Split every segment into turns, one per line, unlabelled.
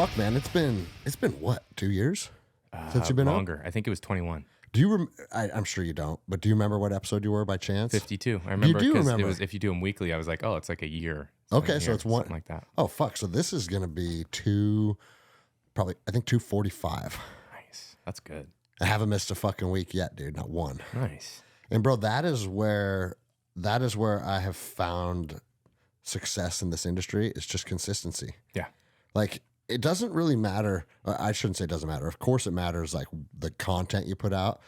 fuck, man. It's been what, 2 years since you've been
longer. I think it was 21.
Do you? I'm sure you don't, but do you remember what episode you were by chance?
52. I remember
you do
because
remember.
It was, if you do them weekly, I was like, oh, it's like a year.
Okay, so it's one
something like that.
Oh fuck! So this is gonna be I think 245.
Nice. That's good.
I haven't missed a fucking week yet, dude. Not one.
Nice.
And bro, that is where I have found success in this industry. Is just consistency.
Yeah.
Like, it doesn't really matter. I shouldn't say it doesn't matter. Of course it matters, like, the content you put out.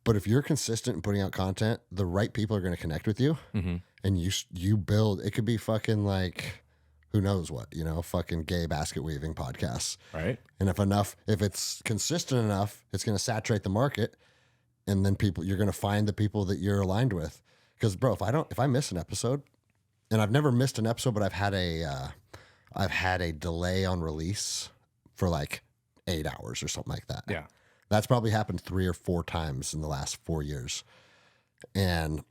But if you're consistent in putting out content, the right people are going to connect with you.
Mm-hmm.
And you build, it could be fucking like, who knows what, fucking gay basket weaving podcasts.
Right.
And if it's consistent enough, it's going to saturate the market. And then you're going to find the people that you're aligned with. Because, bro, if I miss an episode, and I've never missed an episode, but I've had a delay on release for like 8 hours or something like that.
Yeah.
That's probably happened 3 or 4 times in the last 4 years. And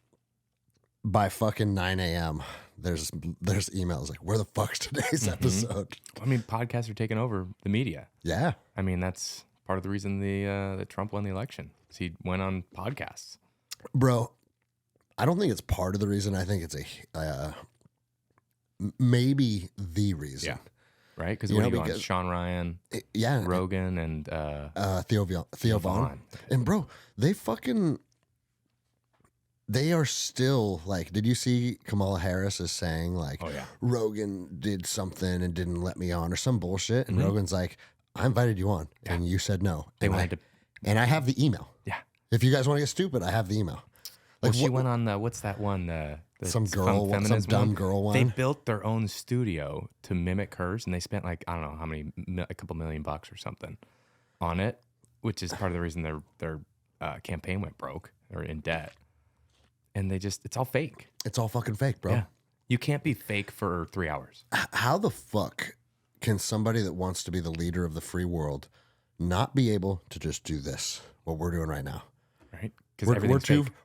by fucking 9 a.m., there's emails like, where the fuck's today's episode?
I mean, podcasts are taking over the media.
Yeah.
I mean, that's part of the reason that Trump won the election. Is he went on podcasts.
Bro, I don't think it's part of the reason. I think it's maybe the reason.
Yeah. Right? Because what are you on? Sean Ryan, Rogan, and
Theo Vaughn. And bro, they are still like, did you see Kamala Harris is saying like,
oh, yeah,
Rogan did something and didn't let me on or some bullshit? And Rogan's like, I invited you on and you said no. And I have the email.
Yeah.
If you guys want to get stupid, I have the email.
Like, she went on what's that one?
Some dumb girl one.
They built their own studio to mimic hers, and they spent like, I don't know how many, a couple $1 million or something on it, which is part of the reason their campaign went broke or in debt. And it's all fake.
It's all fucking fake, bro.
Yeah. You can't be fake for 3 hours.
How the fuck can somebody that wants to be the leader of the free world not be able to just do this, what we're doing right now?
Right?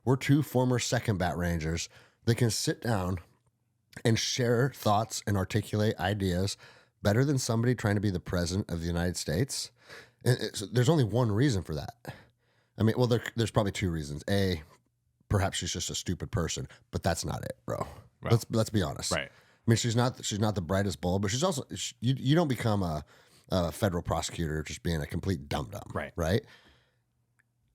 We're two former second bat rangers that can sit down and share thoughts and articulate ideas better than somebody trying to be the president of the United States. And there's only one reason for that. I mean, well, there's probably 2 reasons. A, perhaps she's just a stupid person, but that's not it, bro. Well, let's be honest.
Right.
I mean, she's not the brightest bulb, but she's also you don't become a federal prosecutor just being a complete dum-dum.
Right.
Right.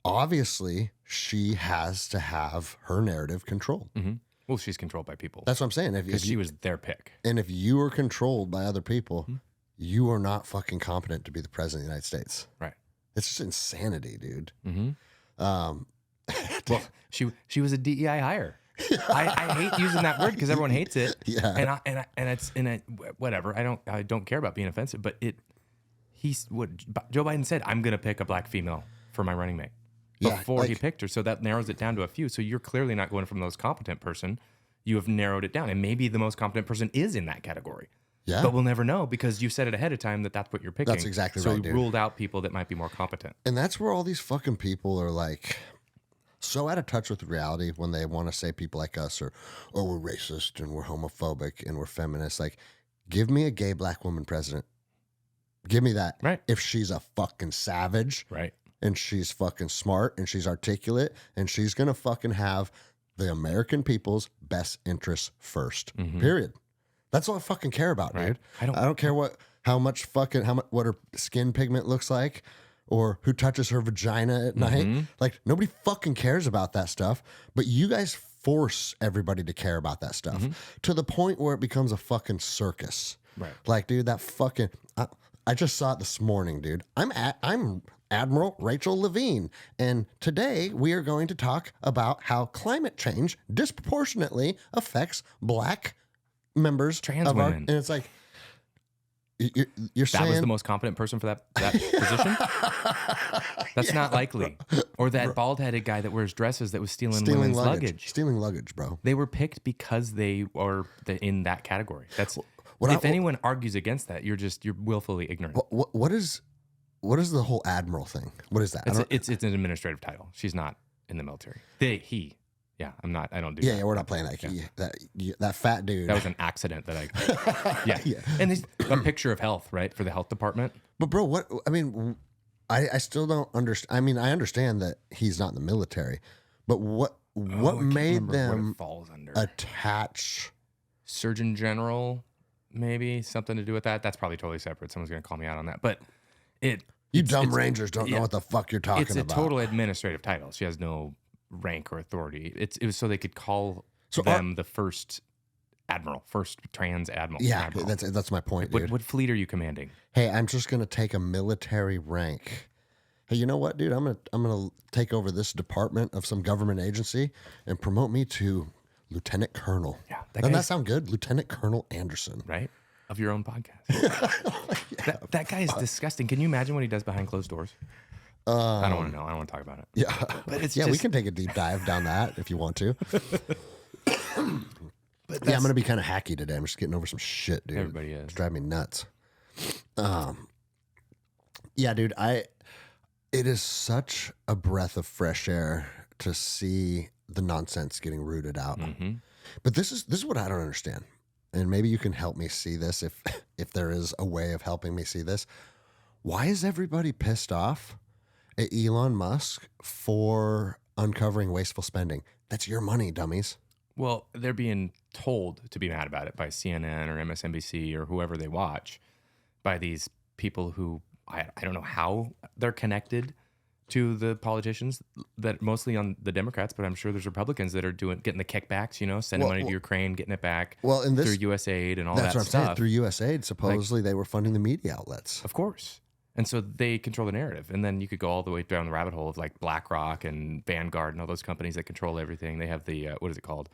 Obviously, she has to have her narrative controlled.
Mm-hmm. Well, she's controlled by people.
That's what I'm saying.
Because she was their pick.
And if you are controlled by other people, you are not fucking competent to be the president of the United States.
Right.
It's just insanity, dude.
Mm-hmm. Well, she was a DEI hire. I hate using that word because everyone hates it.
Yeah.
And whatever. I don't care about being offensive, but what Joe Biden said, I'm going to pick a black female for my running mate. Before he picked her. So that narrows it down to a few. So you're clearly not going from the most competent person. You have narrowed it down. And maybe the most competent person is in that category.
Yeah.
But we'll never know because you said it ahead of time that's what you're picking.
That's exactly right,
So
dude.
we ruled out people that might be more competent.
And that's where all these fucking people are like so out of touch with reality when they want to say people like us are, oh, we're racist and we're homophobic and we're feminists. Like, give me a gay black woman president. Give me that.
Right.
If she's a fucking savage.
Right.
And she's fucking smart and she's articulate and she's going to fucking have the American people's best interests first. Mm-hmm. Period. That's all I fucking care about, dude. I don't care what her skin pigment looks like or who touches her vagina at night. Like, nobody fucking cares about that stuff, but you guys force everybody to care about that stuff to the point where it becomes a fucking circus.
Right.
Like, dude, that fucking, I just saw it this morning, dude. I'm Admiral Rachel Levine, and today we are going to talk about how climate change disproportionately affects black members
trans
of
women.
And it's like you're saying
that was the most competent person for that position. That's not likely. Or that bald-headed guy that wears dresses that was stealing women's luggage.
Stealing luggage, bro.
They were picked because they are in that category. That's if anyone argues against that, you're willfully ignorant.
What is the whole admiral thing? What is that?
It's an administrative title. She's not in the military. He Yeah, I don't do
Yeah,
that.
yeah, we're not playing that. That fat dude.
That was an accident that I. Yeah. And there's a picture of health, right, for the health department.
But bro, what I mean, I still don't understand. I mean, I understand that he's not in the military, but what made them
falls under
attach
Surgeon General? Maybe something to do with that. That's probably totally separate. Someone's gonna call me out on that, but
you dumb Rangers don't know what the fuck you're talking about.
It's a total administrative title. She has no rank or authority. It was so they could call them the first admiral, first trans admiral.
Yeah,
admiral.
that's my point, dude.
What fleet are you commanding?
Hey, I'm just gonna take a military rank. Hey, you know what, dude? I'm gonna take over this department of some government agency and promote me to Lieutenant Colonel.
Yeah,
doesn't that sound good? Lieutenant Colonel Anderson,
right? Of your own podcast. that guy is disgusting. Can you imagine what he does behind closed doors? I don't want to know. I don't want to talk about it.
Yeah, but it's we can take a deep dive down that if you want to. But I'm gonna be kind of hacky today. I'm just getting over some shit, dude.
Everybody is.
It's driving me nuts. Yeah, dude. It is such a breath of fresh air to see the nonsense getting rooted out.
Mm-hmm.
But this is what I don't understand, and maybe you can help me see this if there is a way of helping me see this. Why is everybody pissed off at Elon Musk for uncovering wasteful spending? That's your money, dummies.
Well, they're being told to be mad about it by CNN or MSNBC or whoever they watch, by these people who I don't know how they're connected to the politicians, that mostly on the Democrats, but I'm sure there's Republicans that are getting the kickbacks, sending money to Ukraine, getting it back through USAID and all that stuff.
That's what I'm saying. Through USAID, supposedly they were funding the media outlets.
Of course. And so they control the narrative. And then you could go all the way down the rabbit hole of like BlackRock and Vanguard and all those companies that control everything. They have the, what is it called?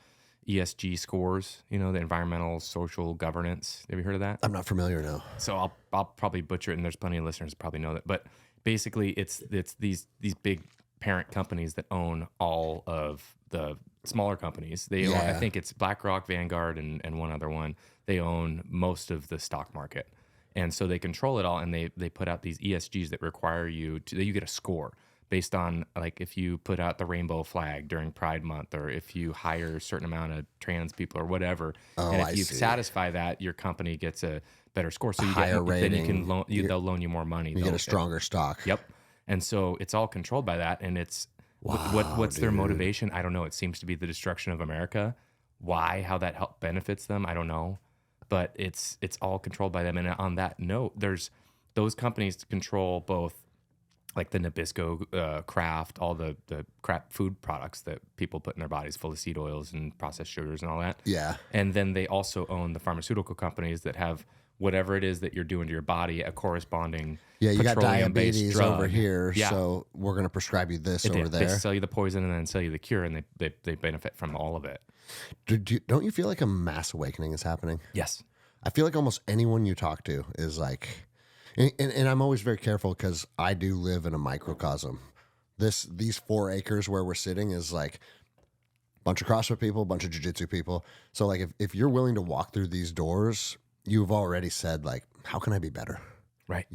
ESG scores, the environmental, social governance. Have you heard of that?
I'm not familiar, no.
So I'll probably butcher it, and there's plenty of listeners that probably know that. But basically, it's these big parent companies that own all of the smaller companies. They own, I think it's BlackRock, Vanguard, and one other one. They own most of the stock market. And so they control it all, and they put out these ESGs that require you get a score based on, like, if you put out the rainbow flag during Pride Month, or if you hire a certain amount of trans people or whatever. And if you satisfy that, your company gets a better score. So you
higher rating.
Then you can they'll loan you more money.
You get a stronger stock.
Yep. And so it's all controlled by that. And it's what's their motivation? I don't know. It seems to be the destruction of America. Why? How that benefits them? I don't know. But it's all controlled by them. And on that note, there's those companies control both, like the Nabisco Kraft, all the crap food products that people put in their bodies, full of seed oils and processed sugars and all that.
Yeah.
And then they also own the pharmaceutical companies that have whatever it is that you're doing to your body, a corresponding
you got diabetes
drug
over here, so we're going to prescribe you this over there.
They sell you the poison and then sell you the cure, and they benefit from all of it.
Don't you feel like a mass awakening is happening?
Yes.
I feel like almost anyone you talk to is like... And I'm always very careful because I do live in a microcosm. These 4 acres where we're sitting is like a bunch of CrossFit people, a bunch of jiu-jitsu people. So like if you're willing to walk through these doors, you've already said like, how can I be better?
Right.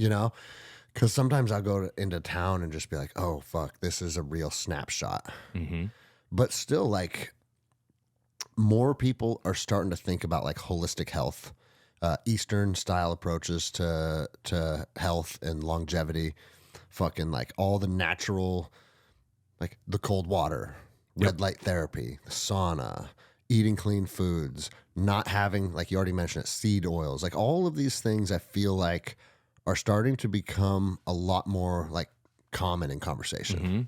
Because sometimes I'll go into town and just be like, oh, fuck, this is a real snapshot.
Mm-hmm.
But still, like, more people are starting to think about like holistic health. Eastern style approaches to health and longevity, fucking like all the natural, like the cold water, red light therapy, the sauna, eating clean foods, not having, like you already mentioned it, seed oils, like all of these things I feel like are starting to become a lot more like common in conversation.
Mm-hmm.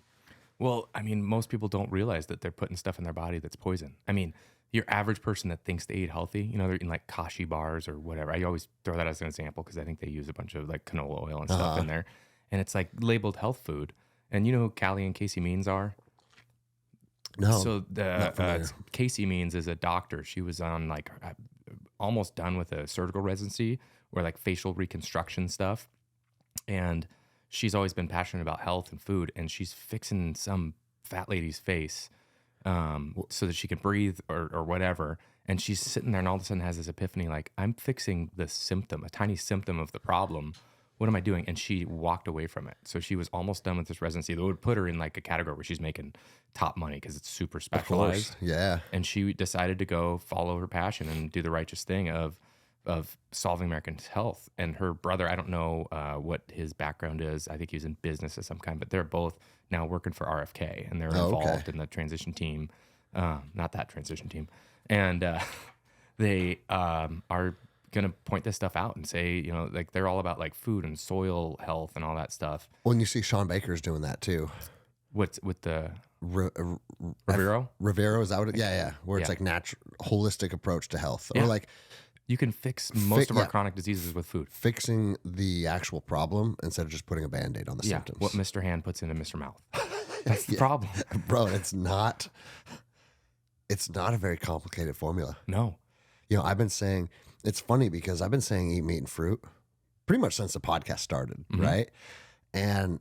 Well, I mean, most people don't realize that they're putting stuff in their body that's poison. I mean, your average person that thinks they eat healthy, they're eating like kashi bars or whatever. I always throw that as an example because I think they use a bunch of like canola oil and stuff in there. And it's like labeled health food. And you know who Callie and Casey Means are?
No.
So Casey Means is a doctor. She was on like almost done with a surgical residency or like facial reconstruction stuff. And she's always been passionate about health and food. And she's fixing some fat lady's face so that she can breathe or whatever. And she's sitting there and all of a sudden has this epiphany, like, I'm fixing the symptom, a tiny symptom of the problem. what am I doing? And she walked away from it. So she was almost done with this residency. That would put her in like a category where she's making top money because it's super specialized.
Yeah.
And she decided to go follow her passion and do the righteous thing of solving Americans' health. And her brother, I don't know what his background is. I think he was in business of some kind, but they're both now working for RFK, and they're involved in the transition team. Not that transition team. And they are going to point this stuff out and say, you know, like they're all about like food and soil health and all that stuff.
Well, and you see Sean Baker's doing that too.
What's with the
Rivero? Rivero, is that what it? Yeah. Where it's like natural, holistic approach to health. Or like,
you can fix most of our chronic diseases with food.
Fixing the actual problem instead of just putting a Band-Aid on the symptoms.
What Mr. Hand puts into Mr. Mouth. That's the problem.
Bro, it's not a very complicated formula.
No.
You know, I've been saying, it's funny because I've been saying eat meat and fruit pretty much since the podcast started, right? And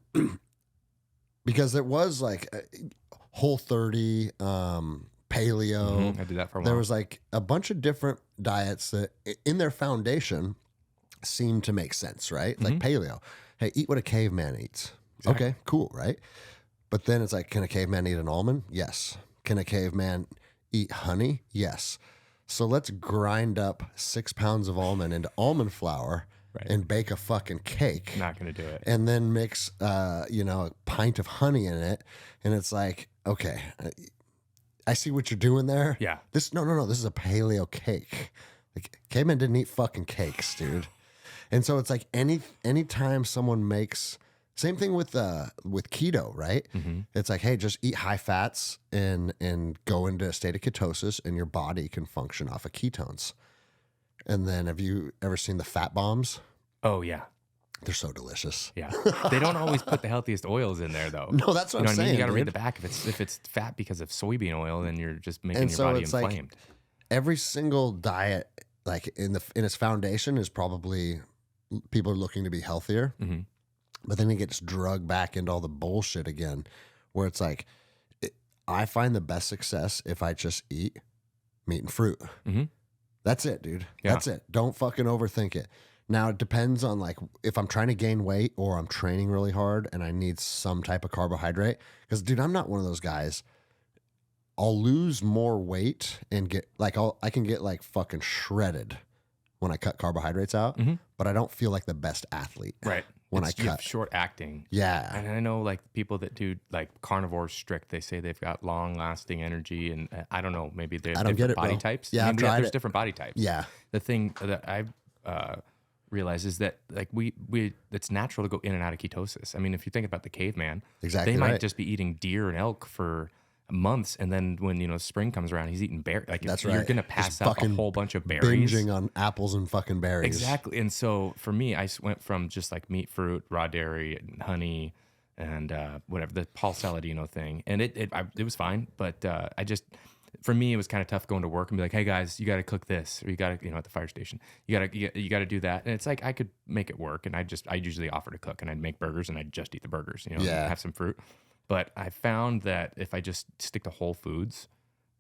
because there was like Whole30, paleo.
I did that for a while.
There was like a bunch of different diets that in their foundation seemed to make sense, right? Like paleo. Hey, eat what a caveman eats. Exactly. Okay, cool, right? But then it's like, can a caveman eat an almond? Yes. Can a caveman eat honey? Yes. So let's grind up 6 pounds of almond into almond flour and bake a fucking cake.
Not going to do it.
And then mix, a pint of honey in it. And it's like, okay, I see what you're doing there.
Yeah.
No. This is a paleo cake. Like cavemen didn't eat fucking cakes, dude. And so it's like anytime someone makes, same thing with keto, right? It's like, hey, just eat high fats and go into a state of ketosis, and your body can function off of ketones. And then have you ever seen the fat bombs?
Oh yeah.
They're so delicious.
Yeah. They don't always put the healthiest oils in there though.
No, that's what I'm saying.
You got to read the back. If it's fat because of soybean oil, then you're just making your body inflamed.
Like every single diet, like in its foundation, is probably people are looking to be healthier. But then it gets drugged back into all the bullshit again, where it's like, I find the best success if I just eat meat and fruit. That's it, dude. Yeah. That's it. Don't fucking overthink it. Now, it depends on like if I'm trying to gain weight or I'm training really hard and I need some type of carbohydrate. Because, dude, I'm not one of those guys. I'll lose more weight and get like I can get like fucking shredded when I cut carbohydrates out, but I don't feel like the best athlete.
Right.
When I cut
short acting.
Yeah.
And I know like people that do like carnivore strict, they say they've got long lasting energy, and I don't know, maybe they have different body types.
Yeah,
there's different body types.
Yeah.
The thing that I've realized is that like we it's natural to go in and out of ketosis. I mean, if you think about the caveman,
exactly,
they might just be eating deer and elk for months, and then when spring comes around, he's eating berries. Like
that's
you're gonna pass out a whole bunch of berries,
binging on apples and fucking berries.
Exactly. And so for me, I went from just like meat, fruit, raw dairy, and honey, and whatever the Paul Saladino thing, and it was fine. But I just, for me, it was kind of tough going to work and be like, hey guys, you got to cook this, or you got to at the fire station, you got to do that, and it's like I could make it work, and I usually offer to cook, and I'd make burgers, and I'd just eat the burgers, and have some fruit. But I found that if I just stick to whole foods,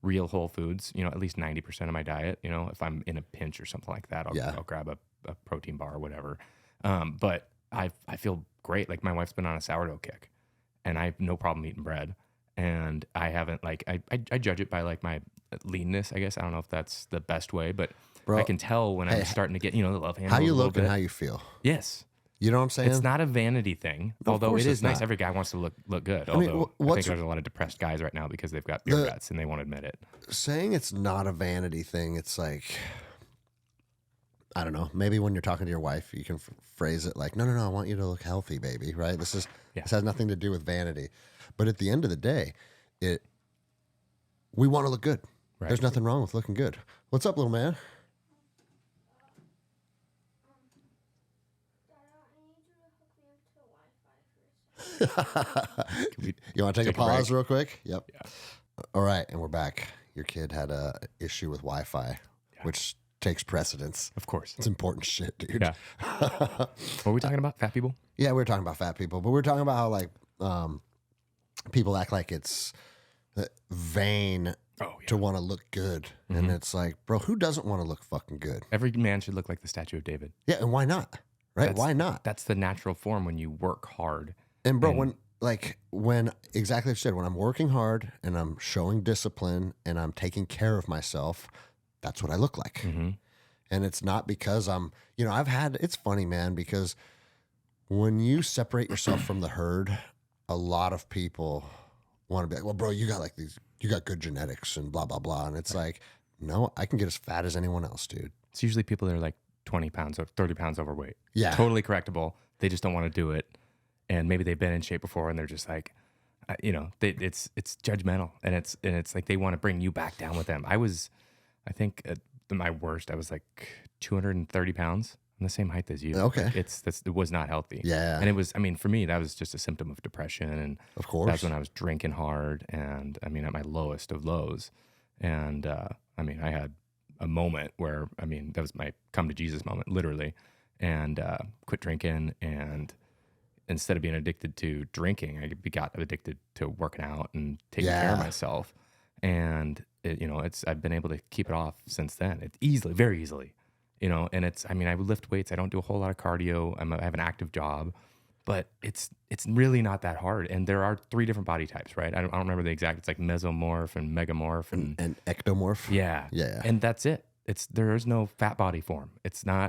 real whole foods, at least 90% of my diet, if I'm in a pinch or something like that, I'll grab a protein bar or whatever. But I feel great. Like my wife's been on a sourdough kick, and I have no problem eating bread. And I haven't I judge it by like my leanness, I guess. I don't know if that's the best way, but bro, I can tell when I'm starting to get, the love handle.
How you look and how you feel.
Yes.
You know what I'm saying?
It's not a vanity thing, although it is nice. Every guy wants to look good. I think there's a lot of depressed guys right now because they've got beer guts and they won't admit it.
Saying it's not a vanity thing, it's like, I don't know. Maybe when you're talking to your wife, you can phrase it like, no, I want you to look healthy, baby, right? This has nothing to do with vanity. But at the end of the day, we want to look good. Right. There's nothing wrong with looking good. What's up, little man? You want to take a pause real quick? Yep. Yeah. All right, and we're back. Your kid had a issue with Wi-Fi, which takes precedence.
Of course.
It's important shit, dude.
Yeah. What were we talking about? Fat people?
Yeah, we were talking about fat people, but we were talking about how like people act like it's vain to want to look good. And it's like, bro, who doesn't want to look fucking good?
Every man should look like the Statue of David.
Yeah, and why not? right? Why not?
That's the natural form when you work hard.
And bro, when exactly what you said, when I'm working hard and I'm showing discipline and I'm taking care of myself, that's what I look like.
Mm-hmm.
And it's not because it's funny, man, because when you separate yourself from the herd, a lot of people want to be like, well, bro, you got good genetics and blah, blah, blah. And it's like, no, I can get as fat as anyone else, dude. It's
usually people that are like 20 pounds or 30 pounds overweight.
Yeah.
Totally correctable. They just don't want to do it. And maybe they've been in shape before and they're just like, it's judgmental. And it's like they want to bring you back down with them. I think at my worst, I was like 230 pounds. I'm the same height as you.
Okay.
It was not healthy.
Yeah.
And for me, that was just a symptom of depression. And
of course,
that's when I was drinking hard and at my lowest of lows. And I had a moment where, that was my come to Jesus moment, literally, and quit drinking. And instead of being addicted to drinking, I got addicted to working out and taking care of myself. And I've been able to keep it off since then. It's very easily. And I lift weights. I don't do a whole lot of cardio. I have an active job, but it's really not that hard. And there are 3 different body types, right? I don't remember the exact. It's like mesomorph and megamorph and
ectomorph.
Yeah.
Yeah.
And that's it. There is no fat body form.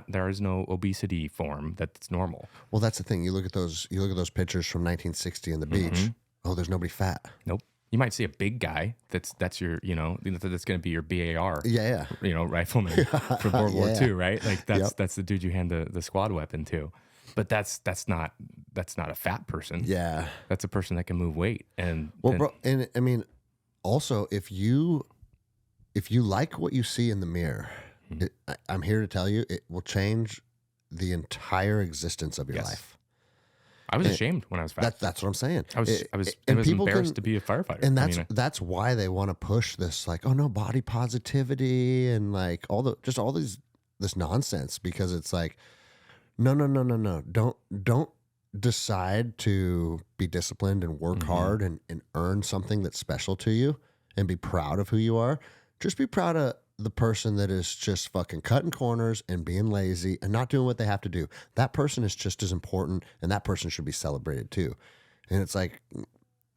There is no obesity form that's normal.
Well, that's the thing. You look at those pictures from 1960 in the beach.
Mm-hmm.
Oh, there's nobody fat.
Nope. You might see a big guy that's your, that's going to be your BAR.
Yeah.
Rifleman from World War II, right? Like that's the dude you hand the squad weapon to. But that's not a fat person.
Yeah.
That's a person that can move weight.
Bro, also if you like what you see in the mirror, mm-hmm. I'm here to tell you, it will change the entire existence of your life.
I was ashamed when I was fat.
That's what I'm saying.
I was embarrassed to be a firefighter.
And that's why they want to push this, like, oh no, body positivity and like this nonsense, because it's like, no. Don't decide to be disciplined and work mm-hmm. hard and earn something that's special to you and be proud of who you are. Just be proud of the person that is just fucking cutting corners and being lazy and not doing what they have to do. That person is just as important, and that person should be celebrated too. And it's like,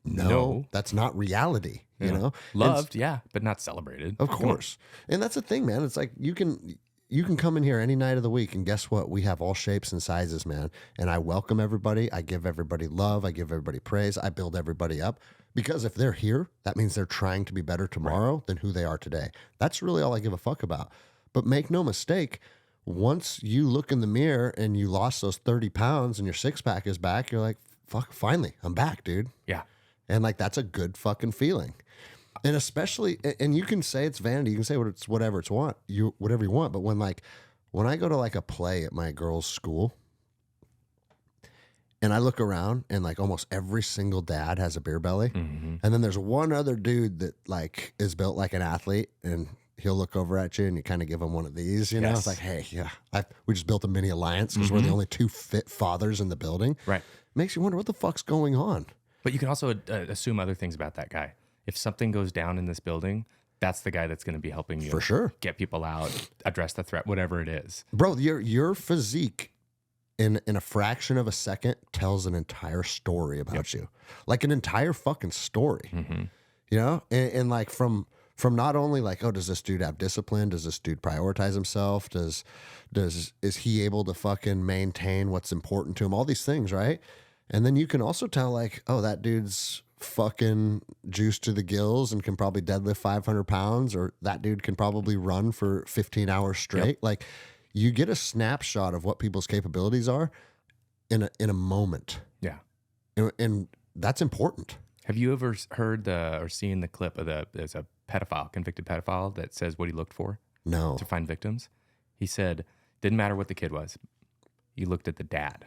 no. That's not reality, you know?
Loved, but not celebrated.
Of course. And that's the thing, man. It's like you can come in here any night of the week, and guess what? We have all shapes and sizes, man. And I welcome everybody. I give everybody love. I give everybody praise. I build everybody up. Because if they're here, that means they're trying to be better tomorrow than who they are today. That's really all I give a fuck about. But make no mistake, once you look in the mirror and you lost those 30 pounds and your 6-pack is back, you're like, fuck, finally, I'm back, dude.
Yeah.
And like, that's a good fucking feeling. And especially, and you can say it's vanity, you can say whatever you want. But when I go to like a play at my girls' school, and I look around and like almost every single dad has a beer belly. Mm-hmm. And then there's one other dude that like is built like an athlete, and he'll look over at you and you kind of give him one of these, you know? It's like, hey, we just built a mini alliance because mm-hmm. we're the only 2 fit fathers in the building.
Right.
Makes you wonder what the fuck's going on.
But you can also assume other things about that guy. If something goes down in this building, that's the guy that's going to be helping you.
For sure.
Get people out, address the threat, whatever it is.
Bro, your physique in a fraction of a second tells an entire story about you. Like an entire fucking story. Mm-hmm. You know? And like from not only like, oh, does this dude have discipline? Does this dude prioritize himself? Is he able to fucking maintain what's important to him? All these things, right? And then you can also tell like, oh, that dude's fucking juiced to the gills and can probably deadlift 500 pounds, or that dude can probably run for 15 hours straight. Yep. Like, you get a snapshot of what people's capabilities are in a moment.
Yeah.
And that's important.
Have you ever heard or seen the clip of there's a convicted pedophile that says what he looked for?
No.
To find victims? He said, didn't matter what the kid was. He looked at the dad.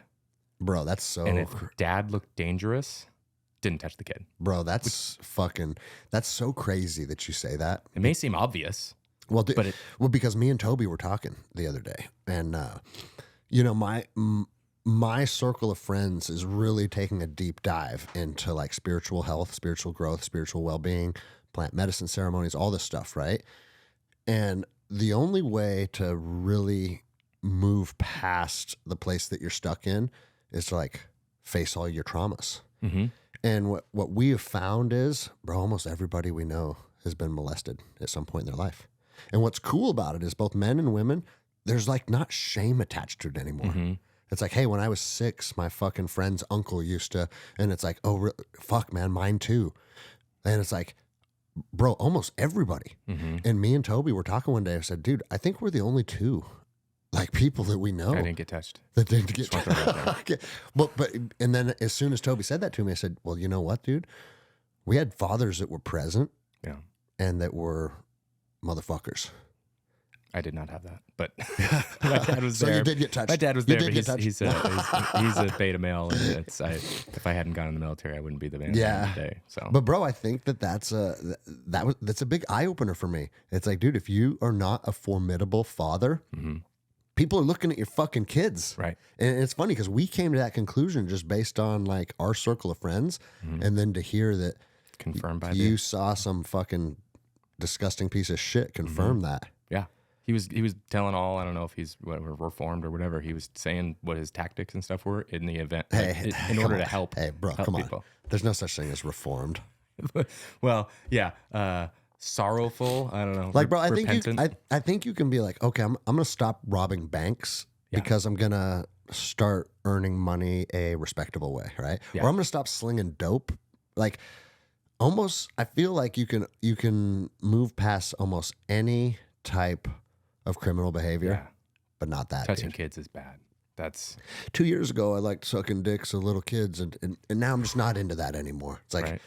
Bro, that's so...
And if dad looked dangerous, didn't touch the kid.
Bro, that's so crazy that you say that.
It may seem obvious.
Well, because me and Toby were talking the other day, and my circle of friends is really taking a deep dive into like spiritual health, spiritual growth, spiritual well-being, plant medicine ceremonies, all this stuff, right? And the only way to really move past the place that you're stuck in is to like face all your traumas.
Mm-hmm.
And what we have found is, bro, almost everybody we know has been molested at some point in their life. And what's cool about it is both men and women, there's like not shame attached to it anymore.
Mm-hmm.
It's like, hey, when I was 6, my fucking friend's uncle used to, and it's like, oh, fuck, man, mine too. And it's like, bro, almost everybody.
Mm-hmm.
And me and Toby were talking one day. I said, dude, I think we're the only two like people that we know
I didn't get touched.
that didn't get okay. But and then as soon as Toby said that to me, I said, well, you know what, dude? We had fathers that were present,
yeah,
and that were motherfuckers.
I did not have that, but my dad was
So
there.
you did get touched.
My dad was
You
there.
did
But
get
he's a beta male, and if I hadn't gone in the military, I wouldn't be the man
Yeah.
today. So,
But bro, I think that's a big eye opener for me. It's like, dude, if you are not a formidable father,
mm-hmm.
people are looking at your fucking kids.
Right.
And it's funny because we came to that conclusion just based on like our circle of friends,
Mm-hmm.
and then to hear that
confirmed by
you saw some fucking disgusting piece of shit confirm that.
Yeah. He was telling all, I don't know if he's reformed or whatever. He was saying what his tactics and stuff were in the event, in order to help.
Hey, bro,
help
come
people.
on. There's no such thing as reformed.
Well, yeah. Sorrowful. I don't know.
Like, bro, I think you can be like, okay, I'm gonna stop robbing banks because I'm gonna start earning money a respectable way, right?
Yeah.
Or I'm gonna stop slinging dope. Like, almost, I feel like you can move past almost any type of criminal behavior,
Yeah.
but not that.
Touching
Dude.
kids is bad. That's
2 years ago, I liked sucking dicks of little kids, and now I'm just not into that anymore. It's like,
right.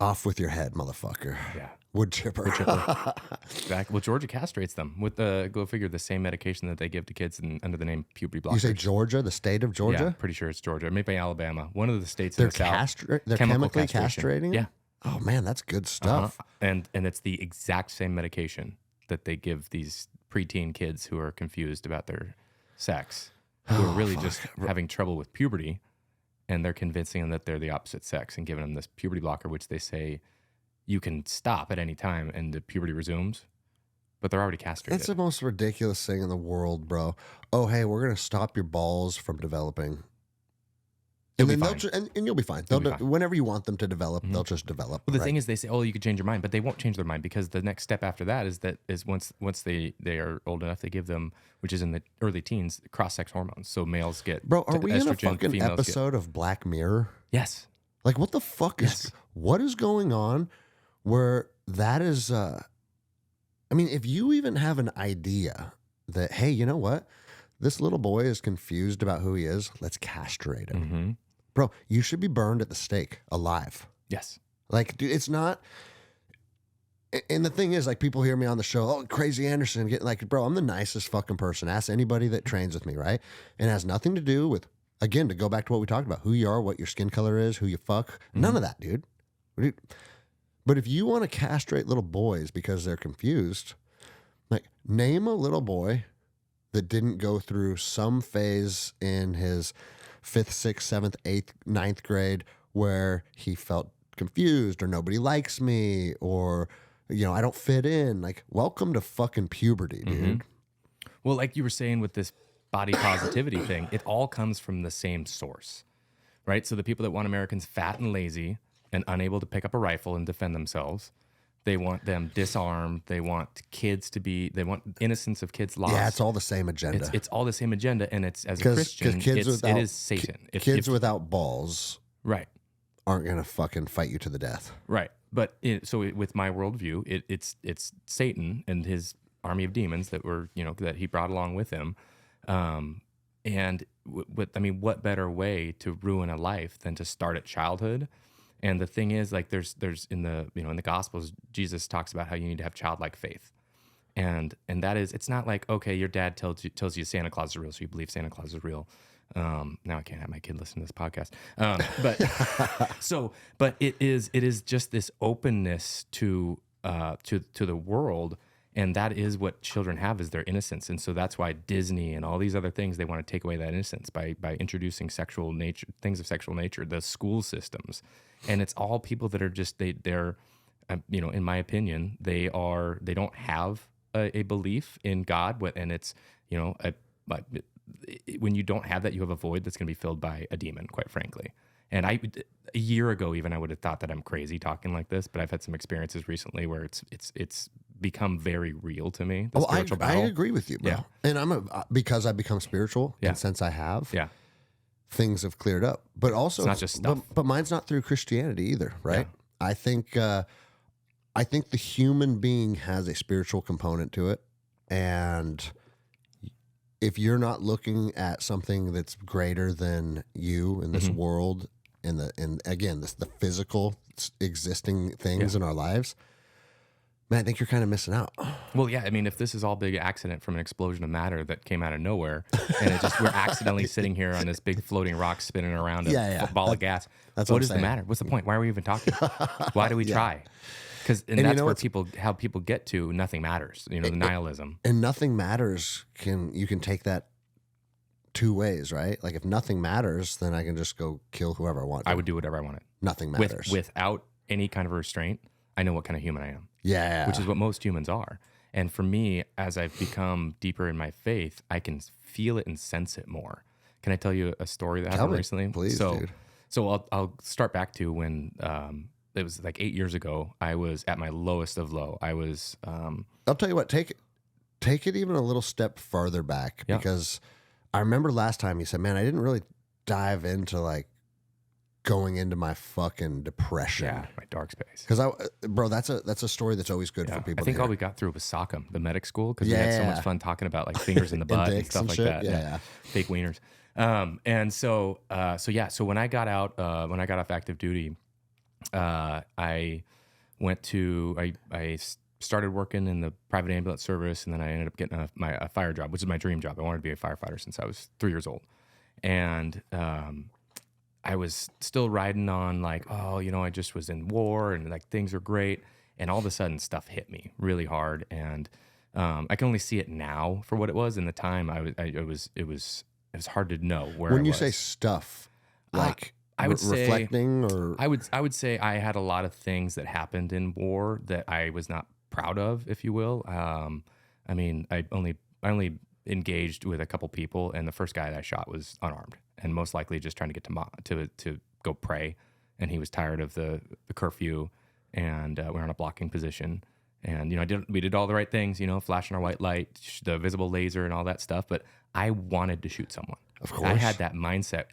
off with your head, motherfucker.
Yeah.
Wood chipper.
Exactly. Well, Georgia castrates them with go figure the same medication that they give to kids under the name puberty blockers.
You say Georgia, the state of Georgia?
Yeah, pretty sure it's Georgia. Maybe Alabama. One of the states
They're
in the South.
they're
Chemical
chemically
castration.
castrating?
Yeah.
Oh man, that's good stuff.
And it's the exact same medication that they give these preteen kids who are confused about their sex, who are really just having trouble with puberty, and they're convincing them that they're the opposite sex and giving them this puberty blocker, which they say you can stop at any time and the puberty resumes, but they're already castrated.
That's the most ridiculous thing in the world, bro. Oh, hey, we're gonna stop your balls from developing. And
You'll
then
be fine.
and you'll be fine.
You'll be fine.
Whenever you want them to develop, they'll just develop.
Well, the thing is, they say, "Oh, you could change your mind," but they won't change their mind because the next step after that is once they are old enough, they give them, which is in the early teens, cross-sex hormones. So males get
Bro, are we in a
estrogen,
fucking
females
episode of Black Mirror?
Yes.
Like, what the fuck is what is going on? Where that is, I mean, if you even have an idea that, hey, you know what, this little boy is confused about who he is, let's castrate him.
Mm-hmm.
Bro, you should be burned at the stake alive.
Yes.
Like, dude, it's not. And the thing is, like, people hear me on the show, oh, Crazy Anderson, getting like, bro, I'm the nicest fucking person. Ask anybody that trains with me, right? And it has nothing to do with, again, to go back to what we talked about, who you are, what your skin color is, who you fuck. None of that, dude. But if you want to castrate little boys because they're confused, like, name a little boy that didn't go through some phase in his 5th, 6th, 7th, 8th, 9th grade where he felt confused or nobody likes me or, you know, I don't fit in. Like, welcome to fucking puberty, dude.
Mm-hmm. Well, like you were saying with this body positivity thing, it all comes from the same source, right? So the people that want Americans fat and lazy and unable to pick up a rifle and defend themselves, they want them disarmed. They want they want innocence of kids lost.
Yeah, it's all the same agenda.
It's all the same agenda, and it's as a Christian, it is Satan.
Kids without balls,
right,
aren't gonna fucking fight you to the death.
Right, but with my worldview, it's Satan and his army of demons that he brought along with him, and what better way to ruin a life than to start at childhood? And the thing is, like, there's in the Gospels, Jesus talks about how you need to have childlike faith, and that is, it's not like, okay, your dad tells you Santa Claus is real, so you believe Santa Claus is real. Now I can't have my kid listen to this podcast, but it is just this openness to the world, and that is what children have, is their innocence. And so that's why Disney and all these other things, they want to take away that innocence by introducing things of sexual nature, the school systems. And it's all people that are just, they're in my opinion, they don't have a belief in God, and it's, when you don't have that, you have a void that's going to be filled by a demon, quite frankly. And a year ago, even, I would have thought that I'm crazy talking like this, but I've had some experiences recently where it's become very real to me. The spiritual battle.
I agree with you, bro. Yeah. And because I've become spiritual, and since I have, things have cleared up. But also,
it's not just stuff.
But mine's not through Christianity either, right? Yeah. I think the human being has a spiritual component to it, and if you're not looking at something that's greater than you in this world, and again, the physical existing things in our lives, man, I think you're kind of missing out.
Well, yeah, I mean, if this is all big accident from an explosion of matter that came out of nowhere, and we're accidentally sitting here on this big floating rock spinning around a ball of gas, what is the matter? What's the point? Why are we even talking? Why do we try? Because that's where how people get to nothing matters. The nihilism.
And nothing matters. You can take that two ways, right? Like if nothing matters, then I can just go kill whoever I want.
I would do whatever I wanted.
Nothing matters.
Without any kind of restraint, I know what kind of human I am.
Yeah.
Which is what most humans are. And for me, as I've become deeper in my faith, I can feel it and sense it more. Can I tell you a story that happened recently?
Please, dude.
So I'll start back to when it was like 8 years ago. I was at my lowest of low. I was.
I'll tell you what. Take it even a little step farther back, because I remember last time you said, "Man, I didn't really dive into like going into my fucking depression,
my dark space."
Because that's a story that's always good for people.
I think all we got through was Sockham, the medic school, because we had so much fun talking about like fingers in the butt and stuff like that. Yeah, fake wieners. And so when I got out, when I got off active duty, I started working in the private ambulance service, and then I ended up getting a fire job, which is my dream job. I wanted to be a firefighter since I was 3 years old, and I was still riding on like, I just was in war and like things are great, and all of a sudden stuff hit me really hard, and I can only see it now for what it was. In the time, it was hard to know where.
When you say stuff, like. I would say reflecting, or
I would say I had a lot of things that happened in war that I was not proud of, if you will. I mean, I only engaged with a couple people, and the first guy that I shot was unarmed and most likely just trying to get to go pray, and he was tired of the curfew, and we're on a blocking position, and we did all the right things, flashing our white light, the visible laser, and all that stuff, but I wanted to shoot someone.
Of course.
I had that mindset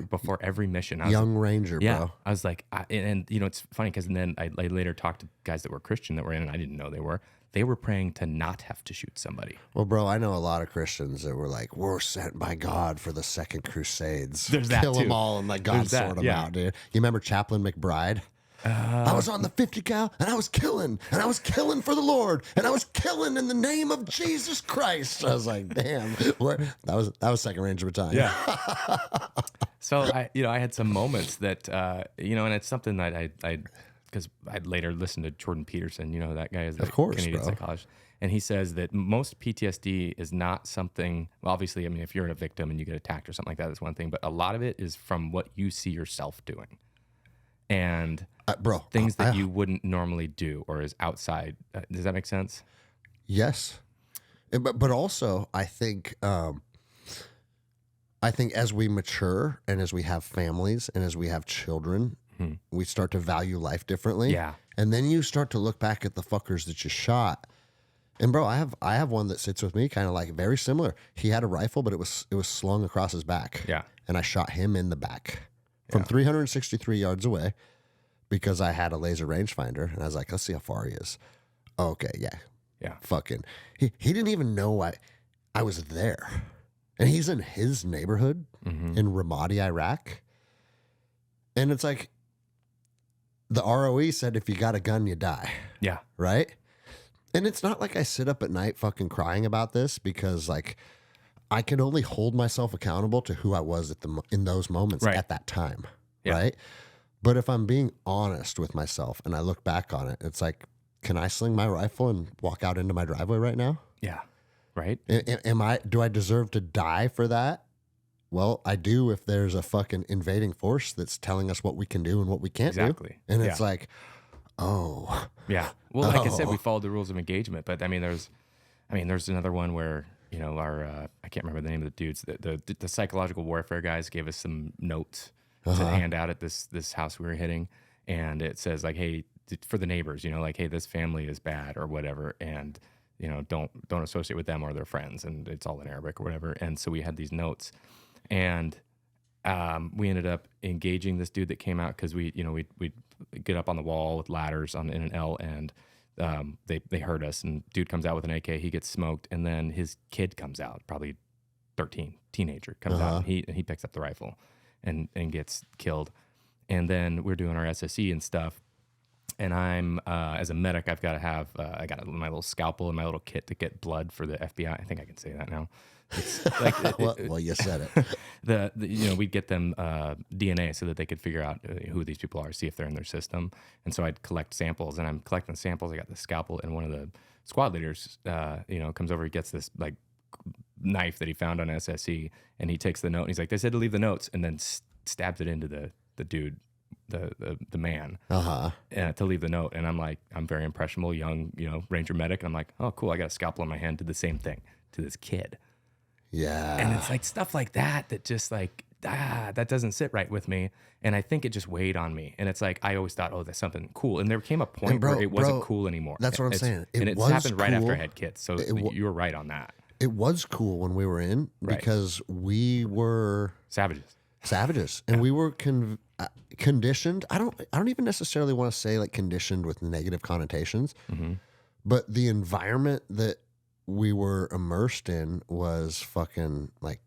before every mission.
Young Ranger, bro.
I was like, it's funny because then I later talked to guys that were Christian that were in, and I didn't know they were. They were praying to not have to shoot somebody.
Well, bro, I know a lot of Christians that were like, we're sent by God for the Second Crusades.
There's that
Kill
too.
them all and let God sort them out, dude. You remember Chaplain McBride? I was on the 50 cal, and I was killing for the Lord, and I was killing in the name of Jesus Christ. I was like, damn, that was Second Ranger Battalion.
Yeah. So I had some moments that, and it's something that I because I later listened to Jordan Peterson, that guy is a Canadian psychologist, and he says that most PTSD is not something. Well, obviously, I mean, if you're a victim and you get attacked or something like that, that's one thing, but a lot of it is from what you see yourself doing. And things that you wouldn't normally do or is outside. Does that make sense?
Yes. But also, I think as we mature and as we have families and as we have children, we start to value life differently.
Yeah.
And then you start to look back at the fuckers that you shot. And bro, I have one that sits with me kind of like very similar. He had a rifle, but it was slung across his back.
Yeah.
And I shot him in the back from 363 yards away because I had a laser rangefinder, and I was like, let's see how far he is. Oh, okay, yeah. Fucking, he didn't even know I was there. And he's in his neighborhood in Ramadi, Iraq. And it's like, the ROE said, if you got a gun, you die.
Yeah.
Right? And it's not like I sit up at night fucking crying about this, because like, I can only hold myself accountable to who I was in those moments at that time. Yeah. Right? But if I'm being honest with myself and I look back on it, it's like, can I sling my rifle and walk out into my driveway right now?
Yeah. Right.
Do I deserve to die for that? Well, I do if there's a fucking invading force that's telling us what we can do and what we can't do. And it's like, oh.
Yeah. Well, like I said, we followed the rules of engagement, but I mean, there's another one where our I can't remember the name of the dudes. The psychological warfare guys gave us some notes to hand out at this house we were hitting, and it says like, hey, for the neighbors, like, hey, this family is bad or whatever, and don't associate with them or their friends, and it's all in Arabic or whatever. And so we had these notes, and we ended up engaging this dude that came out because we get up on the wall with ladders in an L, and they heard us, and dude comes out with an AK, he gets smoked, and then his kid comes out, probably 13, teenager comes out, and he picks up the rifle and gets killed. And then we're doing our SSE and stuff. And I'm, as a medic, I've got to have, I got my little scalpel and my little kit to get blood for the FBI. I think I can say that now. It's like,
well, you said it.
We'd get them DNA so that they could figure out who these people are, see if they're in their system. And so I'd collect samples, and I'm collecting samples. I got the scalpel, and one of the squad leaders, comes over, he gets this like knife that he found on SSE, and he takes the note, and he's like, they said to leave the notes, and then stabs it into the dude, the man, to leave the note. And I'm like, I'm very impressionable, young, Ranger medic. And I'm like, oh, cool. I got a scalpel in my hand, did the same thing to this kid.
Yeah.
And it's like stuff like that just like, that doesn't sit right with me. And I think it just weighed on me. And it's like, I always thought, oh, that's something cool. And there came a point where it wasn't cool anymore.
That's what I'm saying.
It happened right after I had kids. So you were right on that.
It was cool when we were in because we were savages. And we were conditioned. I don't even necessarily want to say like conditioned with negative connotations, but the environment that we were immersed in was fucking like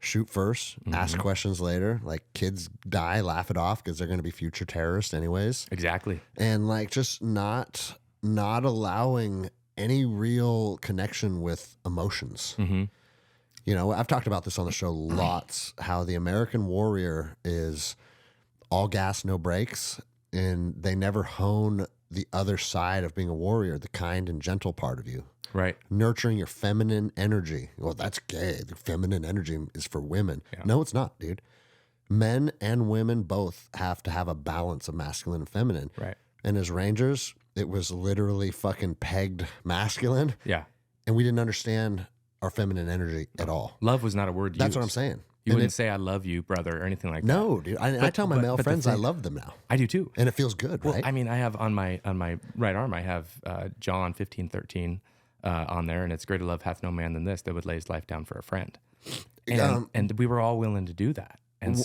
shoot first, ask questions later. Like kids die, laugh it off because they're going to be future terrorists anyways.
Exactly.
And like just not allowing any real connection with emotions. I've talked about this on the show lots, how the American warrior is all gas, no brakes, and they never hone the other side of being a warrior, the kind and gentle part of you.
Right.
Nurturing your feminine energy. Well, that's gay. The feminine energy is for women. Yeah. No, it's not, dude. Men and women both have to have a balance of masculine and feminine.
Right.
And as Rangers, it was literally fucking pegged masculine.
Yeah.
And we didn't understand our feminine energy at all.
Love was not a word used.
That's what I'm saying.
You wouldn't say I love you, brother, or anything like that.
No, dude. I tell my male friends I love them now.
I do too.
And it feels good, right?
I mean, I have on my right arm, I have John 15:13 on there, and it's greater love hath no man than this, that would lay his life down for a friend. And we were all willing to do that. And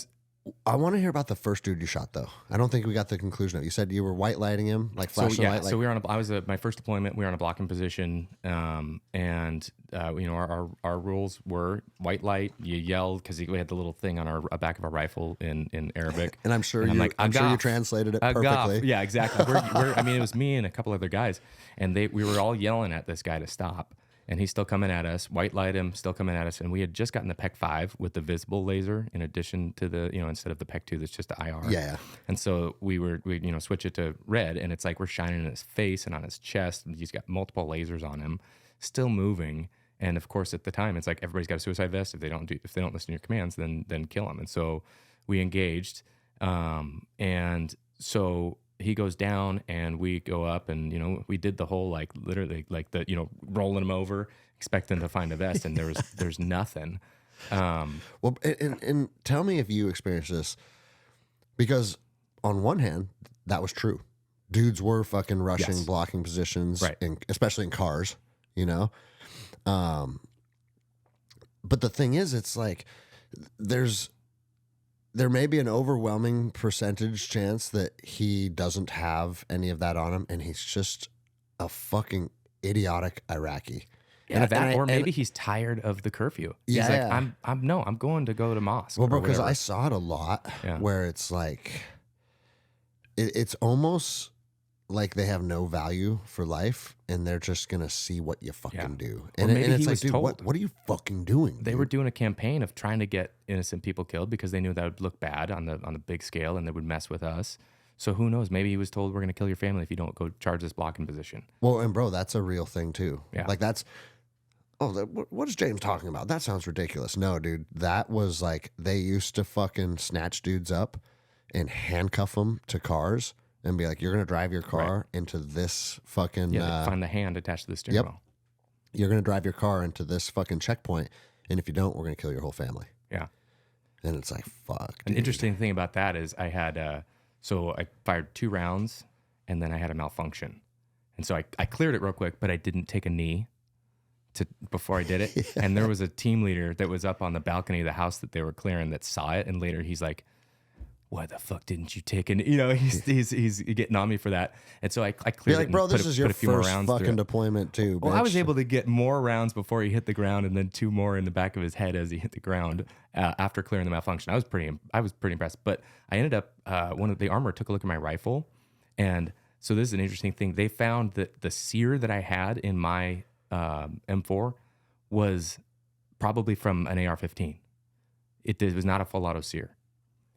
I want to hear about the first dude you shot, though. I don't think we got the conclusion of it. You said you were white lighting him, like flashing light.
So we were I was my first deployment. We were on a blocking position, and our rules were white light. You yelled because we had the little thing on our back of our rifle in Arabic.
And I'm sure you translated it perfectly.
Yeah, exactly. It was me and a couple other guys, and we were all yelling at this guy to stop. And he's still coming at us, white light him, still coming at us. And we had just gotten the PEC 5 with the visible laser in addition to the, instead of the PEC 2 that's just the IR.
Yeah.
And so we switch it to red, and it's like we're shining in his face and on his chest. And he's got multiple lasers on him, still moving. And of course, at the time, it's like everybody's got a suicide vest. If they don't listen to your commands, then kill them. And so we engaged. And so he goes down and we go up, and we did the whole like literally like the rolling him over, expecting to find a vest, and there's nothing.
Well, and tell me if you experienced this, because on one hand that was true. Dudes were fucking rushing blocking positions,
right?
Especially in cars, But the thing is, it's like there may be an overwhelming percentage chance that he doesn't have any of that on him, and he's just a fucking idiotic Iraqi.
Yeah, or maybe he's tired of the curfew. He's like, I'm going to go to mosque.
Well, bro, because I saw it a lot where it's like, it's almost like they have no value for life, and they're just gonna see what you fucking do. And it's like, dude, what are you fucking doing?
They were doing a campaign of trying to get innocent people killed because they knew that would look bad on the big scale, and they would mess with us. So who knows? Maybe he was told, we're gonna kill your family if you don't go charge this blocking position.
Well, and bro, that's a real thing too.
Yeah,
like that's. Oh, what is James talking about? That sounds ridiculous. No, dude, that was like they used to fucking snatch dudes up and handcuff them to cars. And be like, you're going to drive your car into this fucking...
find the hand attached to the steering wheel.
you're going to drive your car into this fucking checkpoint, and if you don't, we're going to kill your whole family.
Yeah.
And it's like, fuck.
An interesting thing about that is I had, so I fired 2 rounds and then I had a malfunction. And so I cleared it real quick, but I didn't take a knee before I did it. Yeah. And there was a team leader that was up on the balcony of the house that they were clearing that saw it. And later he's like, why the fuck didn't you take it? You know, he's getting on me for that. And so I cleared it.
Like, bro, this is your first fucking deployment too, bitch.
Well, I was able to get more rounds before he hit the ground and then 2 more in the back of his head as he hit the ground after clearing the malfunction. I was pretty impressed. But I ended up, one of the armor took a look at my rifle. And so this is an interesting thing. They found that the sear that I had in my M4 was probably from an AR-15. It was not a full auto sear.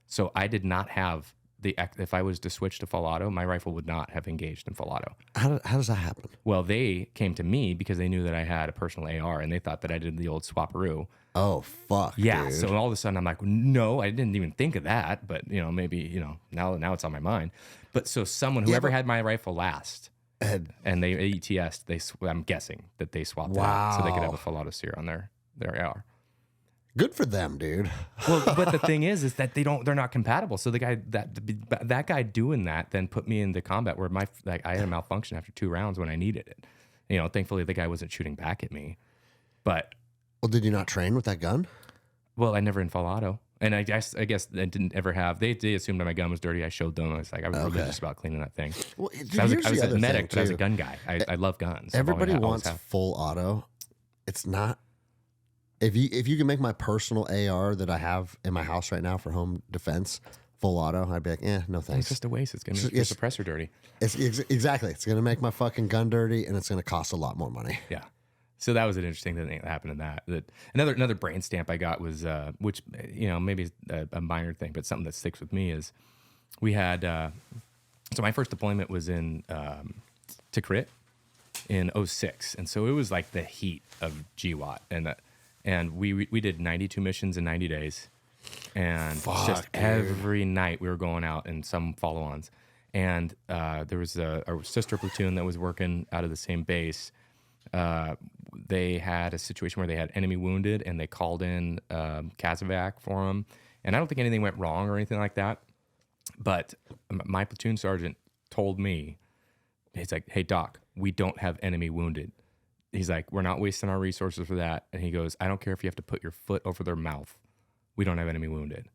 So I did not have if I was to switch to full auto, my rifle would not have engaged in full auto.
How does that happen?
Well, they came to me because they knew that I had a personal AR and they thought that I did the old swapperoo.
Oh, fuck.
Yeah.
Dude.
So all of a sudden I'm like, no, I didn't even think of that. But, maybe, now it's on my mind. But so whoever had my rifle last and they ETS'd, I'm guessing that they swapped it out so they could have a full auto sear on their AR.
Good for them, dude.
Well, but the thing is that they're not compatible. So the guy that guy doing that then put me into combat where I had a malfunction after 2 rounds when I needed it. Thankfully the guy wasn't shooting back at me. But
well, did you not train with that gun?
Well, I never in full auto, and I guess I didn't ever have. They assumed that my gun was dirty. I showed them. I was religious about cleaning that thing.
Well, dude,
I was a medic, but I was a gun guy. I love guns.
Everybody wants full auto. It's not. If you can make my personal AR that I have in my house right now for home defense full auto, I'd be like, no thanks.
It's just a waste. It's going to make your suppressor dirty.
Exactly. It's going to make my fucking gun dirty, and it's going to cost a lot more money.
Yeah. So that was an interesting thing that happened in that. Another brain stamp I got was, which maybe a minor thing, but something that sticks with me is we had. So my first deployment was in Tikrit in 2006, and so it was like the heat of GWAT, and we did 92 missions in 90 days, and every night we were going out in some follow-ons, and there was a sister platoon that was working out of the same base. They had a situation where they had enemy wounded, and they called in Casevac for them, and I don't think anything went wrong or anything like that, but my platoon sergeant told me, he's like, hey doc, we don't have enemy wounded. He's like, we're not wasting our resources for that. And he goes, I don't care if you have to put your foot over their mouth. We don't have enemy wounded.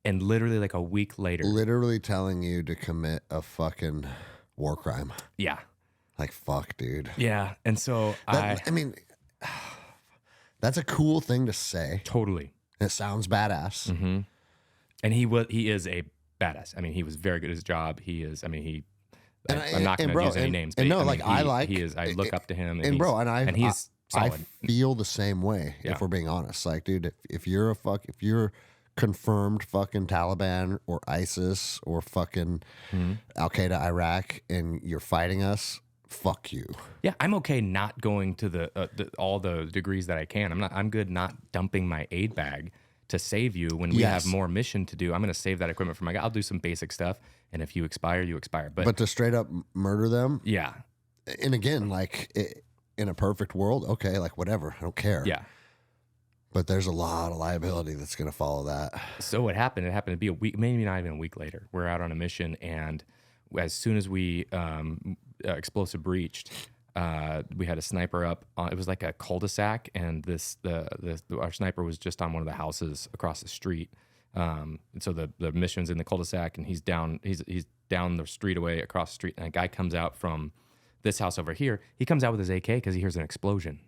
And literally like a week later.
Literally telling you to commit a fucking war crime.
Yeah.
Like, fuck, dude.
Yeah. And so
I mean, that's a cool thing to say.
Totally.
It sounds badass.
Mm-hmm. And he is a badass. I mean, he was very good at his job. I'm not going to use any names. But I look up to him. And he's solid.
I feel the same way, if we're being honest. Like, dude, if you're confirmed fucking Taliban or ISIS or fucking Al Qaeda Iraq and you're fighting us, fuck you.
Yeah, I'm okay not going to all the degrees that I can. I'm good not dumping my aid bag to save you when we have more mission to do. I'm going to save that equipment for my guy. I'll do some basic stuff, and if you expire, you expire. But
to straight up murder them,
yeah.
And again, like in a perfect world, okay, like whatever, I don't care.
Yeah.
But there's a lot of liability that's going to follow that.
So what happened? It happened to be a week, maybe not even a week later. We're out on a mission, and as soon as we explosive breached, we had a sniper up. It was like a cul-de-sac, and our sniper was just on one of the houses across the street. And so the mission's in the cul-de-sac, and he's down the street away across the street. And a guy comes out from this house over here. He comes out with his AK because he hears an explosion,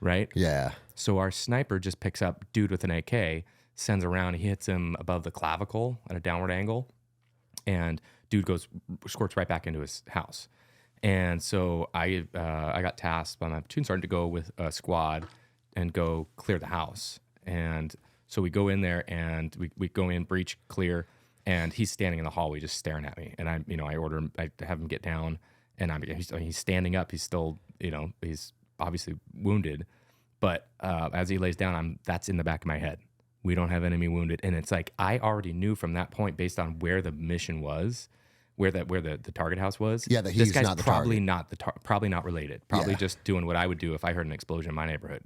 right?
Yeah.
So our sniper just picks up dude with an AK, sends around. He hits him above the clavicle at a downward angle, and dude squirts right back into his house. And so I got tasked by my platoon sergeant to go with a squad and go clear the house. And so we go in there and we go in, breach, clear, and he's standing in the hallway just staring at me. And I order him, I have him get down, and he's standing up. He's still, he's obviously wounded, but as he lays down, that's in the back of my head. We don't have enemy wounded. And it's like, I already knew from that point, based on where the mission was, where the target house was.
Yeah, that
this
he's
guy's
not the
probably
target.
not probably not related. Probably
Yeah.
just doing what I would do if I heard an explosion in my neighborhood.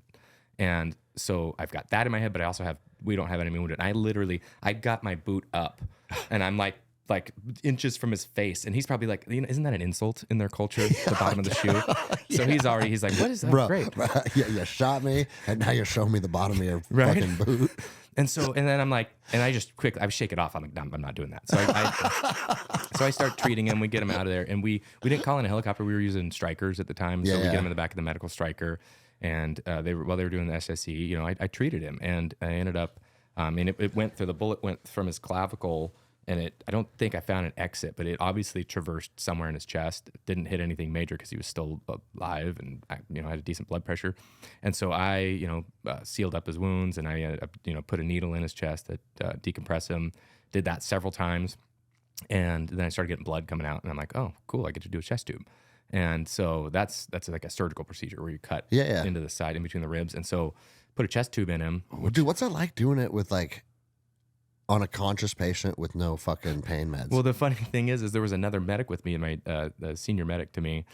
And so I've got that in my head, but I also we don't have any wounded. And I got my boot up, and I'm like inches from his face, and he's probably like, isn't that an insult in their culture? The bottom of the shoe. So he's like, what is that?
Bro,
Great.
Yeah, you shot me, and now you're showing me the bottom of your
Right?
fucking boot.
And then I'm like, and I just I shake it off. I'm like, no, I'm not doing that. So I start treating him. We get him out of there, and we didn't call in a helicopter. We were using Strikers at the time, so we get him in the back of the medical Striker, and while they were doing the SSE, I treated him, and I ended up, the bullet went from his clavicle. And I don't think I found an exit, but it obviously traversed somewhere in his chest. It didn't hit anything major because he was still alive and had a decent blood pressure. And so I sealed up his wounds, and I put a needle in his chest to decompress him. Did that several times, and then I started getting blood coming out, and I'm like, oh, cool, I get to do a chest tube. And so that's like a surgical procedure where you cut into the side in between the ribs, and so put a chest tube in him.
Dude, what's that like doing it with on a conscious patient with no fucking pain meds?
Well, the funny thing is there was another medic with me, my the senior medic to me,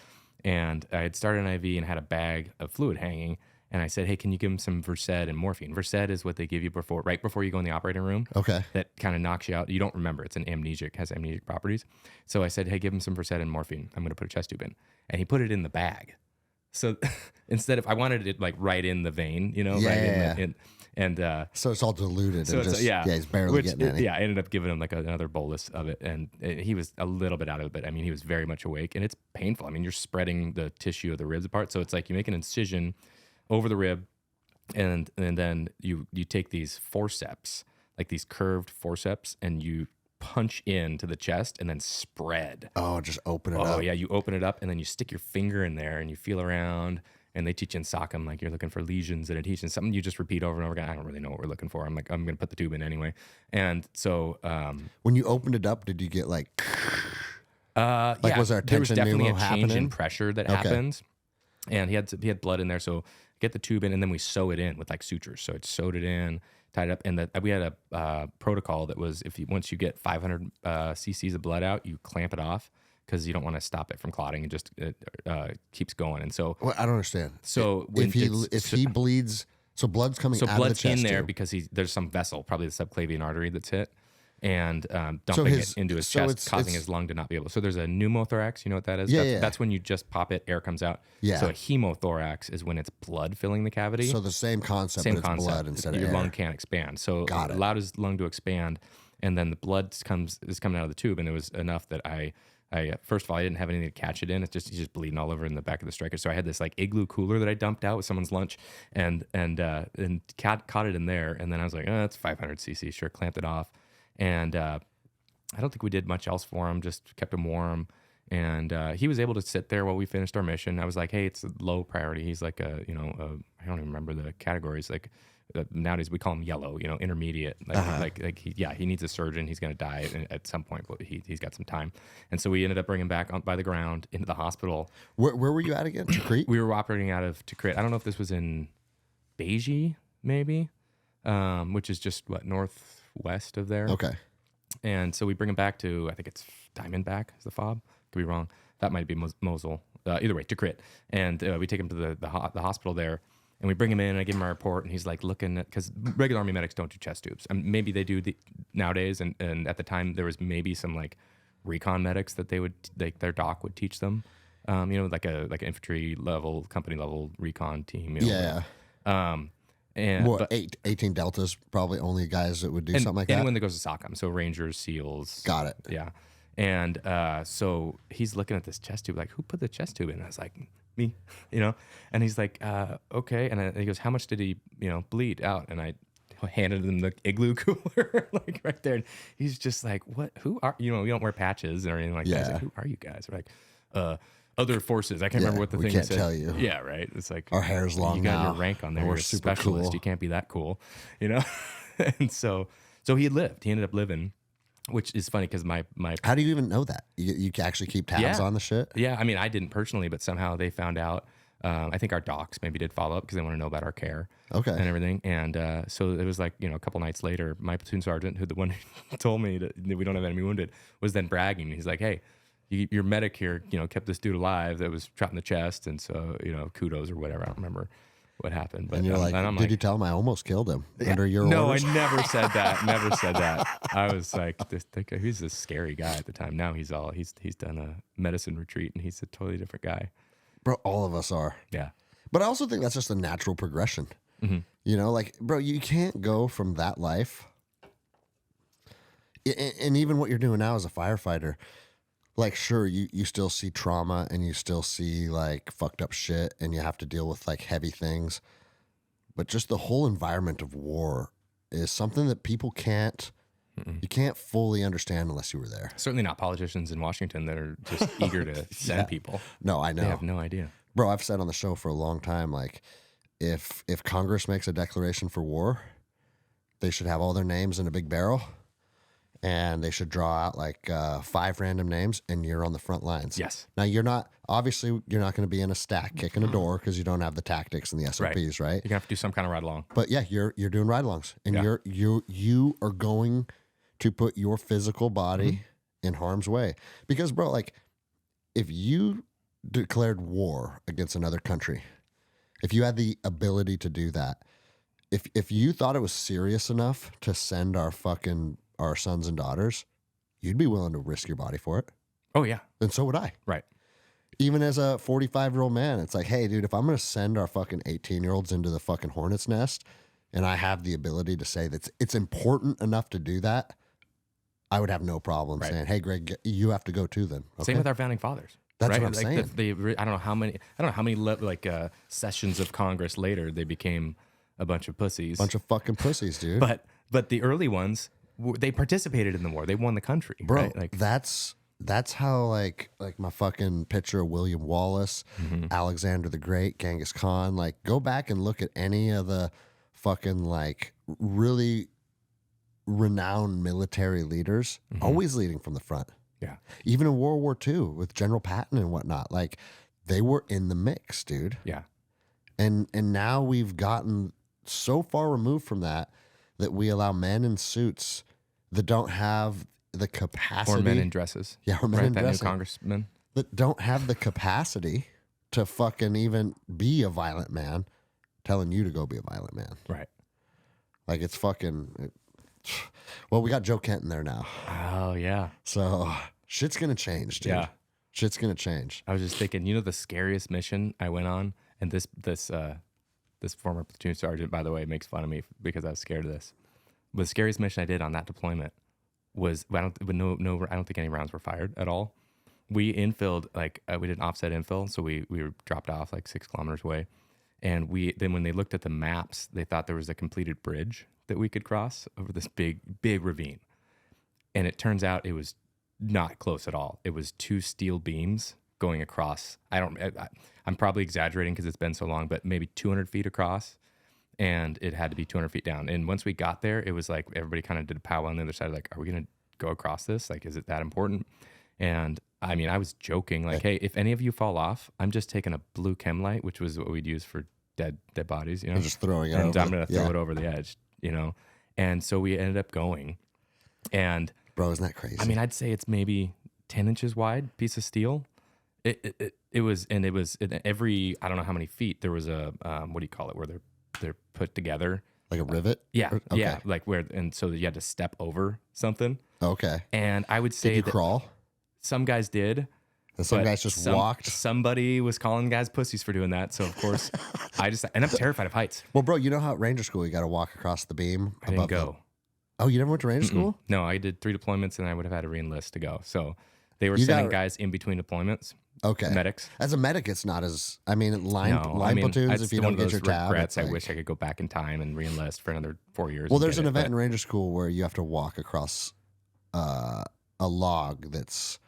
and I had started an IV and had a bag of fluid hanging, and I said, hey, can you give him some Versed and morphine? Versed is what they give you right before you go in the operating room.
Okay.
That kind of knocks you out. You don't remember. It's has amnesic properties. So I said, hey, give him some Versed and morphine. I'm going to put a chest tube in. And he put it in the bag. So instead of, I wanted it right in the vein,
so it's all diluted.
So
and he's barely getting any.
Yeah, I ended up giving him another bolus of it, and he was a little bit out of it, but he was very much awake, and it's painful. You're spreading the tissue of the ribs apart, so it's like you make an incision over the rib, and then you take these forceps, like these curved forceps, and you punch into the chest and then spread.
Oh, just open it up.
Oh yeah, you open it up and then you stick your finger in there and you feel around. And they teach in SOCM, like you're looking for lesions and adhesions, something you just repeat over and over again. I don't really know what we're looking for. I'm like, I'm going to put the tube in anyway. And so,
when you opened it up, did you get was there a tension
there was definitely a change
happening?
in pressure that happens. And he had blood in there. So get the tube in, and then we sew it in with sutures. So it sewed it in, tied it up. And we had a protocol that was, once you get 500 cc's of blood out, you clamp it off, because you don't want to stop it from clotting, and just keeps going. And so,
I don't understand.
So
if he bleeds, so blood's coming out of the chest.
So blood's in there because there's some vessel, probably the subclavian artery that's hit, and dumping it into his chest, causing his lung to not be able. So there's a pneumothorax. You know what that is? That's when you just pop it, air comes out.
Yeah.
So a hemothorax is when it's blood filling the cavity.
So the same concept, but it's blood instead of air.
Your lung can't expand. So it allowed his lung to expand, and then the blood is coming out of the tube, and it was enough that I first of all, I didn't have anything to catch it in. He's just bleeding all over in the back of the Striker. So I had this igloo cooler that I dumped out with someone's lunch, and caught it in there. And then I was like, oh, that's 500 cc. Sure, clamped it off. And I don't think we did much else for him. Just kept him warm. And he was able to sit there while we finished our mission. I was like, hey, it's a low priority. He's I don't even remember the categories. Nowadays we call him yellow, intermediate. He needs a surgeon. He's going to die at some point, but he's got some time. And so we ended up bringing him back by the ground into the hospital.
Where were you at again? Tikrit?
We were operating out of Tikrit. I don't know if this was in Beji, maybe, which is just northwest of there.
Okay.
And so we bring him back to, I think it's Diamondback is the fob. Could be wrong. That might be Mosul. Either way, Tikrit. And we take him to the hospital there. And we bring him in, and I give him our report, and he's looking at, because regular Army medics don't do chest tubes. Maybe they do nowadays, and at the time there was maybe some recon medics that they would, their doc would teach them, like an infantry level, company level recon team.
Yeah.
And
18 Deltas probably only guys that would do something like that.
Anyone that goes to SOCM, so Rangers, SEALs.
Got it.
Yeah. And so he's looking at this chest tube, who put the chest tube in? And I was like, me, and he's like, okay. And he goes, how much did he, bleed out? And I handed him the igloo cooler, right there. And he's just like, what, who are, we don't wear patches or anything like that. He's like, who are you guys? We're like, other forces. I can't remember what the thing said.
We can't tell you.
Yeah, right. It's like,
our hair's long
you got your rank on there. You're a specialist.
Cool.
You can't be that cool, And so he lived. He ended up living. Which is funny because my
how do you even know that you actually keep tabs on the shit?
Yeah, I didn't personally, but somehow they found out. I think our docs maybe did follow up because they want to know about our care
Okay.
and everything. And so it was like, a couple nights later, my platoon sergeant, who the one who told me that we don't have any wounded, was then bragging. He's like, hey, your medic here, kept this dude alive that was shot in the chest. And so, kudos or whatever. I don't remember what happened. But,
and you're like, did you tell him I almost killed him under your orders?
No, I never said that. Never said that. I was like, he's a scary guy at the time. Now he's done a medicine retreat and he's a totally different guy.
Bro, all of us are.
Yeah.
But I also think that's just a natural progression.
Mm-hmm.
Bro, you can't go from that life. And even what you're doing now as a firefighter, like, sure, you still see trauma and you still see like fucked up shit and you have to deal with like heavy things. But just the whole environment of war is something that people you can't fully understand unless you were there.
Certainly not politicians in Washington that are just eager to send people.
No, I know.
They have no idea.
Bro, I've said on the show for a long time, like, if Congress makes a declaration for war, they should have all their names in a big barrel. And they should draw out like 5 random names, and you're on the front lines.
Yes.
Now you're not going to be in a stack kicking a door because you don't have the tactics and the SOPs, right?
You're gonna have to do some kind of ride along.
But yeah, you're doing ride-alongs, and you are going to put your physical body in harm's way because, bro, like, if you declared war against another country, if you had the ability to do that, if you thought it was serious enough to send our sons and daughters, you'd be willing to risk your body for it.
Oh, yeah.
And so would I.
Right.
Even as a 45-year-old man, it's like, hey, dude, if I'm going to send our fucking 18-year-olds into the fucking hornet's nest and I have the ability to say that it's important enough to do that, I would have no problem saying, hey, Greg, you have to go too then. Okay?
Same with our founding fathers.
That's
right?
what I'm saying.
I don't know how many sessions of Congress later they became a bunch of pussies.
Bunch of fucking pussies, dude.
But the early ones, they participated in the war. They won the country,
bro.
Right? Like,
that's how like my fucking picture of William Wallace, Alexander the Great, Genghis Khan. Like, go back and look at any of the fucking like really renowned military leaders, always leading from the front.
Yeah.
Even in World War II with General Patton and whatnot, like, they were in the mix, dude.
Yeah.
And now we've gotten so far removed from that we allow men in suits that don't have the capacity.
Or men in dresses.
Yeah, or men in dresses.
Congressmen.
That don't have the capacity to fucking even be a violent man, telling you to go be a violent man.
Right.
Like, it's fucking... Well, we got Joe Kent in there now.
Oh, yeah.
So shit's going to change, dude.
Yeah.
Shit's going to change.
I was just thinking, the scariest mission I went on, and this former platoon sergeant, by the way, makes fun of me because I was scared of this. But the scariest mission I did on that deployment was, I don't think any rounds were fired at all. We infilled, we did an offset infill, so we were dropped off like 6 kilometers away. And then when they looked at the maps, they thought there was a completed bridge that we could cross over this big ravine. And it turns out it was not close at all. It was 2 steel beams going across. I'm probably exaggerating because it's been so long, but maybe 200 feet across, and it had to be 200 feet down. And once we got there, it was like everybody kind of did a powwow on the other side, like, are we going to go across this? Like, is it that important? And I mean, I was joking, like, hey, if any of you fall off, I'm just taking a blue chem light, which was what we'd use for dead bodies,
And just throwing it
and
over.
I'm going to throw it over the edge, And so we ended up going, and
bro, isn't that crazy?
I mean, I'd say it's maybe 10 inches wide piece of steel. It was in every, I don't know how many feet, there was a, what do you call it, where they're put together.
Like a rivet?
Yeah.
Okay.
Yeah. Like and so you had to step over something.
Okay.
And I would say
Did you crawl?
Some guys did.
And some guys just walked.
Somebody was calling guys pussies for doing that. So of course and I'm terrified of heights.
Well, bro, you know how at Ranger School you got to walk across the beam?
I didn't go.
Oh, you never went to Ranger School?
No, I did 3 deployments and I would have had to re-enlist to go. So they were sending guys in between deployments.
Okay.
Medics.
As a medic, it's not as, line platoons, if you don't get your tab.
I wish I could go back in time and re-enlist for another 4 years.
Well, there's an event in Ranger School where you have to walk across a log that's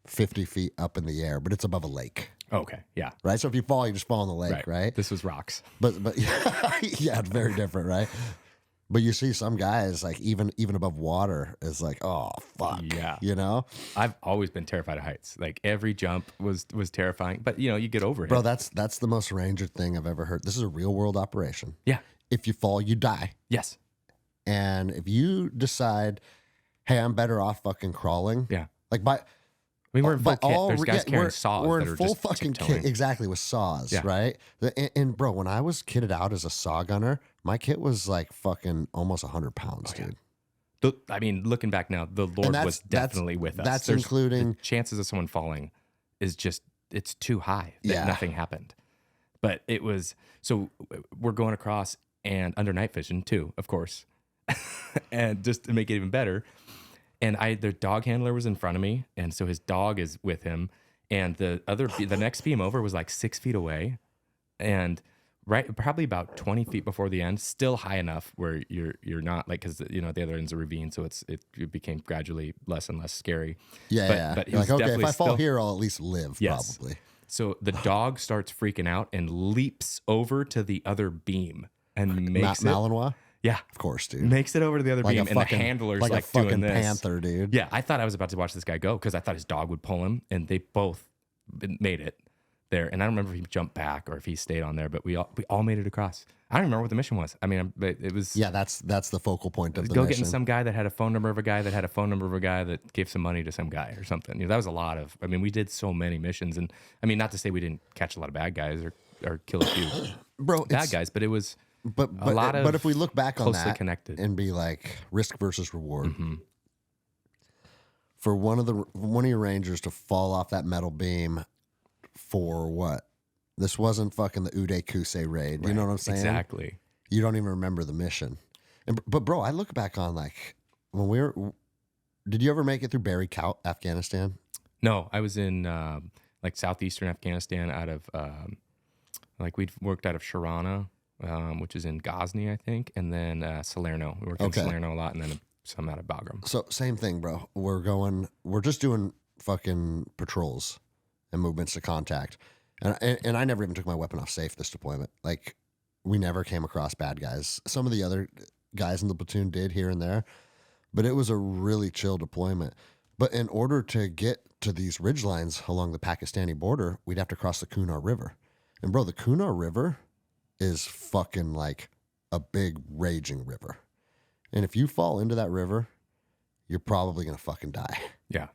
50 feet up in the air, but it's above a lake.
Okay, yeah.
Right? So if you fall, you just fall in the lake, right?
This was rocks.
But yeah, it's very different, right? But you see some guys like even above water is like, oh fuck,
Yeah.
you know.
I've always been terrified of heights. Like every jump was terrifying, but you know, you get over it.
Bro, that's the most Ranger thing I've ever heard. This is a real world operation.
Yeah.
If you fall, you die.
Yes.
And if you decide, hey, I'm better off fucking crawling.
Yeah.
Like by
I mean, we're in full kit. There's guys
yeah,
carrying saws
we're
that
in
are
full
just
fucking
tiptoeing.
kit, exactly, with saws,
Yeah.
right? And bro, when I was kitted out as a saw gunner, my kit was like fucking almost 100 pounds, dude.
I mean, looking back now, the Lord was definitely with us.
That's including
the chances of someone falling is just, it's too high that
Yeah.
nothing happened. But it was, so we're going across and under night vision too, of course. And just to make it even better. And the dog handler was in front of me. And so his dog is with him. And the next beam over was like 6 feet away. And probably about 20 feet before the end, still high enough where you're not like, because you know the other end's a ravine, so it became gradually less and less scary.
Yeah,
but
you're like, okay, if I fall
still
here, I'll at least live,
Yes.
probably.
So the dog starts freaking out and leaps over to the other beam and makes it.
Malinois?
Yeah,
Of course, dude.
makes it over to the other
Like
beam,
a
and the
fucking
handler's
like
like
a fucking
doing this.
panther, dude.
Yeah, I thought I was about to watch this guy go because I thought his dog would pull him, and they both made it there. And I don't remember if he jumped back or if he stayed on there, but we all made it across. I don't remember what the mission was. I mean, it was
that's the focal point of the
go
mission.
getting some guy that had a phone number of a guy that had a phone number of a guy that gave some money to some guy or something. You know, that was a lot of. I mean, we did so many missions, and I mean, not to say we didn't catch a lot of bad guys or kill a few
Bro,
bad guys, but it was.
But
a lot of
but if we look back on
closely
that
connected.
and be like risk versus reward,
Mm-hmm.
for one of your Rangers to fall off that metal beam for what? This wasn't fucking the Uday Kuse raid. You know what I'm saying?
Exactly.
You don't even remember the mission. But bro, I look back on like when we were. Did you ever make it through Bari Kaut, Afghanistan?
No, I was in like southeastern Afghanistan out of like we'd worked out of Sharana, which is in Ghazni, I think, and then Salerno. We worked in Salerno a lot, and then some out of Bagram.
So same thing, bro. We're just doing fucking patrols and movements to contact. And I never even took my weapon off safe this deployment. Like, we never came across bad guys. Some of the other guys in the platoon did here and there, but it was a really chill deployment. But in order to get to these ridge lines along the Pakistani border, we'd have to cross the Kunar River. And bro, the Kunar River is fucking like a big raging river. And if you fall into that river, you're probably going to fucking die.
Yeah.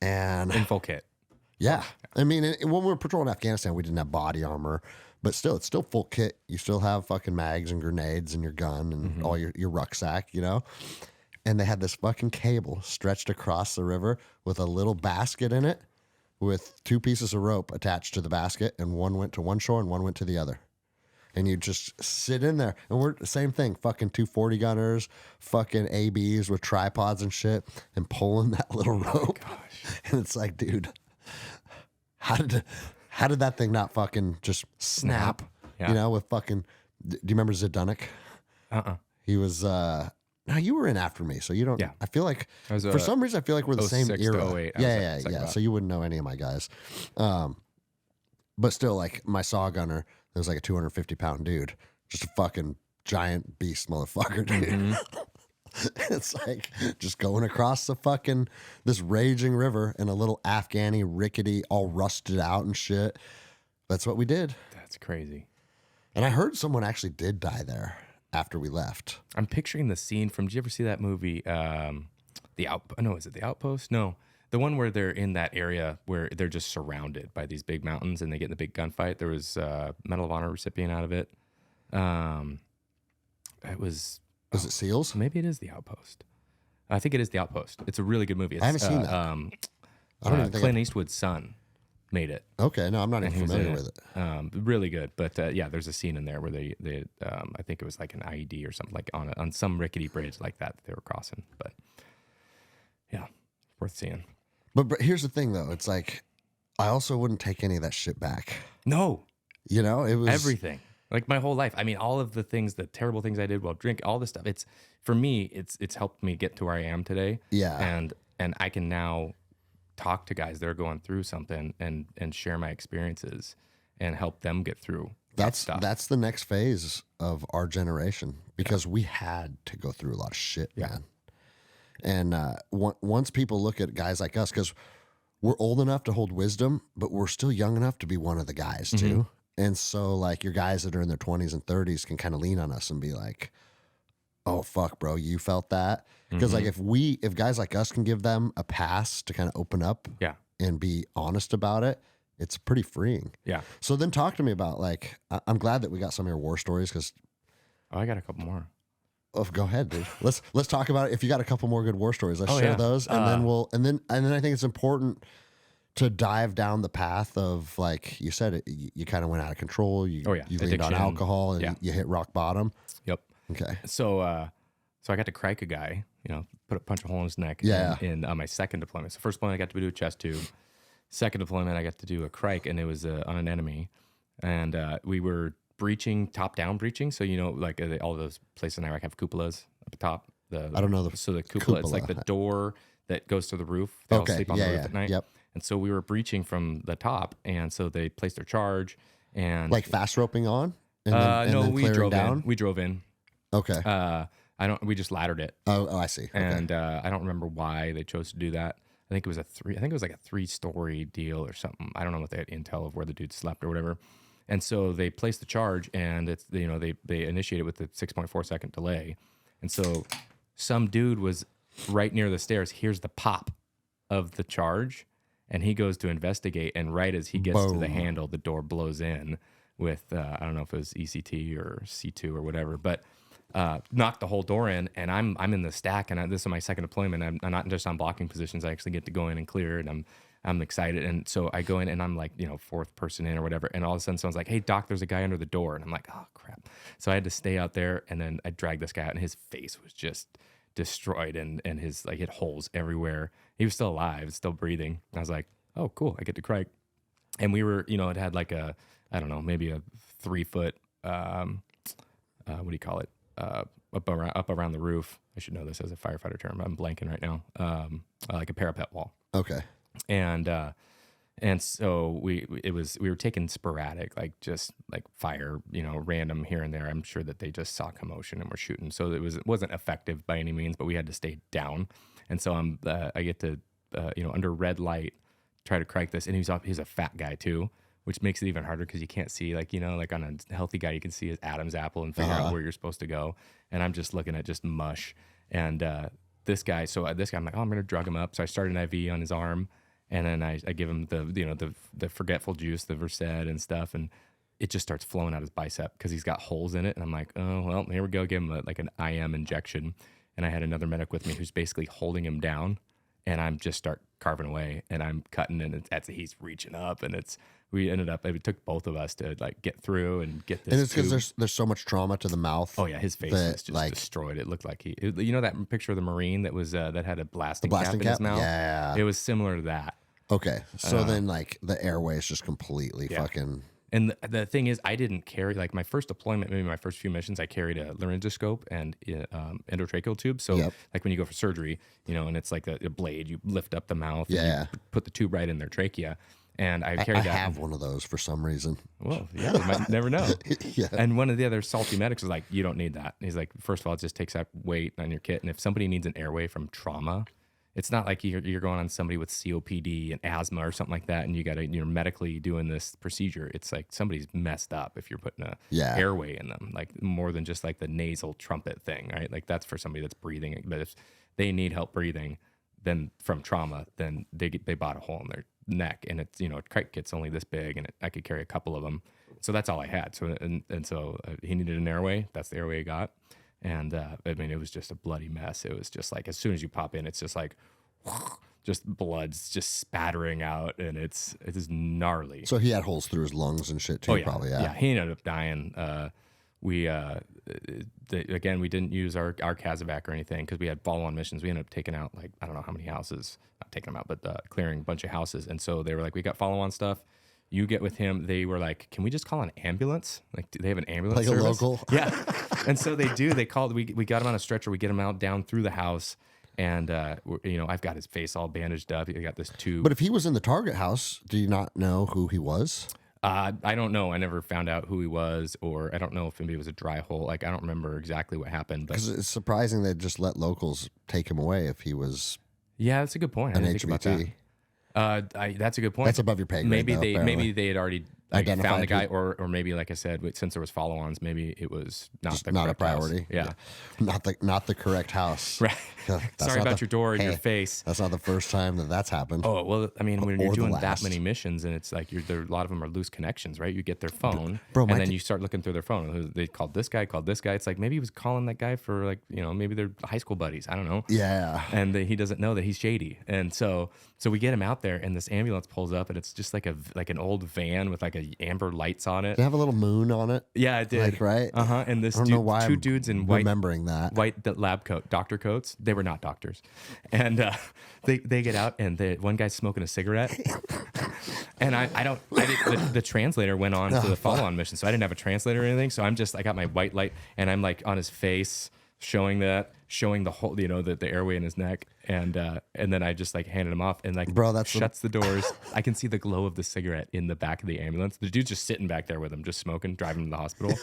And
In full kit.
yeah. I mean, when we were patrolling Afghanistan, we didn't have body armor, but still, it's still full kit. You still have fucking mags and grenades and your gun and all your rucksack, you know? And they had this fucking cable stretched across the river with a little basket in it with 2 pieces of rope attached to the basket, and one went to one shore and one went to the other. And you just sit in there. And we're the same thing, fucking 240 gunners, fucking ABs with tripods and shit, and pulling that little rope.
Gosh.
And it's like, dude, how did that thing not fucking just snap?
Yeah.
You know, with fucking, do you remember Zdenek? He was, now you were in after me, so you don't,
Yeah.
I feel like,
I was,
for some reason, I feel like we're the same
06 to
era.
08. I
Yeah,
was like
so you wouldn't know any of my guys. But still, like, my saw gunner, there was like a 250-pound dude, just a fucking giant beast motherfucker, dude. It's like just going across the fucking, this raging river in a little Afghani, rickety, all rusted out and shit. That's what we did.
That's crazy.
And I heard someone actually did die there after we left.
I'm picturing the scene from, did you ever see that movie, is it The Outpost? No. The one where they're in that area where they're just surrounded by these big mountains and they get in the big gunfight. There was a Medal of Honor recipient out of it. It was...
Was it SEALs?
Maybe it is The Outpost. I think it is The Outpost. It's a really good movie. It's,
I haven't seen that. I don't even think
Clint Eastwood's son made it.
Okay, no, I'm not even familiar with it.
Really good, but yeah, there's a scene in there where they I think it was like an IED or something, like on some rickety bridge like that they were crossing. But yeah, worth seeing.
But here's the thing, though. It's like, I also wouldn't take any of that shit back.
No,
You know, it was
everything. Like my whole life. I mean, all of the things, the terrible things I did while drinking, all this stuff. It's for me. It's helped me get to where I am today.
Yeah.
And I can now talk to guys that are going through something and share my experiences and help them get through
That's the next phase of our generation because we had to go through a lot of shit, man. And once people look at guys like us, because we're old enough to hold wisdom, but we're still young enough to be one of the guys too. And so like your guys that are in their 20s and 30s can kind of lean on us and be like, oh, fuck, bro, you felt that? Because like if guys like us can give them a pass to kind of open up and be honest about it, it's pretty freeing. Yeah. So then talk to me about like, I'm glad that we got some of your war stories because.
Oh, I got a couple more.
Oh, go ahead, dude. Let's talk about it. If you got a couple more good war stories, let's share those. And then I think it's important to dive down the path of, like you said, you kind of went out of control. You leaned on alcohol and you hit rock bottom.
Yep.
Okay.
So I got to crike a guy, punch a hole in his neck in my second deployment. So first deployment, I got to do a chest tube. Second deployment, I got to do a crike, and it was on an enemy. And we were breaching, top-down breaching. So, like all those places in Iraq have cupolas up the top.
I don't know.
So the cupola, it's like the door that goes to the roof. They all sleep on the roof at night.
Yep.
And so we were breaching from the top, and so they placed their charge. And
like fast roping on?
No, we drove
down?
We drove in.
Okay.
We just laddered it.
Oh, I see. Okay.
And I don't remember why they chose to do that. I think it was like a 3-story deal or something. I don't know what they had intel of where the dude slept or whatever. And so they placed the charge, and it's they initiated with the 6.4 second delay. And so some dude was right near the stairs. Here's the pop of the charge, and he goes to investigate. And right as he gets to the handle, the door blows in with I don't know if it was ECT or C2 or whatever, but knocked the whole door in. And I'm in the stack, and this is my second deployment. I'm not just on blocking positions. I actually get to go in and clear, and I'm excited. And so I go in, and I'm like, fourth person in or whatever. And all of a sudden someone's like, hey, Doc, there's a guy under the door. And I'm like, oh, crap. So I had to stay out there, and then I dragged this guy out, and his face was just destroyed, and his, like, hit holes everywhere. He was still alive, still breathing. And I was like, oh, cool, I get to crike. And we were, it had like a, I don't know, maybe a 3-foot, what do you call it? Up around the roof. I should know this as a firefighter term. I'm blanking right now. Like a parapet wall.
Okay.
And so we were taking sporadic, like just like fire, random here and there. I'm sure that they just saw commotion and were shooting. So it wasn't effective by any means, but we had to stay down. And so I get to, under red light, try to crike this. And he's a fat guy too, which makes it even harder because you can't see, like on a healthy guy, you can see his Adam's apple and figure out where you're supposed to go. And I'm just looking at just mush. And this guy, I'm like, oh, I'm going to drug him up. So I started an IV on his arm. And then I give him the forgetful juice, the Versed and stuff, and it just starts flowing out his bicep because he's got holes in it. And I'm like, oh, well, here we go. Give him an IM injection. And I had another medic with me who's basically holding him down, and I'm just start carving away, and I'm cutting, and he's reaching up, and it took both of us to like get through and get this.
And it's because there's so much trauma to the mouth.
Oh yeah, his face was just destroyed. It looked like that picture of the Marine that was that had a blasting cap in his mouth.
Yeah,
it was similar to that.
Okay, so then like the airway is just completely fucking.
And the thing is, I didn't carry, like my first deployment, maybe my first few missions, I carried a laryngoscope and endotracheal tube. So like when you go for surgery, and it's like a blade, you lift up the mouth, and you put the tube right in their trachea. And I carried that.
I have one of those for some reason.
Well, yeah, you might never know. And one of the other salty medics was like, you don't need that. He's like, first of all, it just takes up weight on your kit. And if somebody needs an airway from trauma, it's not like you're going on somebody with COPD and asthma or something like that, and you're medically doing this procedure. It's like somebody's messed up if you're putting a airway in them, like more than just like the nasal trumpet thing, right? Like that's for somebody that's breathing. But if they need help breathing, then from trauma, then they bought a hole in their neck, and it's a crate kit's only this big, and I could carry a couple of them. So that's all I had. So so he needed an airway. That's the airway he got. And it was just a bloody mess. It was just like as soon as you pop in, it's just like just blood's just spattering out, and it's gnarly.
So he had holes through his lungs and shit too.
Oh, yeah.
Probably.
Yeah, he ended up dying. We didn't use our Casevac or anything because we had follow-on missions. We ended up taking out like I don't know how many houses, not taking them out, but clearing a bunch of houses. And so they were like, we got follow-on stuff. You get with him. They were like, can we just call an ambulance? Like, do they have an ambulance
like
service?
A local?
Yeah. And so they do. They called. We got him on a stretcher. We get him out down through the house. And, I've got his face all bandaged up. He got this tube.
But if he was in the target house, do you not know who he was?
I don't know. I never found out who he was, or I don't know if maybe it was a dry hole. Like, I don't remember exactly what happened. Because
it's surprising they just let locals take him away if he was.
Yeah, that's a good point. I didn't think about that. That's a good point.
That's above your pay grade.
Maybe they had already found the guy, or maybe, like I said, since there was follow-ons, maybe it was not a priority.
House. Yeah, not the correct house.
Right. Sorry about your door and your face.
That's not the first time that's happened.
Oh well, I mean, when you're doing that many missions, and it's like a lot of them are loose connections, right? You get their phone, and then you start looking through their phone. They called this guy. It's like maybe he was calling that guy for, like, maybe they're high school buddies. I don't know.
Yeah.
And he doesn't know that he's shady, and so we get him out there, and this ambulance pulls up, and it's just like an old van with like a amber lights on it.
Did it have a little moon on it?
Yeah, it did.
Like, right?
And this two dudes in white lab coat, doctor coats. They were not doctors, and they get out, and one guy's smoking a cigarette, and the translator went on to the follow-on mission, so I didn't have a translator or anything. So I got my white light, and I'm like on his face, showing the whole, the airway in his neck, and then I just like handed him off, and like,
bro,
shuts the doors. I can see the glow of the cigarette in the back of the ambulance. The dude's just sitting back there with him, just smoking, driving him to the hospital.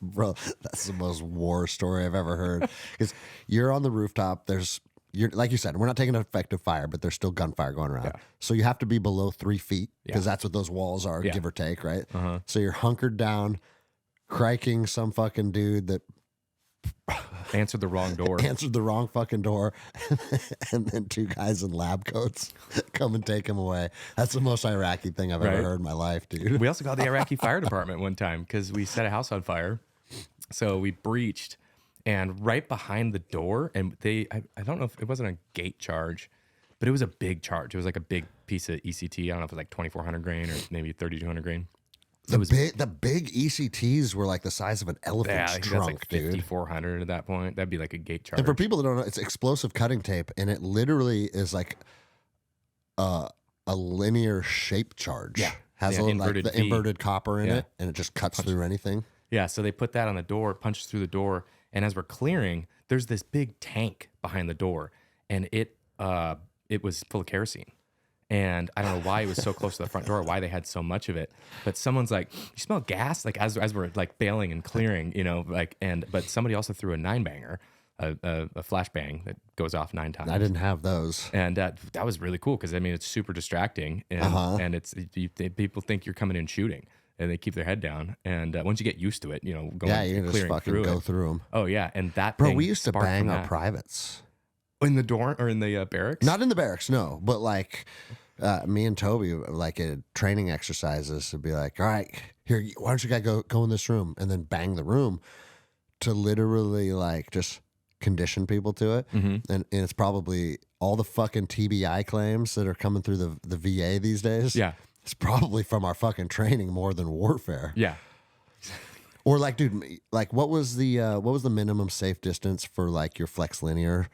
Bro, that's the most war story I've ever heard. Because you're on the rooftop. You're like you said, we're not taking effective fire, but there's still gunfire going around. Yeah. So you have to be below 3 feet, because that's what those walls are, give or take, right? So you're hunkered down, criking some fucking dude that
answered the wrong
fucking door, and then two guys in lab coats come and take him away. That's the most Iraqi thing I've ever heard in my life, dude.
We also called the Iraqi fire department one time because we set a house on fire. So we breached, and right behind the door, and I don't know if it wasn't a gate charge, but it was a big charge. It was like a big piece of ECT. I don't know if it was like 2,400 grain or maybe 3,200 grain.
The big ECTs were like the size of an elephant's trunk,
like 5,400 at that point. That'd be like a gate charge.
And for people that don't know, it's explosive cutting tape, and it literally is like a linear shape charge. Yeah, has the inverted copper in it, and it just cuts through anything.
Yeah, so they put that on the door, punches through the door, and as we're clearing, there's this big tank behind the door, and it was full of kerosene. And I don't know why it was so close to the front door, why they had so much of it. But someone's like, "You smell gas?" Like as we're like bailing and clearing, but somebody also threw a 9-banger, a flashbang that goes off 9 times.
I didn't have those,
and that was really cool because it's super distracting, and people think you're coming in shooting, and they keep their head down. And once you get used to it, you
can just fucking go through them.
Oh yeah, and that
we used to bang our privates.
In the dorm or in the barracks?
Not in the barracks, no. But like me and Toby, like at training exercises, would be like, all right, here, why don't you guys go in this room, and then bang the room to literally like just condition people to it. Mm-hmm. And it's probably all the fucking TBI claims that are coming through the VA these days.
Yeah.
It's probably from our fucking training more than warfare.
Yeah.
Or like, dude, like what was the minimum safe distance for like your flex linear?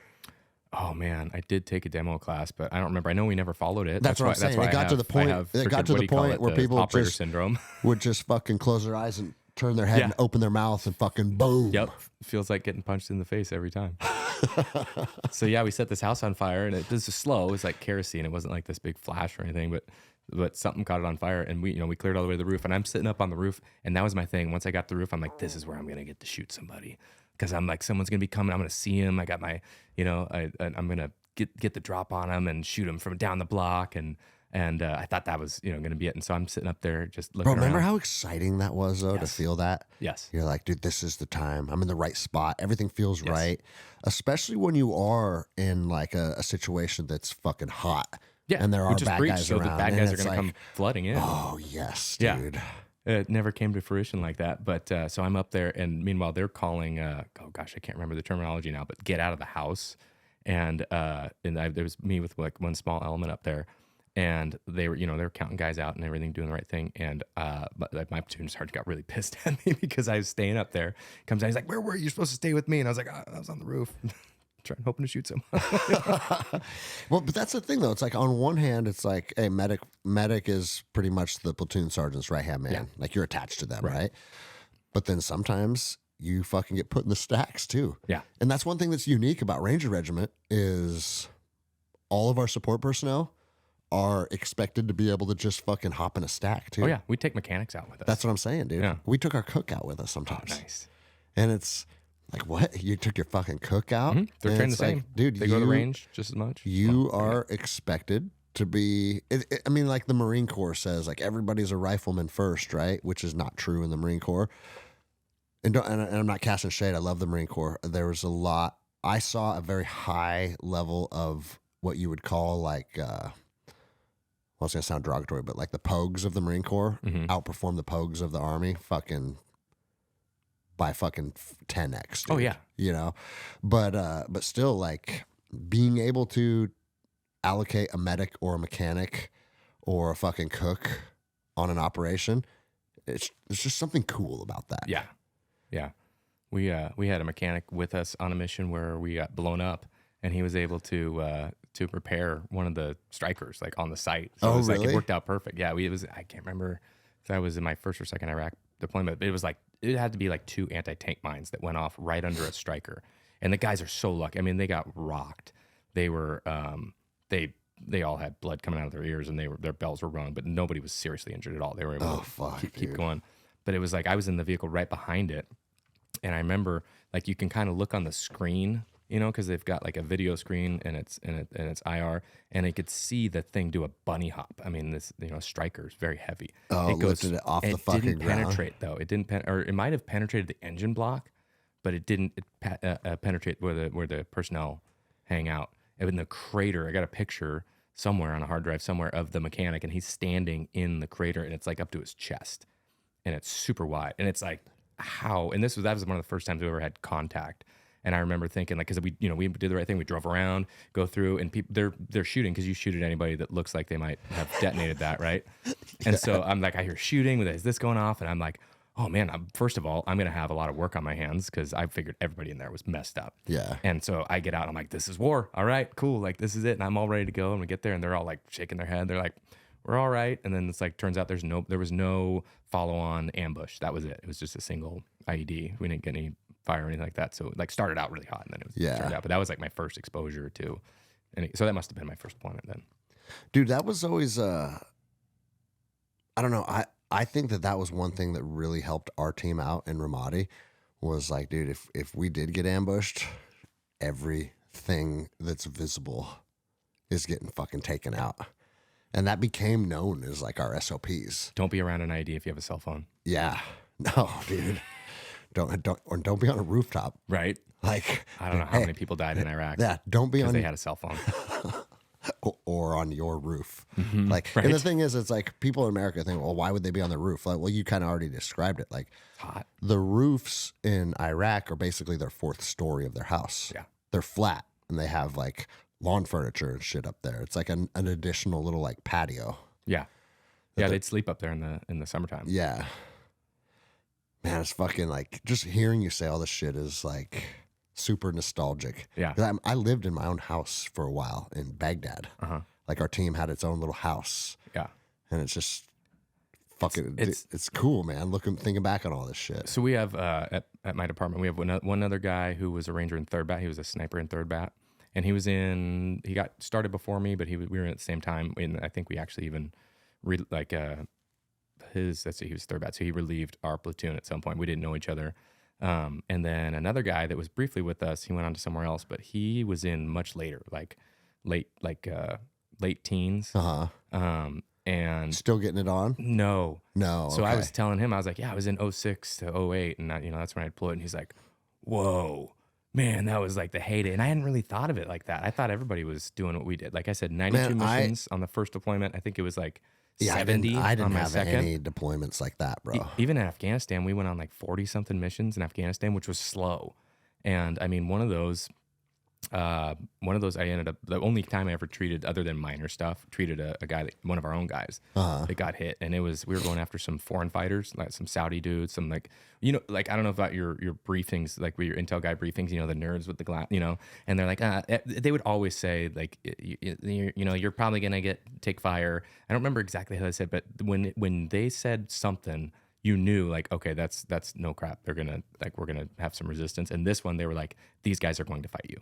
Oh man, I did take a demo class, but I don't remember. I know we never followed it.
That's what I'm saying. It got to the point where people
operator syndrome
would just fucking close their eyes and turn their head and open their mouth and fucking boom.
Yep, feels like getting punched in the face every time. So yeah, we set this house on fire, and it was slow. It was like kerosene. It wasn't like this big flash or anything, but something caught it on fire, and we cleared all the way to the roof. And I'm sitting up on the roof, and that was my thing. Once I got to the roof, I'm like, this is where I'm gonna get to shoot somebody. Because I'm like, someone's gonna be coming. I'm gonna see him. I got my, I'm gonna get the drop on him and shoot him from down the block. And I thought that was gonna be it. And so I'm sitting up there just looking.
Bro, remember
around.
how exciting that was though to feel that?
Yes.
You're like, dude, this is the time. I'm in the right spot. Everything feels right. Especially when you are in like a situation that's fucking hot.
Yeah.
And there are bad guys
so
around.
The bad guys are gonna come flooding in.
Oh yes, dude.
Yeah. It never came to fruition like that, but so I'm up there, and meanwhile they're calling. I can't remember the terminology now, but get out of the house, and there was me with like one small element up there, and they were counting guys out and everything, doing the right thing, and but like, my platoon sergeant got really pissed at me because I was staying up there. Comes down, he's like, "Where were you? You're supposed to stay with me," and I was like, "I was on the roof." Hoping to shoot someone.
Well, but that's the thing though. It's like on one hand, it's like, hey, medic is pretty much the platoon sergeant's right hand man. Yeah. Like you're attached to them, right? But then sometimes you fucking get put in the stacks too.
Yeah.
And that's one thing that's unique about Ranger Regiment is all of our support personnel are expected to be able to just fucking hop in a stack too.
Oh yeah, we take mechanics out with us.
That's what I'm saying, dude.
Yeah.
We took our cook out with us sometimes.
Oh, nice.
And it's like, what? You took your fucking cook out?
Mm-hmm. They're trained the same.
Like, dude,
they go to the range just as much.
You are expected to be, I mean, like the Marine Corps says, like everybody's a rifleman first, right? Which is not true in the Marine Corps. And I'm not casting shade. I love the Marine Corps. There was a lot. I saw a very high level of what you would call like, well, it's going to sound derogatory, but like the pogues of the Marine Corps outperform the pogues of the Army by fucking 10x. Dude,
oh yeah.
You know, but still, like being able to allocate a medic or a mechanic or a fucking cook on an operation, it's just something cool about that.
Yeah. Yeah. We had a mechanic with us on a mission where we got blown up, and he was able to repair one of the strikers like on the site. So it was
really?
Like it worked out perfect. Yeah, I can't remember if that was in my first or second Iraq deployment, but it was like it had to be like 2 anti-tank mines that went off right under a striker. And the guys are so lucky. I mean, they got rocked. They were they all had blood coming out of their ears, and their bells were rung, but nobody was seriously injured at all. They were able to keep going. But it was like I was in the vehicle right behind it, and I remember like you can kind of look on the screen, you know, because they've got like a video screen and it's IR, and I could see the thing do a bunny hop. I mean, this striker is very heavy.
Oh, it lifted it off the fucking
ground. It didn't penetrate though. It didn't or it might have penetrated the engine block, but it didn't penetrate where the personnel hang out. And in the crater, I got a picture somewhere on a hard drive somewhere of the mechanic, and he's standing in the crater, and it's like up to his chest, and it's super wide, and it's like how. And that was one of the first times we ever had contact. And I remember thinking, like, because we did the right thing. We drove around, go through, and people they're shooting because you shoot at anybody that looks like they might have detonated that, right? And so I'm like, I hear shooting. Is this going off? And I'm like, oh man, first of all, I'm gonna have a lot of work on my hands because I figured everybody in there was messed up.
Yeah.
And so I get out. I'm like, this is war. All right, cool. Like this is it. And I'm all ready to go. And we get there, and they're all like shaking their head. They're like, we're all right. And then it's like turns out there was no follow-on ambush. That was it. It was just a single IED. We didn't get any fire or anything like that. So it like started out really hot, and then it turned out. But that was like my first exposure to, so that must have been my first deployment then.
Dude, that was always I don't know. I think that was one thing that really helped our team out in Ramadi was like, dude, if we did get ambushed, everything that's visible is getting fucking taken out. And that became known as like our SOPs.
Don't be around an ID if you have a cell phone.
Yeah. No, dude. Don't be on a rooftop.
Right.
Like,
I don't know how many people died in Iraq.
Yeah. Don't be on.
Because they had a cell phone.
Or on your roof. Like,
right.
And the thing is, it's like people in America think, well, why would they be on the roof? Like, well, you kind of already described it. Like,
hot.
The roofs in Iraq are basically their 4th story of their house.
Yeah.
They're flat, and they have like lawn furniture and shit up there. It's like an additional little like patio.
Yeah. Yeah, they'd sleep up there in the summertime.
Yeah. Man, it's fucking like just hearing you say all this shit is like super nostalgic.
Yeah.
'Cause I lived in my own house for a while in Baghdad. Like our team had its own little house.
Yeah.
And it's just fucking, it's cool, man. Thinking back on all this shit.
So we have, at my department, we have one other guy who was a ranger in 3rd Bat. He was a sniper in 3rd Bat. And he got started before me, but we were at the same time. And I think we actually even, he was 3rd Bat. So he relieved our platoon at some point. We didn't know each other. And then another guy that was briefly with us, he went on to somewhere else, but he was in much later, like late teens. And
still getting it on?
No. So
okay.
I was telling him, I was like, yeah, I was in 06 to 08. And that's when I deployed. And he's like, whoa, man, that was like the heyday. And I hadn't really thought of it like that. I thought everybody was doing what we did. Like I said, 92 missions on the first deployment. I think it was like 70
I didn't
on my
have
second.
any deployments like that, bro.
Even in Afghanistan, we went on like 40 something missions in Afghanistan, which was slow. And I mean, one of those I ended up, the only time I ever treated, other than minor stuff, treated a guy, one of our own guys that got hit. And we were going after some foreign fighters, like some Saudi dudes, some like, like, I don't know about your briefings, like your intel guy briefings, the nerds with the glass, and they're like, they would always say like, you're probably going to take fire. I don't remember exactly how they said, but when they said something, you knew like, okay, that's no crap. We're gonna have some resistance. And this one, they were like, these guys are going to fight you.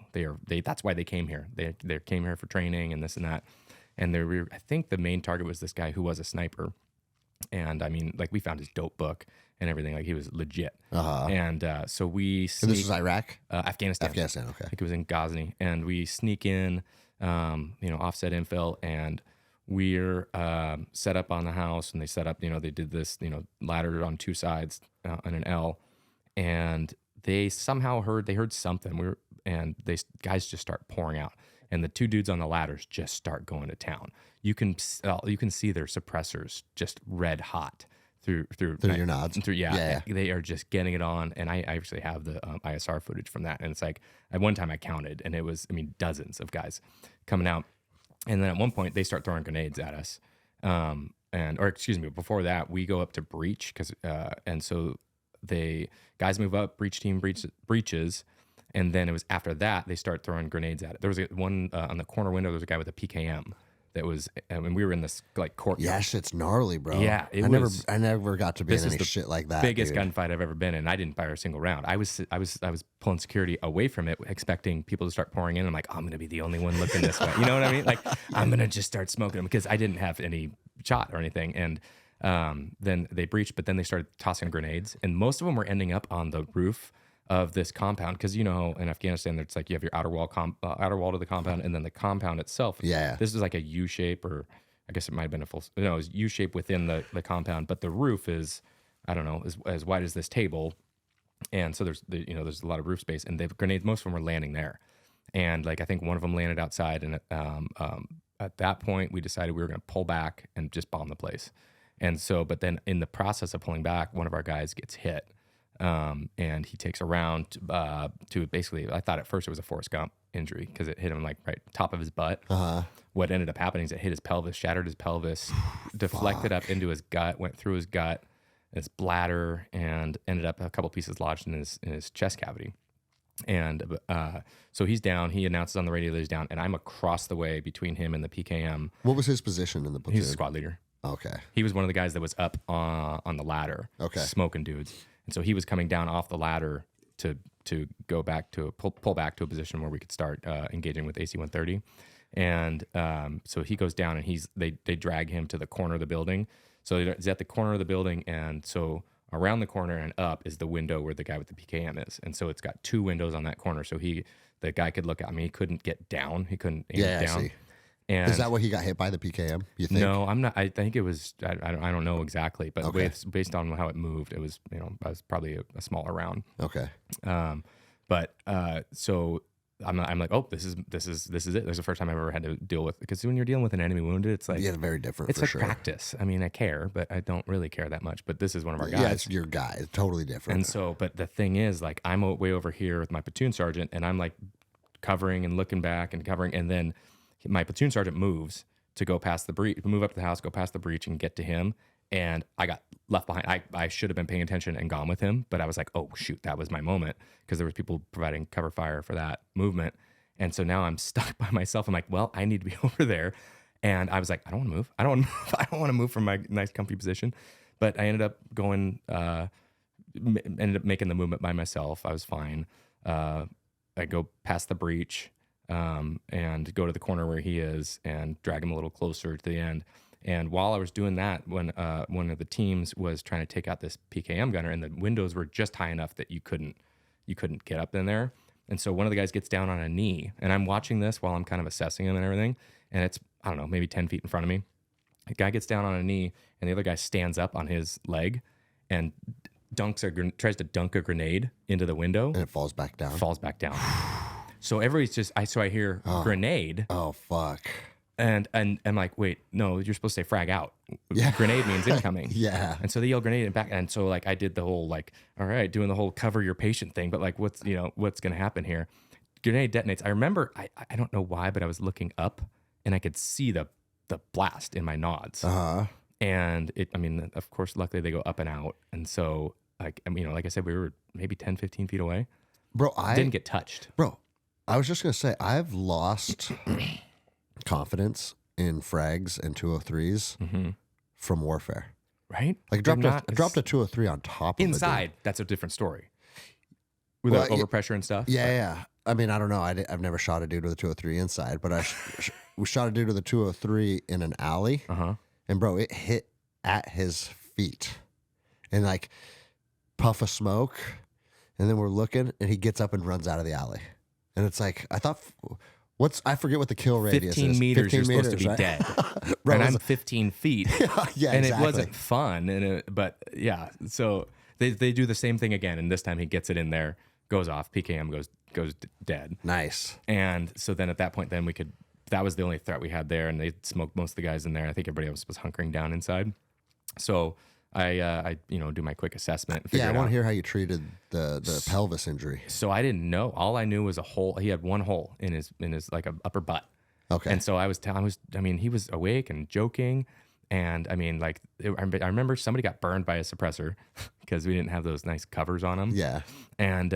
That's why they came here. They came here for training and this and that. And I think the main target was this guy who was a sniper. And I mean, like we found his dope book and everything. Like he was legit. And so we
And this was Iraq?
Afghanistan.
Afghanistan, okay.
I think it was in Ghazni. And we sneak in, offset infill, and we're set up on the house, and they set up, they did this, ladder on two sides on an L, and they somehow heard something. Guys just start pouring out, and the two dudes on the ladders just start going to town. You can see their suppressors just red hot through
your nods.
Yeah, they are just getting it on. And I actually have the ISR footage from that. And it's like at one time I counted, and it was dozens of guys coming out. And then at one point they start throwing grenades at us. Before that we go up to breach and so guys move up, breach team breaches. And then it was after that they start throwing grenades at it. There was one on the corner window. There was a guy with a PKM that was, and we were in this like courtyard.
Yeah, shit's gnarly, bro.
Yeah,
I never got to be in any shit like that.
Biggest gunfight I've ever been in. I didn't fire a single round. I was pulling security away from it, expecting people to start pouring in. I'm like, I'm gonna be the only one looking this way. You know what I mean? Like I'm gonna just start smoking them because I didn't have any shot or anything. And then they breached, but then they started tossing grenades, and most of them were ending up on the roof of this compound, because in Afghanistan it's like you have your outer wall to the compound, and then the compound itself.
Yeah,
this is like a U shape, or I guess it might have been it was U shape within the compound, but the roof is, I don't know, as wide as this table, and so there's a lot of roof space, and the grenades, most of them were landing there, and like I think one of them landed outside, and at that point we decided we were going to pull back and just bomb the place, and so but then in the process of pulling back, one of our guys gets hit. And he takes a round to basically, I thought at first it was a Forrest Gump injury because it hit him like right top of his butt. What ended up happening is it hit his pelvis, shattered his pelvis, deflected up into his gut, went through his gut, his bladder, and ended up a couple pieces lodged in his chest cavity. And so he's down. He announces on the radio that he's down, and I'm across the way between him and the PKM.
What was his position in the platoon?
He's a squad leader.
Okay.
He was one of the guys that was up on the ladder, smoking dudes. And so he was coming down off the ladder to go back to pull back to a position where we could start engaging with AC-130. And so he goes down, and they drag him to the corner of the building. So he's at the corner of the building, and so around the corner and up is the window where the guy with the PKM is. And so it's got two windows on that corner. So the guy could look at me. He couldn't get down. He couldn't aim down. I see. And
is that what he got hit by, the PKM, you think?
No, I'm not. I think it was, I don't know exactly, but based on how it moved, it was, I was probably a smaller round.
Okay.
So I'm like, oh, this is it. This is the first time I've ever had to deal with, because when you're dealing with an enemy wounded, it's like,
very different.
It's
for
like
sure.
Practice. I mean, I care, but I don't really care that much. But this is one of our guys.
Yeah, it's your guy. It's totally different.
And so, but the thing is, like, I'm way over here with my platoon sergeant, and I'm like covering and looking back and covering, and then my platoon sergeant moves to go past the breach, move up to the house, go past the breach, and get to him. And I got left behind. I should have been paying attention and gone with him, but I was like, oh shoot, that was my moment, because there was people providing cover fire for that movement. And so now I'm stuck by myself. I'm like, well, I need to be over there. And I was like, I don't want to move. I don't want to move from my nice comfy position. But I ended up going, ended up making the movement by myself. I was fine. I go past the breach, and go to the corner where he is and drag him a little closer to the end. And while I was doing that, when one of the teams was trying to take out this PKM gunner, and the windows were just high enough that you couldn't get up in there. And so one of the guys gets down on a knee, and I'm watching this while I'm kind of assessing him and everything. And it's, I don't know, maybe 10 feet in front of me. The guy gets down on a knee, and the other guy stands up on his leg and tries to dunk a grenade into the window.
And it falls back down.
So everybody's just, I hear grenade.
Oh, fuck.
And I'm like, wait, no, you're supposed to say frag out. Yeah. Grenade means incoming.
Yeah.
And so they yell grenade and back. And so like I did the whole like, all right, doing the whole cover your patient thing, but like what's going to happen here? Grenade detonates. I remember, I don't know why, but I was looking up and I could see the blast in my nods. And of course, luckily they go up and out. And so like I said, we were maybe 10, 15 feet away.
Bro, I
didn't get touched.
Bro, I was just going to say, I've lost confidence in frags and 203s from warfare.
Right?
Like I dropped a 203 on top of
inside. That's a different story. With overpressure and stuff.
Yeah. I mean, I don't know. I've never shot a dude with a 203 inside, but we shot a dude with a 203 in an alley, and bro, it hit at his feet, and like puff of smoke, and then we're looking, and he gets up and runs out of the alley, and it's like I thought. I forget what the kill radius
15
is.
meters,
15
you're
meters,
supposed to be
right?
dead.
Bro,
and I'm 15 feet.
yeah,
and
exactly.
it wasn't fun. But yeah, so they do the same thing again. And this time he gets it in there, goes off, PKM goes dead.
Nice.
And so then at that point, then that was the only threat we had there. And they smoked most of the guys in there. I think everybody else was hunkering down inside. So I do my quick assessment.
Yeah, I want to hear how you treated the pelvis injury.
So I didn't know. All I knew was a hole. He had one hole in his like a upper butt.
Okay.
And so he was awake and joking. And I mean, like, I remember somebody got burned by a suppressor because we didn't have those nice covers on him.
Yeah.
And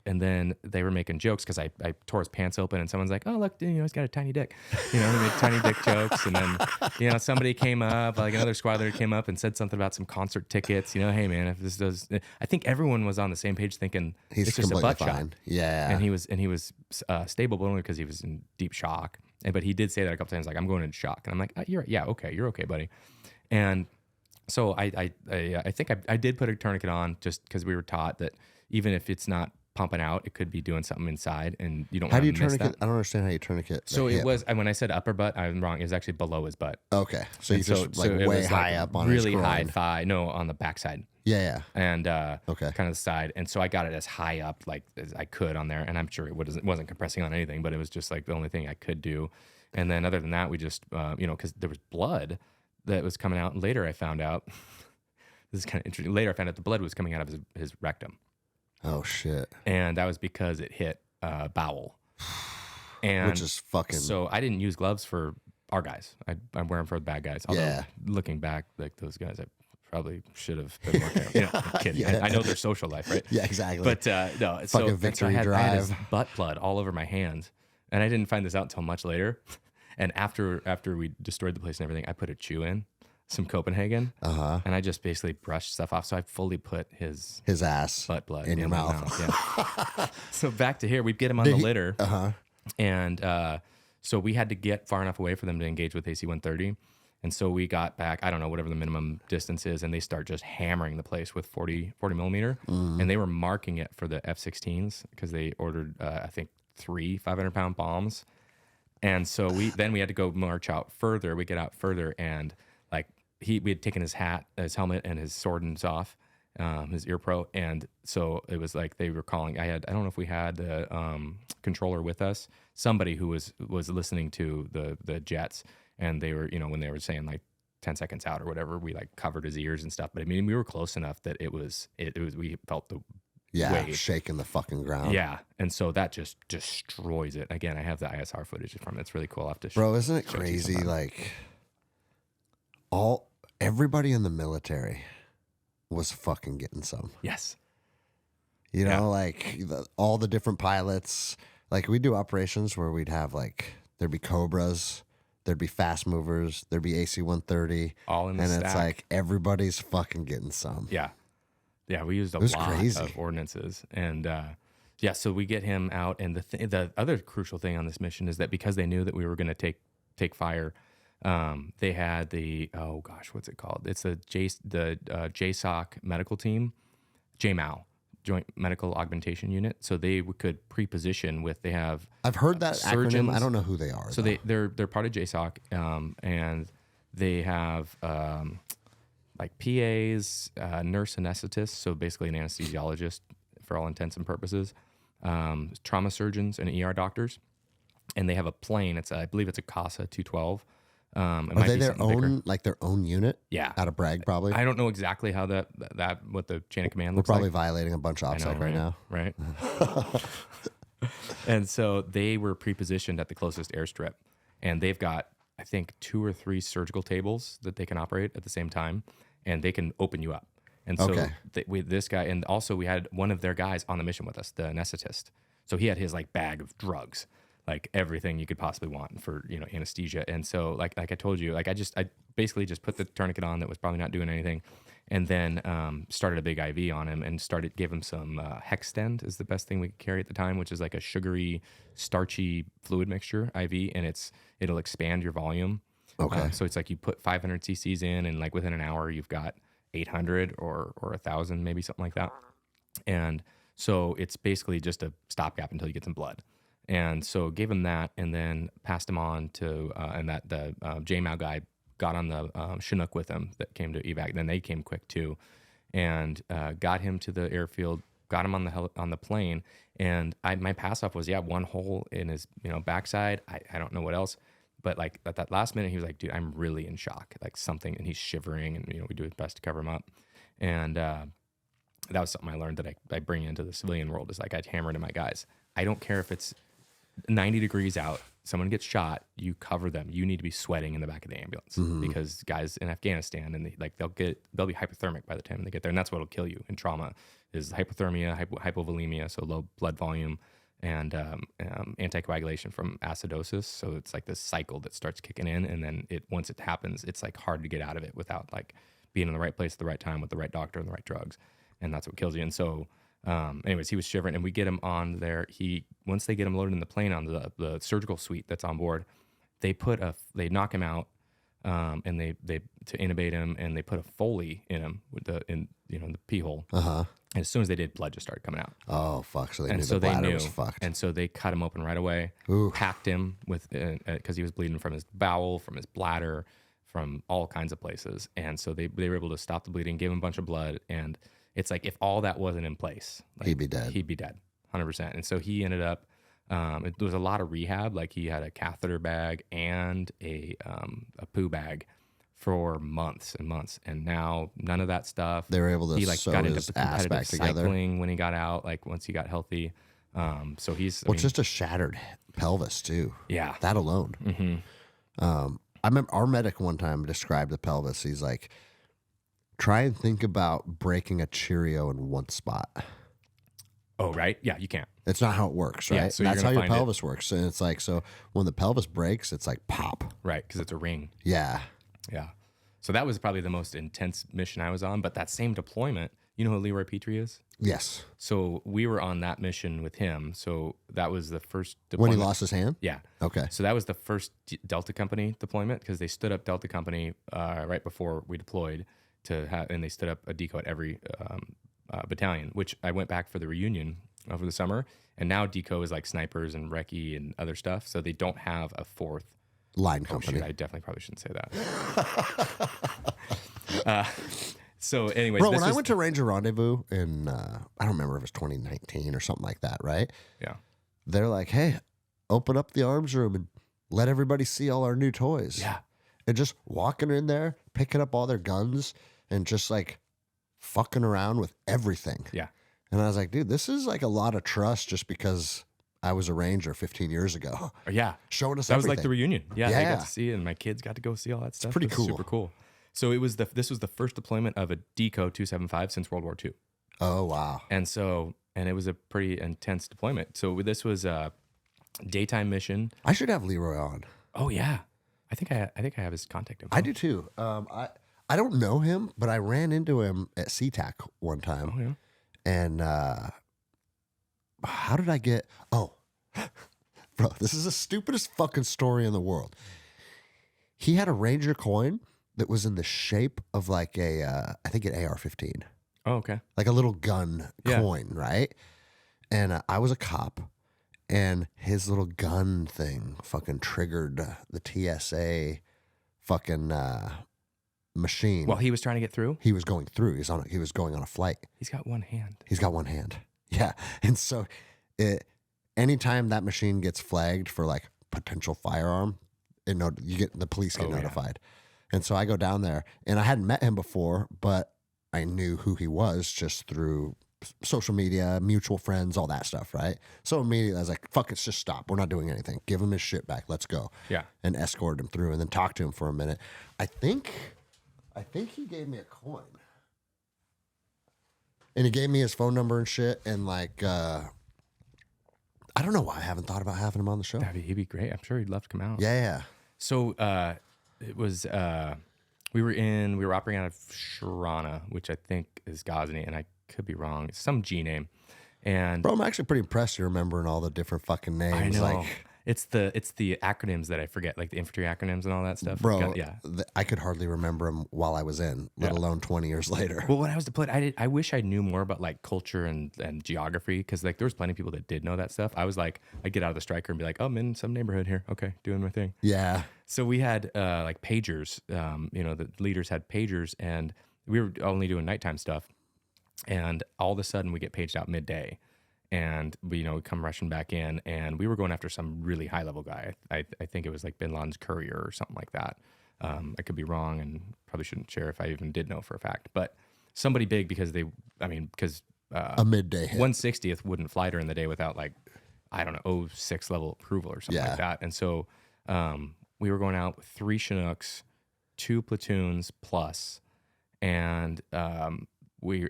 then they were making jokes because I tore his pants open and someone's like, oh, look, he's got a tiny dick. They made tiny dick jokes. And then, somebody came up, like another squad leader came up and said something about some concert tickets. Hey, man, if this does, I think everyone was on the same page thinking
he's
it's just a butt
fine.
shot.
Yeah.
And he was stable, but only because he was in deep shock. But he did say that a couple times, like, I'm going into shock. And I'm like, you're okay, buddy. And so I think I did put a tourniquet on just because we were taught that even if it's not pumping out, it could be doing something inside, and you don't.
How
want
do you
to miss
tourniquet?
that.
I don't understand how you tourniquet.
So it was when I said upper butt, I'm wrong. It was actually below his butt.
Okay, so you just way high up on
really
his
high
groin.
thigh. No, on the backside.
Yeah.
And
okay,
kind of the side, and so I got it as high up like as I could on there, and I'm sure it wasn't compressing on anything, but it was just like the only thing I could do. And then other than that, we just because there was blood that was coming out, and later I found out. This is kind of interesting. Later I found out the blood was coming out of his rectum.
Oh shit!
And that was because it hit bowel. And
which is fucking.
So I didn't use gloves for our guys. I wear them for the bad guys. Although looking back, like those guys, I probably should have been more careful. I'm kidding.
Yeah.
I know their social life, right?
Yeah, exactly.
But no,
fucking victory
I
drive.
had his butt blood all over my hands, and I didn't find this out until much later. And after we destroyed the place and everything, I put a chew in. Some Copenhagen, and I just basically brushed stuff off. So I fully put his
ass
butt blood
in your mouth.
Yeah. So back to here, we'd get him on the litter, and so we had to get far enough away for them to engage with AC-130. And so we got back, I don't know, whatever the minimum distance is, and they start just hammering the place with 40 millimeter, and they were marking it for the F-16s because they ordered, I think, 3 500-pound bombs. And so we had to go march out further. We get out further, and like we had taken his hat, his helmet, and his sword and off, his ear pro, and so it was like they were calling. I don't know if we had the controller with us, somebody who was listening to the jets, and they were when they were saying like 10 seconds out or whatever, we like covered his ears and stuff. But I mean, we were close enough that it was we felt the wave
shaking the fucking ground.
Yeah, and so that just destroys it. Again, I have the ISR footage from it. It's really cool. I'll have to
Bro, isn't it crazy? Like everybody in the military was fucking getting some.
Yes.
Like all the different pilots. Like we do operations where we'd have there'd be Cobras, there'd be fast movers, there'd be AC-130,
all in the stack.
And it's like everybody's fucking getting some.
Yeah. Yeah, we used a lot of ordinances, and so we get him out. And the other crucial thing on this mission is that because they knew that we were going to take fire, they had what's it called? It's the JSOC medical team, JMAU, Joint Medical Augmentation Unit. So they could pre-position with. They have.
I've heard that
surgeons.
Acronym. I don't know who they are.
So they're part of JSOC, and they have. Like PAs, nurse anesthetists, so basically an anesthesiologist for all intents and purposes, trauma surgeons and ER doctors, and they have a plane. I believe it's a CASA 212.
Are they their own their own unit?
Yeah,
out of Bragg probably.
I don't know exactly how that what the chain of command looks
We're probably
like.
violating a bunch of OPSEC right now,
right? And so they were pre-positioned at the closest airstrip, and they've got I think 2 or 3 surgical tables that they can operate at the same time. And they can open you up. And so with this guy, and also we had one of their guys on the mission with us, the anesthetist. So he had his bag of drugs, like everything you could possibly want for anesthesia. And so like I told you, I basically just put the tourniquet on that was probably not doing anything, and then started a big IV on him and gave him some Hextend is the best thing we could carry at the time, which is like a sugary, starchy fluid mixture IV, and it'll expand your volume.
Okay.
So it's like you put 500 cc's in, and like within an hour you've got 800 or 1,000, maybe something like that. And so it's basically just a stopgap until you get some blood. And so gave him that, and then passed him on to and that the JMAL guy got on the Chinook with him that came to evac. Then they came quick too, and got him to the airfield, got him on the plane. And my pass off was one hole in his backside. I don't know what else, but like at that last minute he was like, dude, I'm really in shock, like something, and he's shivering, and we do his best to cover him up. And that was something I learned that I bring into the civilian world, is like I'd hammer to my guys. I don't care if it's 90 degrees out, someone gets shot, you cover them. You need to be sweating in the back of the ambulance, because guys in Afghanistan, and they'll be hypothermic by the time they get there, and that's what'll kill you in trauma is hypothermia, hypovolemia, so low blood volume, and anticoagulation from acidosis. So it's like this cycle that starts kicking in, and then once it happens, it's like hard to get out of it without like being in the right place at the right time with the right doctor and the right drugs, and that's what kills you. And so anyways, he was shivering, and we get him on there. Once they get him loaded in the plane on the surgical suite that's on board, they knock him out, and they to intubate him, and they put a Foley in him with the pee hole. And as soon as they did, blood just started coming out.
Oh fuck! So they knew the bladder was fucked.
And so they cut him open right away. Packed him with because he was bleeding from his bowel, from his bladder, from all kinds of places. And so they were able to stop the bleeding, give him a bunch of blood, and it's like if all that wasn't in place, like,
he'd be dead.
He'd be dead, 100%. And so he ended up. There was a lot of rehab. Like he had a catheter bag and a poo bag for months and months, and now none of that stuff.
They were able to
sew
got his ass back together
when he got out. Like once he got healthy, so he's
just a shattered pelvis too.
Yeah,
that alone. I remember our medic one time described the pelvis. He's like, try and think about breaking a Cheerio in one spot.
Oh, right. Yeah, you can't.
It's not how it works, right?
Yeah, so
that's how your pelvis works. And it's like, so when the pelvis breaks, it's like pop.
Right, because it's a ring.
Yeah.
Yeah. So that was probably the most intense mission I was on. But that same deployment, you know who Leroy Petrie is?
Yes.
So we were on that mission with him. So that was the first deployment.
When he lost his hand?
Yeah.
Okay.
So that was the first Delta Company deployment, because they stood up Delta Company right before we deployed and they stood up a deco at every battalion, which I went back for the reunion over the summer. And now deco is like snipers and recce and other stuff. So they don't have a fourth
line company.
Shoot, I definitely probably shouldn't say that. So anyways,
bro, when I went to Ranger Rendezvous in, I don't remember if it was 2019 or something like that, right?
Yeah.
They're like, hey, open up the arms room and let everybody see all our new toys.
Yeah.
And just walking in there, picking up all their guns and just like fucking around with everything.
Yeah.
And I was like, dude, this is like a lot of trust just because I was a Ranger 15 years ago.
Yeah.
Showing us
that
everything.
Was like the reunion. Yeah,
yeah.
I got to see it, and my kids got to go see all that stuff.
It's pretty cool.
Super cool. So this was the first deployment of a Deco 275 since World War II.
Oh, wow.
And it was a pretty intense deployment. So this was a daytime mission.
I should have Leroy on.
Oh yeah. I think I have his contact info.
I do too. I don't know him, but I ran into him at SeaTac one time.
Oh yeah.
And how did I get... Oh, bro, this is the stupidest fucking story in the world. He had a Ranger coin that was in the shape of like I think an AR-15.
Oh, okay.
Like a little gun coin, right? And I was a cop, and his little gun thing fucking triggered the TSA fucking machine.
Well, he was trying to get through?
He was going through. He was going on a flight.
He's got one hand.
He's got one hand. Yeah. And so anytime that machine gets flagged for like potential firearm, the police get notified. Yeah. And so I go down there, and I hadn't met him before, but I knew who he was just through social media, mutual friends, all that stuff, right? So immediately I was like, fuck it, just stop. We're not doing anything. Give him his shit back. Let's go.
Yeah.
And escorted him through and then talked to him for a minute. I think he gave me a coin. And he gave me his phone number and shit. And like, I don't know why I haven't thought about having him on the show.
He'd be great. I'm sure he'd love to come out.
Yeah.
So it was, We were operating out of Sharana, which I think is Ghazni, and I could be wrong. It's some G name. And
bro, I'm actually pretty impressed you're remembering all the different fucking names.
I know.
Like,
it's the acronyms that I forget, like the infantry acronyms and all that stuff.
bro, I could hardly remember them while I was in, let alone 20 years later.
Well, when I was deployed, I wish I knew more about like culture and geography, because like there was plenty of people that did know that stuff. I was like, I'd get out of the striker and be like, oh, I'm in some neighborhood here. Okay, doing my thing.
Yeah.
So we had like pagers. The leaders had pagers, and we were only doing nighttime stuff. And all of a sudden, we get paged out midday. And we come rushing back in, and we were going after some really high level guy. I think it was like Bin Laden's courier or something like that. I could be wrong, and probably shouldn't share if I even did know for a fact. But somebody big, because
a midday hit.
160th wouldn't fly during the day without like, I don't know, 06 level approval or something like that. And so we were going out with 3 Chinooks, 2 platoons plus, and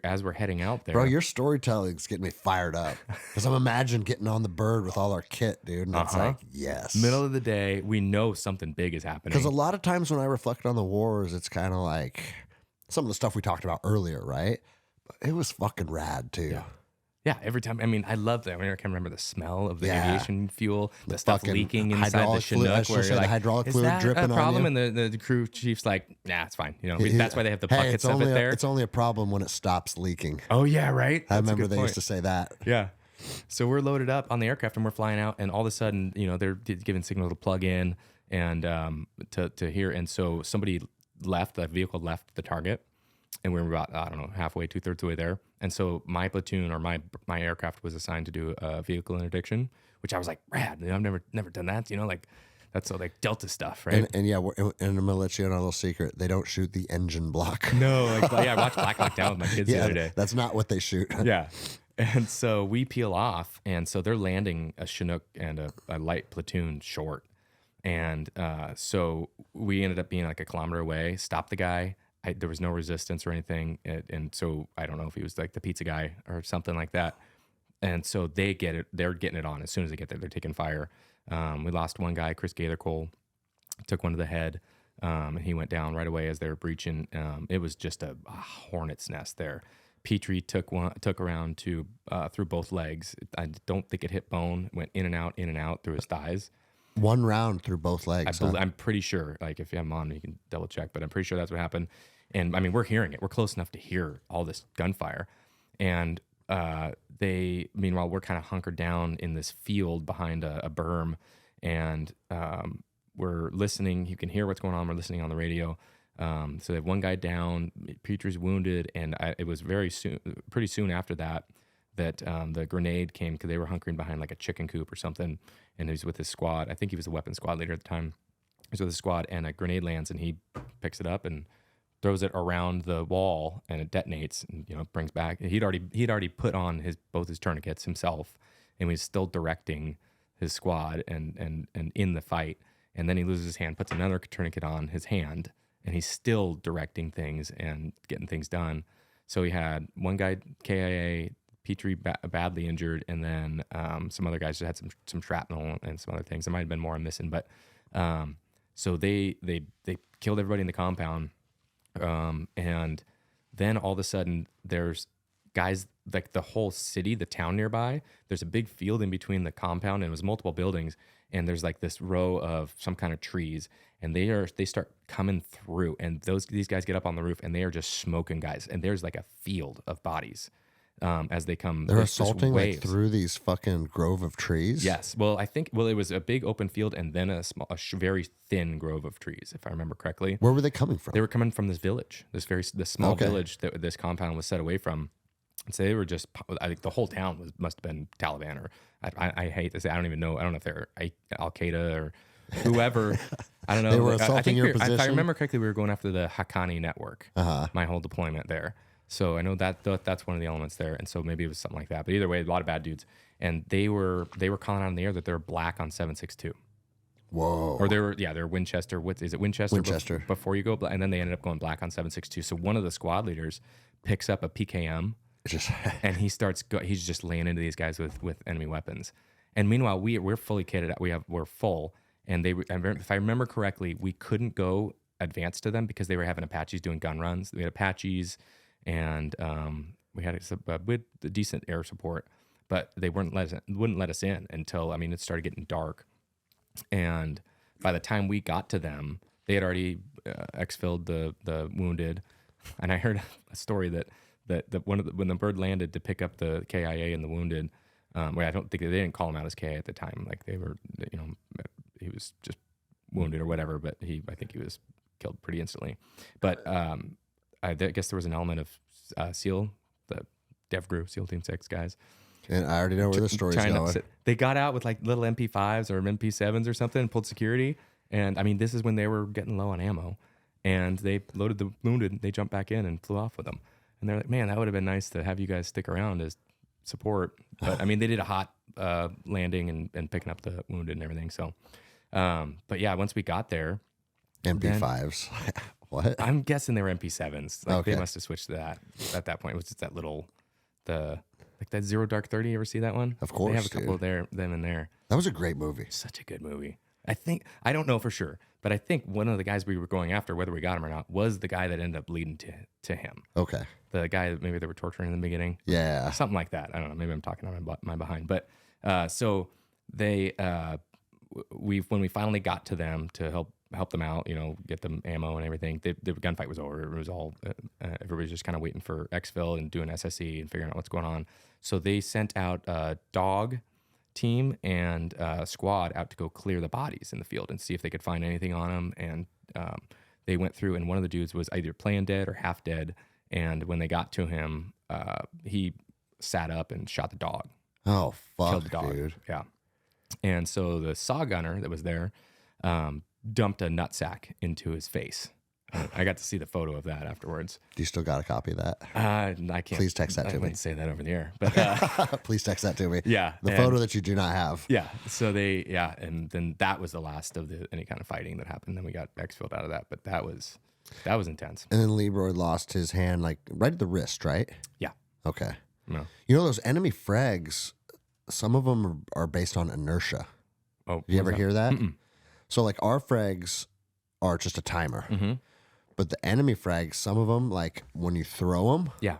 as we're heading out there,
bro, your storytelling's getting me fired up, because I'm imagining getting on the bird with all our kit, dude. And it's like, yes,
middle of the day, we know something big is happening.
Because a lot of times when I reflect on the wars, it's kind of like some of the stuff we talked about earlier, right? But it was fucking rad too.
Yeah, every time. I mean, I love that. I mean, I can remember the smell of the aviation fuel, the stuff leaking inside the Chinook, where you're like,
the hydraulic
is
fluid
that
dripping
a problem?
on you?
And the crew chief's like, nah, it's fine. That's why they have the buckets of it there.
It's only a problem when it stops leaking.
Oh yeah, right.
I remember they used to say that.
Yeah. So we're loaded up on the aircraft and we're flying out, and all of a sudden, they're giving signal to plug in and to here. And so somebody left, the vehicle left the target. And we were about, I don't know, halfway, 2/3 of the way there. And so my platoon, or my aircraft, was assigned to do a vehicle interdiction, which I was like, rad. I've never done that. Like that's all like Delta stuff, right?
And yeah, and I'm gonna let you in on a little secret. They don't shoot the engine block.
No, I watched Black Hawk Down with my kids the other day.
That's not what they shoot.
Yeah. And so we peel off, and so they're landing a Chinook and a light platoon short. And so we ended up being like a kilometer away, stopped the guy. There was no resistance or anything, and so I don't know if he was like the pizza guy or something like that. And so they get it; they're getting it on as soon as they get there. They're taking fire. We lost one guy, Chris Gaither-Cole, took one to the head, and he went down right away as they were breaching. It was just a hornet's nest there. Petrie took around to through both legs. I don't think it hit bone. Went in and out through his thighs.
One round through both legs.
I'm pretty sure. Like if you have him on, you can double check. But I'm pretty sure that's what happened. And I mean, we're hearing it. We're close enough to hear all this gunfire. And meanwhile, we're kind of hunkered down in this field behind a berm, and we're listening. You can hear what's going on. We're listening on the radio. So they have one guy down. Petrie's wounded, and it was pretty soon after that the grenade came, because they were hunkering behind like a chicken coop or something, and he was with his squad. I think he was the weapons squad leader at the time. He was with his squad, and a grenade lands, and he picks it up and throws it around the wall, and it detonates, and brings back. He'd already put on both his tourniquets himself, and was still directing his squad and in the fight. And then he loses his hand, puts another tourniquet on his hand, and he's still directing things and getting things done. So he had one guy KIA, Petrie badly injured, and then some other guys just had some shrapnel and some other things. There might have been more I'm missing, but so they killed everybody in the compound. And then all of a sudden there's guys, like the whole city, the town nearby, there's a big field in between the compound, and it was multiple buildings, and there's like this row of some kind of trees, and they start coming through, and these guys get up on the roof, and they are just smoking guys, and there's like a field of bodies as they come.
They're assaulting like through these fucking grove of trees.
Yes. Well, it was a big open field, and then a very thin grove of trees, if I remember correctly.
Where were they coming from?
They were coming from this village, this small village that this compound was set away from. And so they were just, I think the whole town must have been Taliban, or I hate to say, I don't even know. I don't know if they're Al Qaeda or whoever. I don't know.
They were assaulting your position.
If I remember correctly, we were going after the Haqqani network. My whole deployment there. So I know that's one of the elements there, and so maybe it was something like that. But either way, a lot of bad dudes, and they were calling out in the air that they're black on 7.62.
Whoa.
Or they're Winchester. What is it? Winchester.
Winchester.
Before you go, and then they ended up going black on 7.62. So one of the squad leaders picks up a PKM, and he's just laying into these guys with enemy weapons. And meanwhile, we're fully kitted out. We're full, and if I remember correctly, we couldn't go advance to them because they were having Apaches doing gun runs. We had Apaches, and we had a decent air support, but they wouldn't let us in until, I mean, it started getting dark. And by the time we got to them, they had already exfilled the wounded. And I heard a story that when the bird landed to pick up the KIA and the wounded, where I don't think they didn't call him out as KIA at the time. Like they were, he was just wounded or whatever, but I think he was killed pretty instantly. But I guess there was an element of SEAL, the Dev Group, SEAL Team 6 guys.
And I already know where the story's going.
They got out with like little MP5s or MP7s or something and pulled security. And I mean, this is when they were getting low on ammo. And they loaded the wounded. They jumped back in and flew off with them. And they're like, man, that would have been nice to have you guys stick around as support. But I mean, they did a hot landing and picking up the wounded and everything. So, but yeah, once we got there.
MP5s. What?
I'm guessing they were MP7s. Like They must have switched to that at that point. It was just that little, like that Zero Dark 30. You ever see that one?
Of course.
They have a couple of them in there.
That was a great movie.
Such a good movie. I don't know for sure, but I think one of the guys we were going after, whether we got him or not, was the guy that ended up leading to him.
Okay.
The guy that maybe they were torturing in the beginning.
Yeah.
Something like that. I don't know. Maybe I'm talking on my behind. But so they, when we finally got to them to help them out, get them ammo and everything, the gunfight was over. It was all, everybody's just kind of waiting for exfil and doing SSE and figuring out what's going on. So they sent out a dog team and squad out to go clear the bodies in the field and see if they could find anything on them. And they went through, and one of the dudes was either playing dead or half dead. And when they got to him, he sat up and shot the dog.
Oh, fuck,
killed the dog.
Dude.
Yeah. And so the saw gunner that was there dumped a nutsack into his face. I got to see the photo of that afterwards.
Do you still got a copy of that?
I can't.
Please text that to me.
I wouldn't say that over the air, but
please text that to me.
Yeah,
the photo that you do not have.
Yeah. So and then that was the last of any kind of fighting that happened. Then we got exfilled out of that, but that was intense.
And then Leroy lost his hand like right at the wrist, right?
Yeah.
Okay.
No.
Those enemy frags, some of them are based on inertia.
Oh,
did you ever hear that?
Mm-mm.
So like our frags are just a timer.
Mm-hmm.
But the enemy frags, some of them, like when you throw them,
yeah,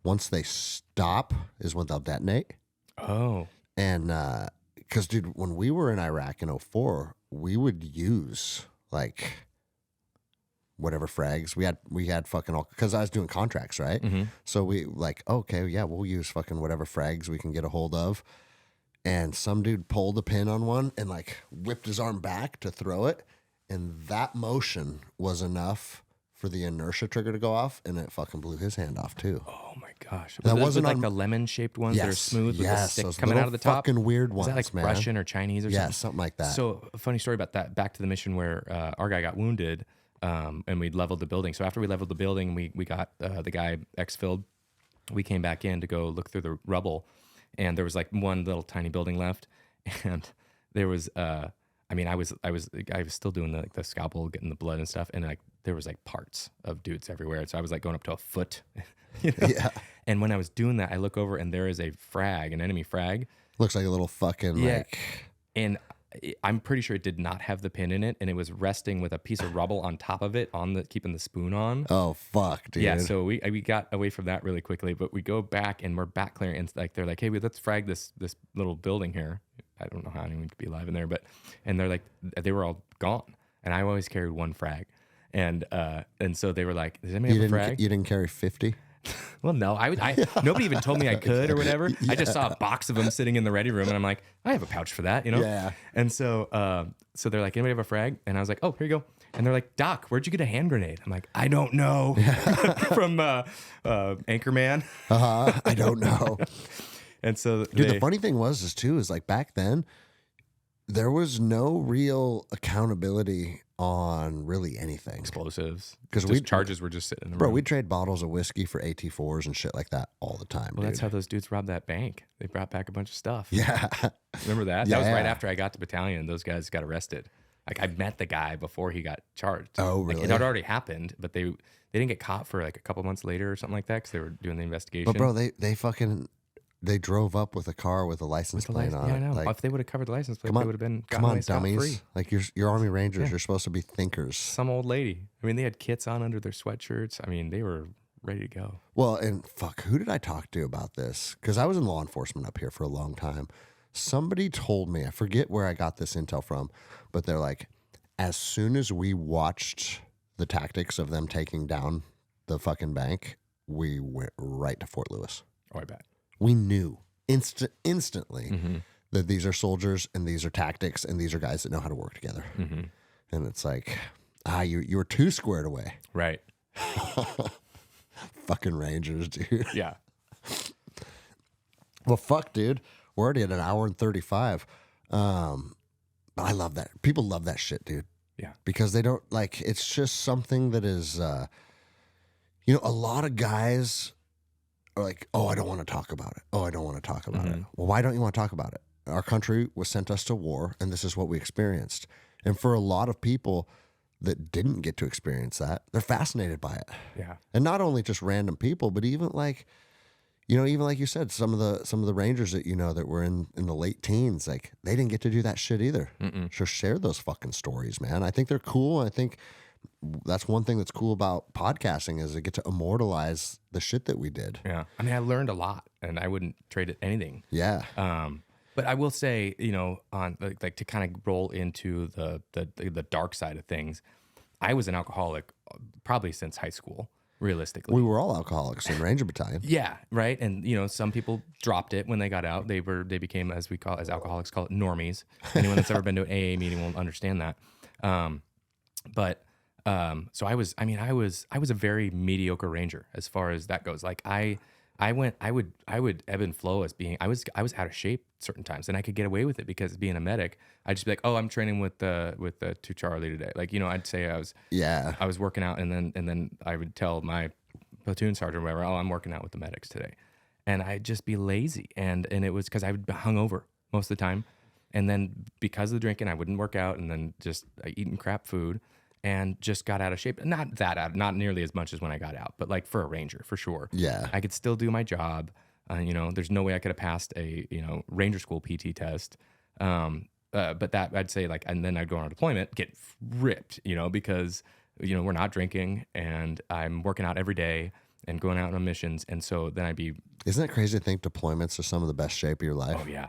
once they stop is when they'll detonate.
Oh.
And because, dude, when we were in Iraq in 2004, we would use like whatever frags we had fucking all, because I was doing contracts, right?
Mm-hmm.
So we like, okay, yeah, we'll use fucking whatever frags we can get a hold of. And some dude pulled a pin on one and like whipped his arm back to throw it. And that motion was enough for the inertia trigger to go off, and it fucking blew his hand off too.
Oh my gosh!
That wasn't
like the lemon-shaped ones that are smooth with the stick coming out of the top.
Fucking weird ones,
is that like
man.
Russian or Chinese or something?
Yeah, something like that.
So a funny story about that. Back to the mission where our guy got wounded, and we leveled the building. So after we leveled the building, we got the guy exfilled. We came back in to go look through the rubble, and there was like one little tiny building left, and there was. I was still doing the scalpel, getting the blood and stuff, and like there was like parts of dudes everywhere. So I was like going up to a foot,
Yeah.
And when I was doing that, I look over and there is a frag, an enemy frag.
Looks like a little fucking like.
And I'm pretty sure it did not have the pin in it, and it was resting with a piece of rubble on top of it, keeping the spoon on.
Oh fuck, dude.
Yeah. So we got away from that really quickly, but we go back and we're back clearing, and like they're like, hey, let's frag this little building here. I don't know how anyone could be alive in there, and they're like, they were all gone, and I always carried one frag, and so they were like, does anybody have a frag?
You didn't carry 50?
Well, no, nobody even told me I could or whatever. Yeah. I just saw a box of them sitting in the ready room, and I'm like, I have a pouch for that,
Yeah.
And so they're like, anybody have a frag? And I was like, oh, here you go. And they're like, Doc, where'd you get a hand grenade? I'm like, I don't know. From Anchorman.
I don't know.
And so
dude, the funny thing is like back then, there was no real accountability on really anything.
Explosives.
Because
charges were just sitting in the
room.
room.
We'd trade bottles of whiskey for AT4s and shit like that all the time.
Well, that's how those dudes robbed that bank. They brought back a bunch of stuff.
Yeah.
Remember that?
Yeah.
That was right after I got to battalion. Those guys got arrested. Like I met the guy before he got charged.
Oh, really?
Like, it had already happened, but they didn't get caught for like a couple months later or something like that because they were doing the investigation.
But bro, they fucking they drove up with a car with a license plate on it.
I know.
Like,
If they would have covered the license plate,
come on,
they would have been
come
gotten
on,
away
dummies!
scot-free.
Like you're Army Rangers. You're supposed to be thinkers.
Some old lady. I mean, they had kits on under their sweatshirts. I mean, they were ready to go.
Well, and fuck, who did I talk to about this? Because I was in law enforcement up here for a long time. Somebody told me, I forget where I got this intel from, but they're like, as soon as we watched the tactics of them taking down the fucking bank, we went right to Fort Lewis.
Oh, I bet.
We knew instantly that these are soldiers and these are tactics and these are guys that know how to work together. And it's like, you were too squared away.
Right.
Fucking Rangers, dude.
Yeah.
Well, fuck, dude. We're already at an hour and 35. But I love that. People love that shit, dude.
Yeah.
Because they don't, like, it's just something that is, a lot of guys are like, oh, I don't want to talk about it. Oh, I don't want to talk about it. Well, why don't you want to talk about it? Our country was sent us to war, and this is what we experienced. And for a lot of people that didn't get to experience that, they're fascinated by it.
Yeah.
And not only just random people, but even like, even like you said, some of the Rangers that that were in the late teens, like they didn't get to do that shit either. So share those fucking stories, man. I think they're cool. I think that's one thing that's cool about podcasting is they get to immortalize the shit that we did.
Yeah. I mean, I learned a lot, and I wouldn't trade it anything.
Yeah.
But I will say, on like to kind of roll into the dark side of things, I was an alcoholic probably since high school, realistically.
We were all alcoholics in Ranger Battalion.
Yeah, right. And some people dropped it when they got out. They became, as alcoholics call it, normies. Anyone that's ever been to an AA meeting will understand that. So I was a very mediocre Ranger as far as that goes. Like I would ebb and flow as being I was out of shape certain times, and I could get away with it because being a medic, I'd just be like, oh, I'm training with the 2 Charlie today. Like I'd say I was working out, and then I would tell my platoon sergeant or whatever, oh, I'm working out with the medics today, and I'd just be lazy, and it was because I would be hungover most of the time, and then because of the drinking, I wouldn't work out, and then just eating crap food. And just got out of shape. Not nearly as much as when I got out, but like for a Ranger, for sure.
Yeah.
I could still do my job. There's no way I could have passed a, Ranger School PT test. But that I'd say like, and then I'd go on deployment, get ripped, because, we're not drinking and I'm working out every day and going out on missions. And so then
Isn't it crazy to think deployments are some of the best shape of your life?
Oh, yeah.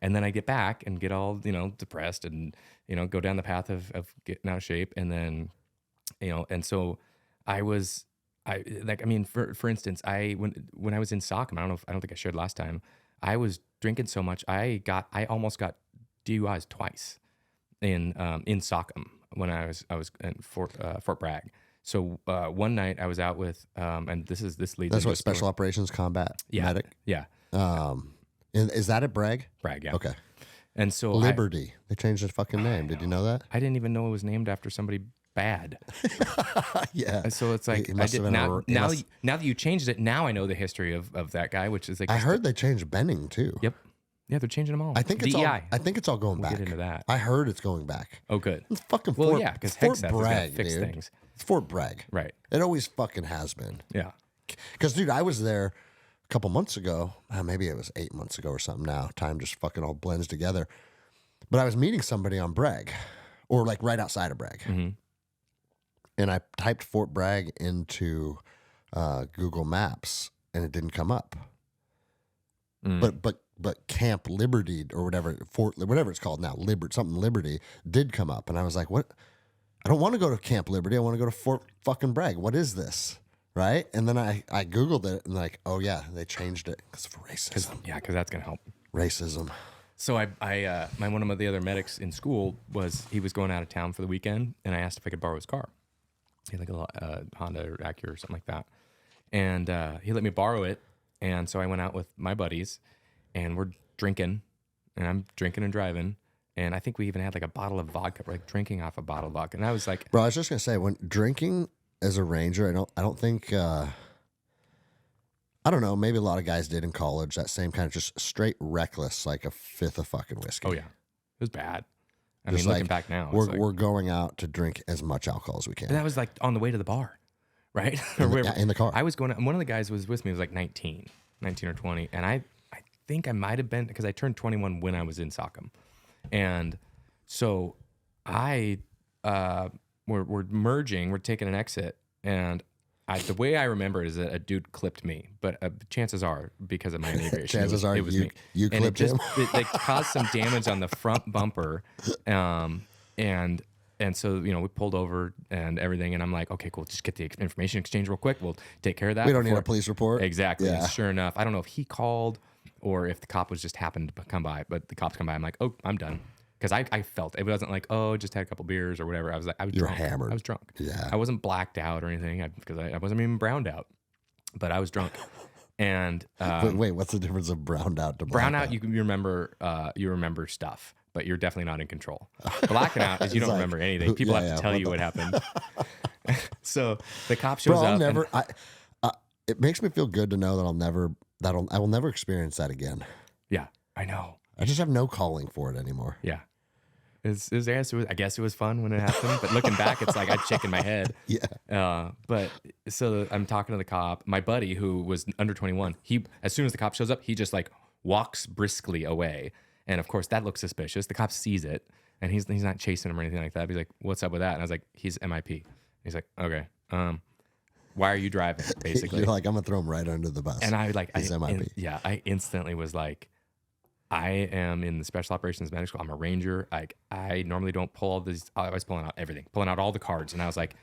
And then I get back and get all, depressed and, go down the path of getting out of shape. And then, and so for instance, when I was in SOCM, I don't think I shared last time, I was drinking so much. I almost got DUIs twice in SOCM when I was in Fort Bragg. So one night I was out with, and this leads.
That's what Special Operations Combat Medic.
Yeah.
And is that at Bragg?
Bragg, yeah.
Okay.
And so
Liberty. They changed the fucking name. Did you know that?
I didn't even know it was named after somebody bad.
Yeah.
So it's like now that you changed it, now I know the history of that guy, which is like
I heard they changed Benning too.
Yep. Yeah, they're changing them all.
I think it's
DEI.
I think it's all going back.
Get into that.
I heard it's going back.
Oh, good.
It's fucking
because
Fort
Bragg,
Bragg, dude.
Things.
It's Fort Bragg.
Right.
It always fucking has been.
Yeah.
Because, dude, I was there a couple months ago. Maybe it was 8 months ago or something now. Time just fucking all blends together. But I was meeting somebody on Bragg, or like right outside of Bragg.
Mm-hmm.
And I typed Fort Bragg into Google Maps, and it didn't come up. But Camp Liberty or whatever it's called now, Liberty did come up, and I was like, "What? I don't want to go to Camp Liberty. I want to go to Fort fucking Bragg. What is this?" Right? And then I Googled it, and like, oh yeah, they changed it because of racism.
Because that's gonna help.
Racism.
So one of the other medics in school he was going out of town for the weekend, and I asked if I could borrow his car. He had like a Honda or Acura or something like that, and he let me borrow it. And so I went out with my buddies, and we're drinking, and I'm drinking and driving, and I think we even had like a bottle of vodka. We're like drinking off a bottle of vodka, and I was like,
bro, I was just gonna say, when drinking as a Ranger, I don't think. I don't know. Maybe a lot of guys did in college. That same kind of just straight reckless, like a fifth of fucking whiskey.
Oh yeah, it was bad. I mean, looking back now,
we're going out to drink as much alcohol as we can.
And that was like on the way to the bar, right?
In the car.
I was going. One of the guys was with me. Was like 19 or 20, and I think I might have been, because I turned 21 when I was in Sockham. And so we're merging, we're taking an exit. And the way I remember it is that a dude clipped me, but chances are, because of my inebriation, it was me.
You clipped him.
It like caused some damage on the front bumper, and so we pulled over and everything, and I'm like, okay, cool, just get the information exchange real quick. We'll take care of that.
We don't need a police report.
Exactly.
Yeah.
And sure enough, I don't know if he called or if the cop was just happened to come by, but the cops come by. I'm like, oh, I'm done. Because I felt it wasn't like, oh, just had a couple beers or whatever. I was drunk.
Hammered.
I was drunk.
Yeah.
I wasn't blacked out or anything because I wasn't even browned out, but I was drunk. And
wait, what's the difference of browned out to
brown out? You remember stuff, but you're definitely not in control. Blacking out is you don't remember anything. People have to tell you what happened. So the cop shows up.
It makes me feel good to know that I will never experience that again.
Yeah, I know.
I just have no calling for it anymore.
Yeah. I guess it was fun when it happened, but looking back, it's like I'm shaking my head.
Yeah.
But so I'm talking to the cop. My buddy, who was under 21, as soon as the cop shows up, he just like walks briskly away, and of course that looks suspicious. The cop sees it, and he's not chasing him or anything like that. He's like, "What's up with that?" And I was like, "He's MIP." He's like, "Okay, why are you driving?" Basically,
you're like, "I'm gonna throw him right under the bus."
And I like,
he's MIP.
I instantly was like, I am in the Special Operations Medical School. I'm a Ranger. Like, I normally don't pull all these. I was pulling out everything, pulling out all the cards, and I was like,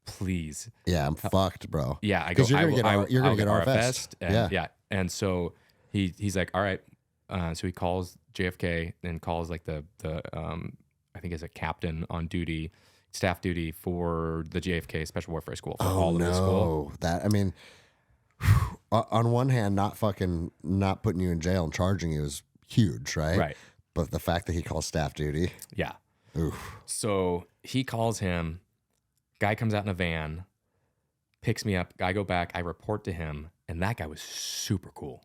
"Please."
Yeah, I'm fucked, bro.
Yeah, I go.
You're gonna get RFS'd.
And, and so he's like, "All right." So he calls JFK and calls like the I think it's a captain on duty, staff duty for the JFK Special Warfare School for all of the school.
That, I mean, on one hand, not putting you in jail and charging you is huge, right?
Right.
But the fact that he calls staff duty.
Yeah.
Oof.
So he calls him. Guy comes out in a van, picks me up. I go back. I report to him, and that guy was super cool.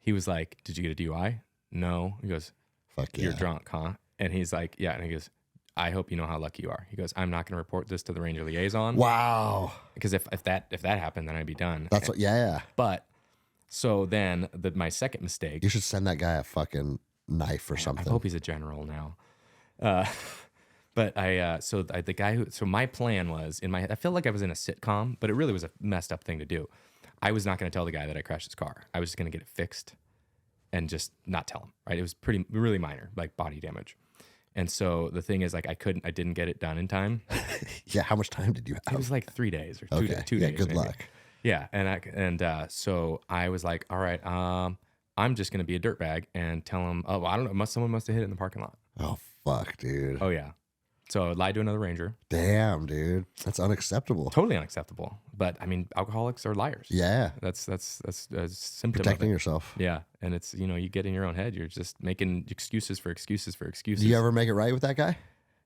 He was like, "Did you get a DUI?" No. He goes,
"Fuck yeah.
You're drunk, huh?" And he's like, "Yeah." And he goes, "I hope you know how lucky you are." He goes, "I'm not going to report this to the Ranger Liaison."
Wow.
Because if that happened, then I'd be done.
That's what. Yeah.
But so then my second mistake.
You should send that guy a fucking knife or something.
I hope he's a general now. But the guy so my plan was I feel like I was in a sitcom, but it really was a messed up thing to do. I was not going to tell the guy that I crashed his car. I was just going to get it fixed and just not tell him, right? It was really minor, like body damage. And so the thing is, like, I didn't get it done in time.
Yeah. How much time did you have?
It was like 3 days or two
yeah,
days.
Good
maybe.
luck.
Yeah. So I was like, all right, I'm just going to be a dirtbag and tell him, oh, I don't know. Someone must have hit it in the parking lot.
Oh, fuck, dude.
Oh, yeah. So I lied to another Ranger.
Damn, dude. That's unacceptable.
Totally unacceptable. But I mean, alcoholics are liars.
Yeah.
That's a symptom
Protecting
of it.
yourself.
Yeah. And it's, you get in your own head. You're just making excuses for excuses for excuses.
Do you ever make it right with that guy?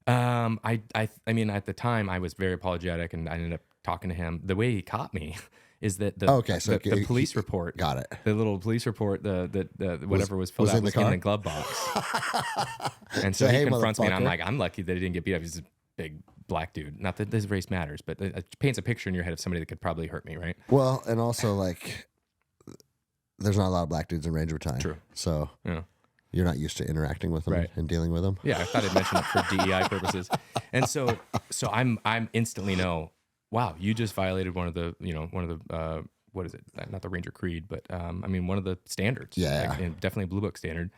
I mean, at the time I was very apologetic and I ended up talking to him. The way he caught me is that the police report.
Got it.
The little police report, the whatever was filled out was in the glove box. And so he confronts me and I'm like, I'm lucky that he didn't get beat up. He's a big black dude. Not that this race matters, but it paints a picture in your head of somebody that could probably hurt me, right?
Well, and also like, there's not a lot of black dudes in Ranger Battalion.
True.
So
yeah.
You're not used to interacting with them and dealing with them.
Yeah, I thought I'd mention it for DEI purposes. And so I'm instantly know, wow, you just violated one of the what is it? Not the Ranger Creed, but one of the standards.
Yeah.
Definitely a Blue Book standard.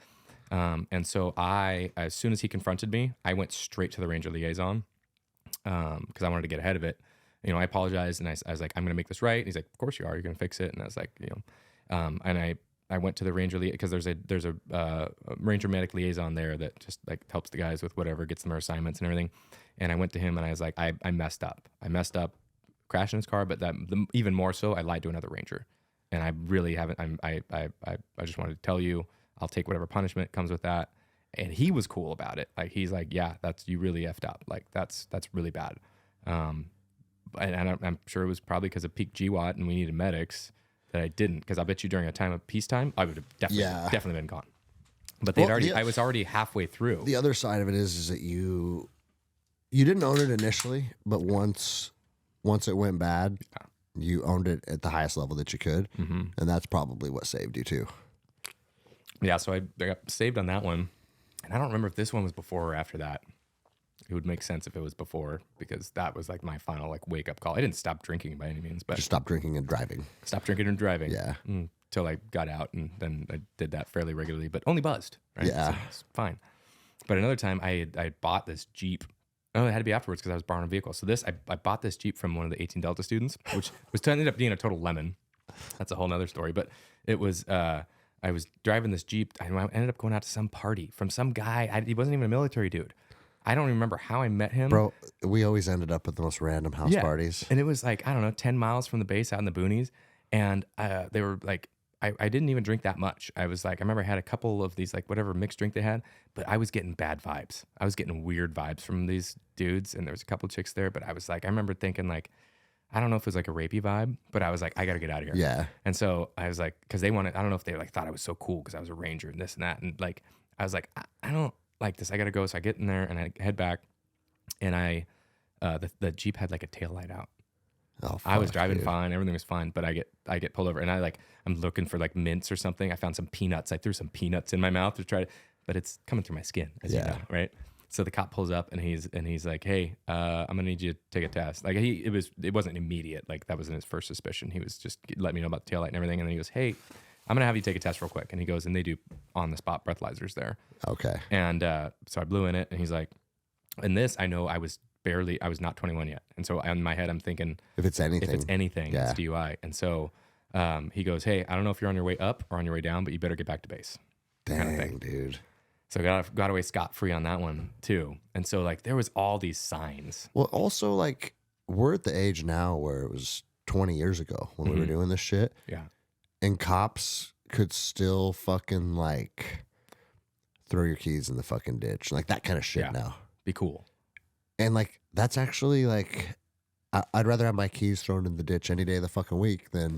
And so as soon as he confronted me, I went straight to the Ranger Liaison because I wanted to get ahead of it. I apologized and I was like, I'm going to make this right. And he's like, of course you are. You're going to fix it. And I was like, and I went to the Ranger because there's a Ranger Medic Liaison there that just like helps the guys with whatever, gets them their assignments and everything. And I went to him and I was like, I messed up. I messed up crashing his car, but even more so, I lied to another Ranger. And I really haven't, I just wanted to tell you, I'll take whatever punishment comes with that. And he was cool about it. Like, he's like, yeah, you really effed up. Like, that's really bad. And I'm sure it was probably because of peak GWAT and we needed medics that I didn't. Because I bet you during a time of peacetime, I would have definitely been gone. But I was already halfway through.
The other side of it is that you didn't own it initially, but once it went bad, you owned it at the highest level that you could. Mm-hmm. And that's probably what saved you too.
Yeah, so I got saved on that one. And I don't remember if this one was before or after that. It would make sense if it was before, because that was like my final like wake up call. I didn't stop drinking by any means, but
Just stop drinking and driving.
Stop drinking and driving.
Yeah.
Until I got out, and then I did that fairly regularly, but only buzzed. Right?
Yeah.
So it's fine. But another time I bought this Jeep. Oh, it had to be afterwards because I was borrowing a vehicle. So I bought this Jeep from one of the 18 Delta students, which ended up being a total lemon. That's a whole nother story. But it was, I was driving this Jeep. I ended up going out to some party from some guy. He wasn't even a military dude. I don't remember how I met him.
Bro, we always ended up at the most random house parties.
And it was like, I don't know, 10 miles from the base out in the boonies. And they were like, I didn't even drink that much. I was like, I remember I had a couple of these, like whatever mixed drink they had, but I was getting bad vibes. I was getting weird vibes from these dudes. And there was a couple chicks there, but I was like, I remember thinking like, I don't know if it was like a rapey vibe, but I was like, I got to get out of here.
Yeah.
And so I was like, cause they wanted, I don't know if they like thought I was so cool cause I was a ranger and this and that. And like, I was like, I don't like this. I got to go. So I get in there and I head back, and the Jeep had like a tail light out.
Oh, fuck,
I was driving
dude.
fine, everything was fine, but I get pulled over, and I'm looking for like mints or something. I found some peanuts. I threw some peanuts in my mouth to try to, but it's coming through my skin, as you know, right? So the cop pulls up and he's like, "Hey, I'm gonna need you to take a test." Like it wasn't immediate. Like that wasn't his first suspicion. He was just letting me know about the taillight and everything, and then he goes, "Hey, I'm gonna have you take a test real quick." And he goes, and they do on the spot breathalyzers there.
Okay.
And so I blew in it, and he's like, "And this, I know I was not 21 yet." And so in my head, I'm thinking,
if it's anything,
it's DUI. And so he goes, "Hey, I don't know if you're on your way up or on your way down, but you better get back to base."
Dang,
kind of thing.
dude.
So got away scot-free on that one too. And so like there was all these signs.
Well, also like we're at the age now where it was 20 years ago when we were doing this shit.
Yeah.
And cops could still fucking like throw your keys in the fucking ditch. Like that kind of shit now.
Be cool.
And like, that's actually like, I'd rather have my keys thrown in the ditch any day of the fucking week than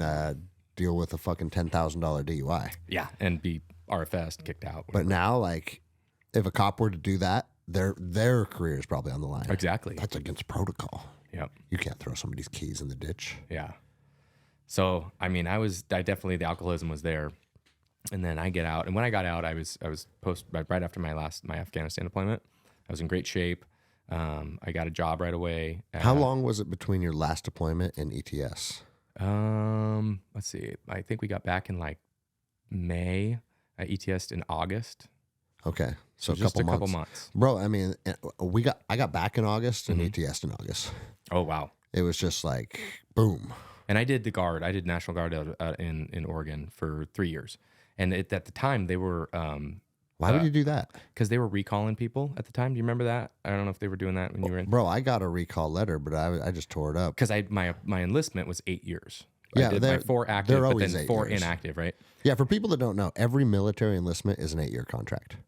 deal with a fucking $10,000 DUI.
Yeah. And be RFS kicked out.
But now, like, if a cop were to do that, their career is probably on the line.
Exactly.
That's against protocol.
Yep.
You can't throw somebody's keys in the ditch.
Yeah. So, I mean, I definitely, the alcoholism was there. And then I get out. And when I got out, I was right after my Afghanistan deployment. I was in great shape. I got a job right away.
How long was it between your last deployment and ETS?
Let's see. I think we got back in like May. I ETS'd in August.
Okay. So
just a couple
months.
months.
Bro, I mean, I got back in August and ETS'd in August.
Oh, wow.
It was just like, boom.
And I did the Guard. I did National Guard in Oregon for 3 years. And at the time, they were...
Why would you do that?
Because they were recalling people at the time. Do you remember that? I don't know if they were doing that when you were in...
Bro, I got a recall letter, but I just tore it up.
Because my enlistment was 8 years.
Yeah,
I did my 4 active, but then 4
years.
inactive, right?
Yeah, for people that don't know, every military enlistment is an 8-year contract.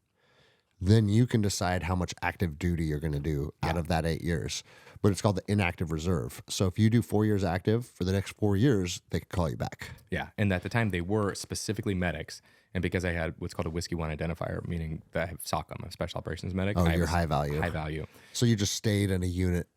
Then you can decide how much active duty you're going to do out of that 8 years. But it's called the inactive reserve. So if you do 4 years active, for the next 4 years, they can call you back.
Yeah, and at the time, they were specifically medics. And because I had what's called a Whiskey 1 identifier, meaning that I have SOCM, a special operations medic.
Oh, you're high value.
High value.
So you just stayed in a unit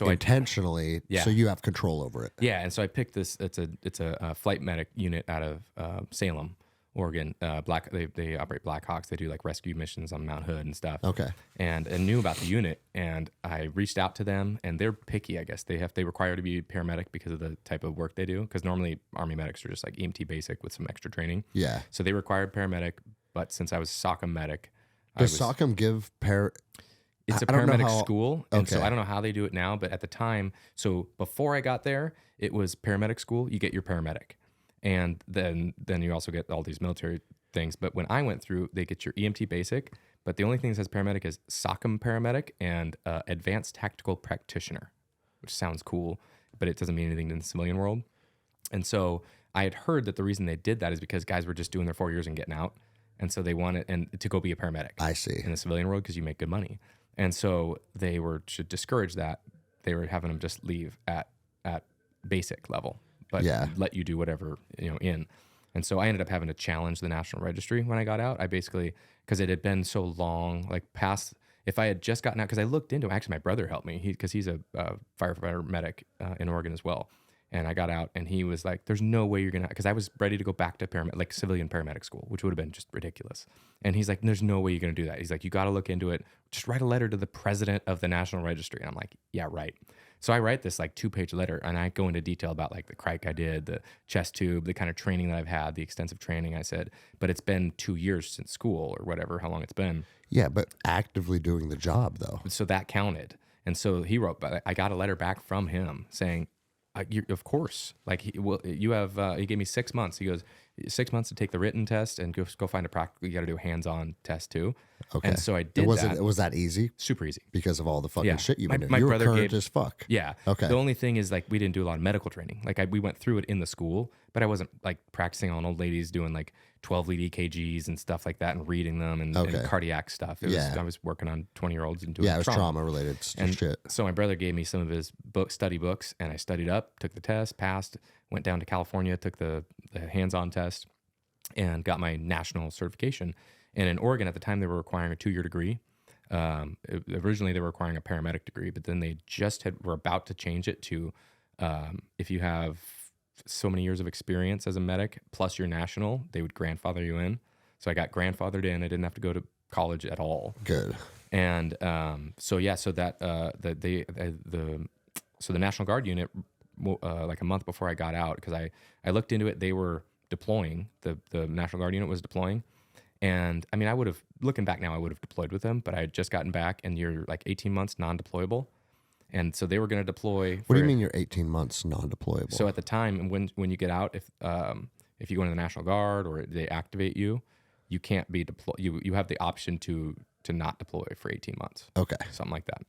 intentionally, so you have control over it.
Yeah, and so I picked this. It's a flight medic unit out of Salem, Oregon. They operate Blackhawks. They do like rescue missions on Mount Hood and stuff.
Okay.
And I knew about the unit, and I reached out to them, and they're picky. I guess they require to be paramedic because of the type of work they do. Because normally Army medics are just like EMT basic with some extra training.
Yeah.
So they required paramedic, but since I was SOCM medic,
Does SOCM give
It's a
I don't know
paramedic
how-
school, and so
okay.
I don't know how they do it now, but at the time, so before I got there, it was paramedic school. You get your paramedic, and then you also get all these military things. But when I went through, they get your EMT basic, but the only thing that says paramedic is SOCM paramedic and advanced tactical practitioner, which sounds cool, but it doesn't mean anything in the civilian world. And so I had heard that the reason they did that is because guys were just doing their 4 years and getting out, and so they wanted to go be a paramedic.
I see.
In the civilian world because you make good money. And so they were to discourage that. They were having them just leave at basic level, but let you do whatever in. And so I ended up having to challenge the National Registry when I got out. I basically, because it had been so long, like past. If I had just gotten out, because I looked into it, actually my brother helped me because he's a firefighter medic in Oregon as well. And I got out, and he was like, there's no way you're going to, because I was ready to go back to like civilian paramedic school, which would have been just ridiculous. And he's like, there's no way you're going to do that. He's like, you got to look into it. Just write a letter to the president of the National Registry. And I'm like, yeah, right. So I write this like 2-page letter, and I go into detail about like the crike I did, the chest tube, the kind of training that I've had, the extensive training I said, but it's been 2 years since school or whatever, how long it's been.
Yeah, but actively doing the job though.
So that counted. And so he wrote, but I got a letter back from him saying, of course, like he gave me 6 months. He goes, 6 months to take the written test and go find a practical. You got to do a hands-on test too. Okay. And so I did that.
Was that easy?
Super easy.
Because of all the fucking shit you've been doing.
My
You were
brother
current as fuck.
Yeah.
Okay.
The only thing is like we didn't do a lot of medical training. Like we went through it in the school, but I wasn't like practicing on old ladies doing like 12 lead EKGs and stuff like that and reading them and cardiac stuff. I was working on 20-year-olds and doing
it was trauma related shit.
So my brother gave me some of his study books, and I studied up, took the test, passed, went down to California, took the hands-on test, and got my national certification. And in Oregon at the time, they were requiring a 2-year degree. Originally, they were requiring a paramedic degree, but then they were about to change it to if you have so many years of experience as a medic plus your national, they would grandfather you in. So I got grandfathered in. I didn't have to go to college at all.
Good.
And so the National Guard unit, like a month before I got out, because I looked into it, they were deploying. The National Guard unit was deploying. And I mean, looking back now, I would have deployed with them, but I had just gotten back, and you're like 18 months non-deployable. And so they were going to deploy.
What do you mean you're 18 months non-deployable?
So at the time, when you get out, if you go into the National Guard or they activate you, you can't be deployed. You have the option to not deploy for 18 months.
Okay.
Something like that.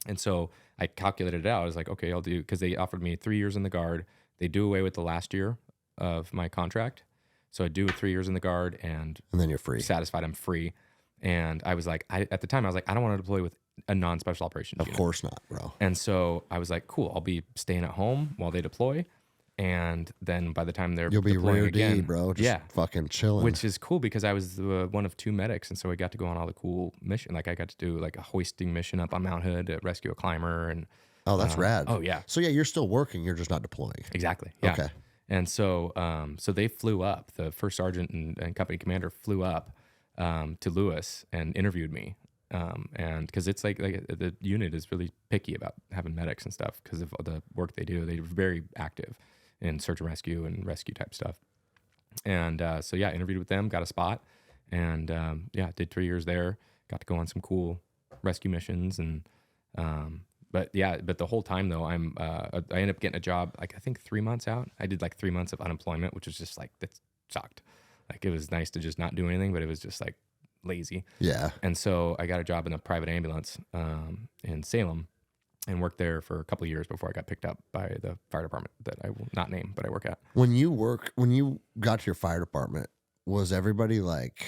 And so I calculated it out. I was like, okay, I'll do, because they offered me 3 years in the Guard. They do away with the last year of my contract. So I do 3 years in the Guard, and
then you're free.
Satisfied I'm free. And I was like, at the time, I was like, I don't want to deploy with a non-special operations unit.
Of course not, bro.
And so I was like, cool, I'll be staying at home while they deploy. And then by the time
you'll be rear D, bro. Just fucking chilling.
Which is cool because I was one of 2 medics. And so I got to go on all the cool mission. Like I got to do like a hoisting mission up on Mount Hood to rescue a climber. And
oh, that's rad.
Oh yeah.
So yeah, you're still working. You're just not deploying.
Exactly. Yeah.
Okay.
And so, so they flew up. The first sergeant and company commander flew up to Lewis and interviewed me. And because it's like the unit is really picky about having medics and stuff because of all the work they do. They're very active in search and rescue type stuff. And so yeah, interviewed with them, got a spot, and did 3 years there. Got to go on some cool rescue missions, and but the whole time though, I ended up getting a job like I think 3 months out. I did like 3 months of unemployment, which was just like that sucked. Like it was nice to just not do anything, but it was just like lazy.
Yeah.
And so I got a job in a private ambulance in Salem and worked there for a couple of years before I got picked up by the fire department that I will not name, but I work at.
When you got to your fire department, was everybody like,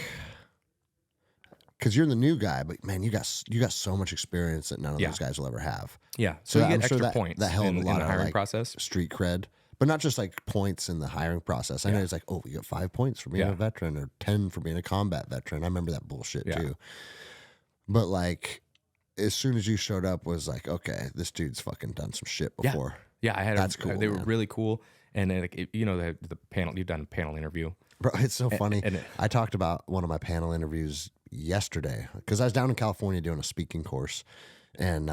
because you're the new guy, but man, you got so much experience that none of those guys will ever have.
Yeah. So you get extra points
that held a lot
in the hiring
of
process.
Street cred. But not just like points in the hiring process. I know it's like, oh, we got 5 points for being a veteran or 10 for being a combat veteran. I remember that bullshit too. But like, as soon as you showed up, was like, okay, this dude's fucking done some shit before.
Yeah, I had.
That's cool.
They were really cool, and then, like, the panel. You've done a panel interview,
bro. It's so funny. I talked about one of my panel interviews yesterday because I was down in California doing a speaking course, and.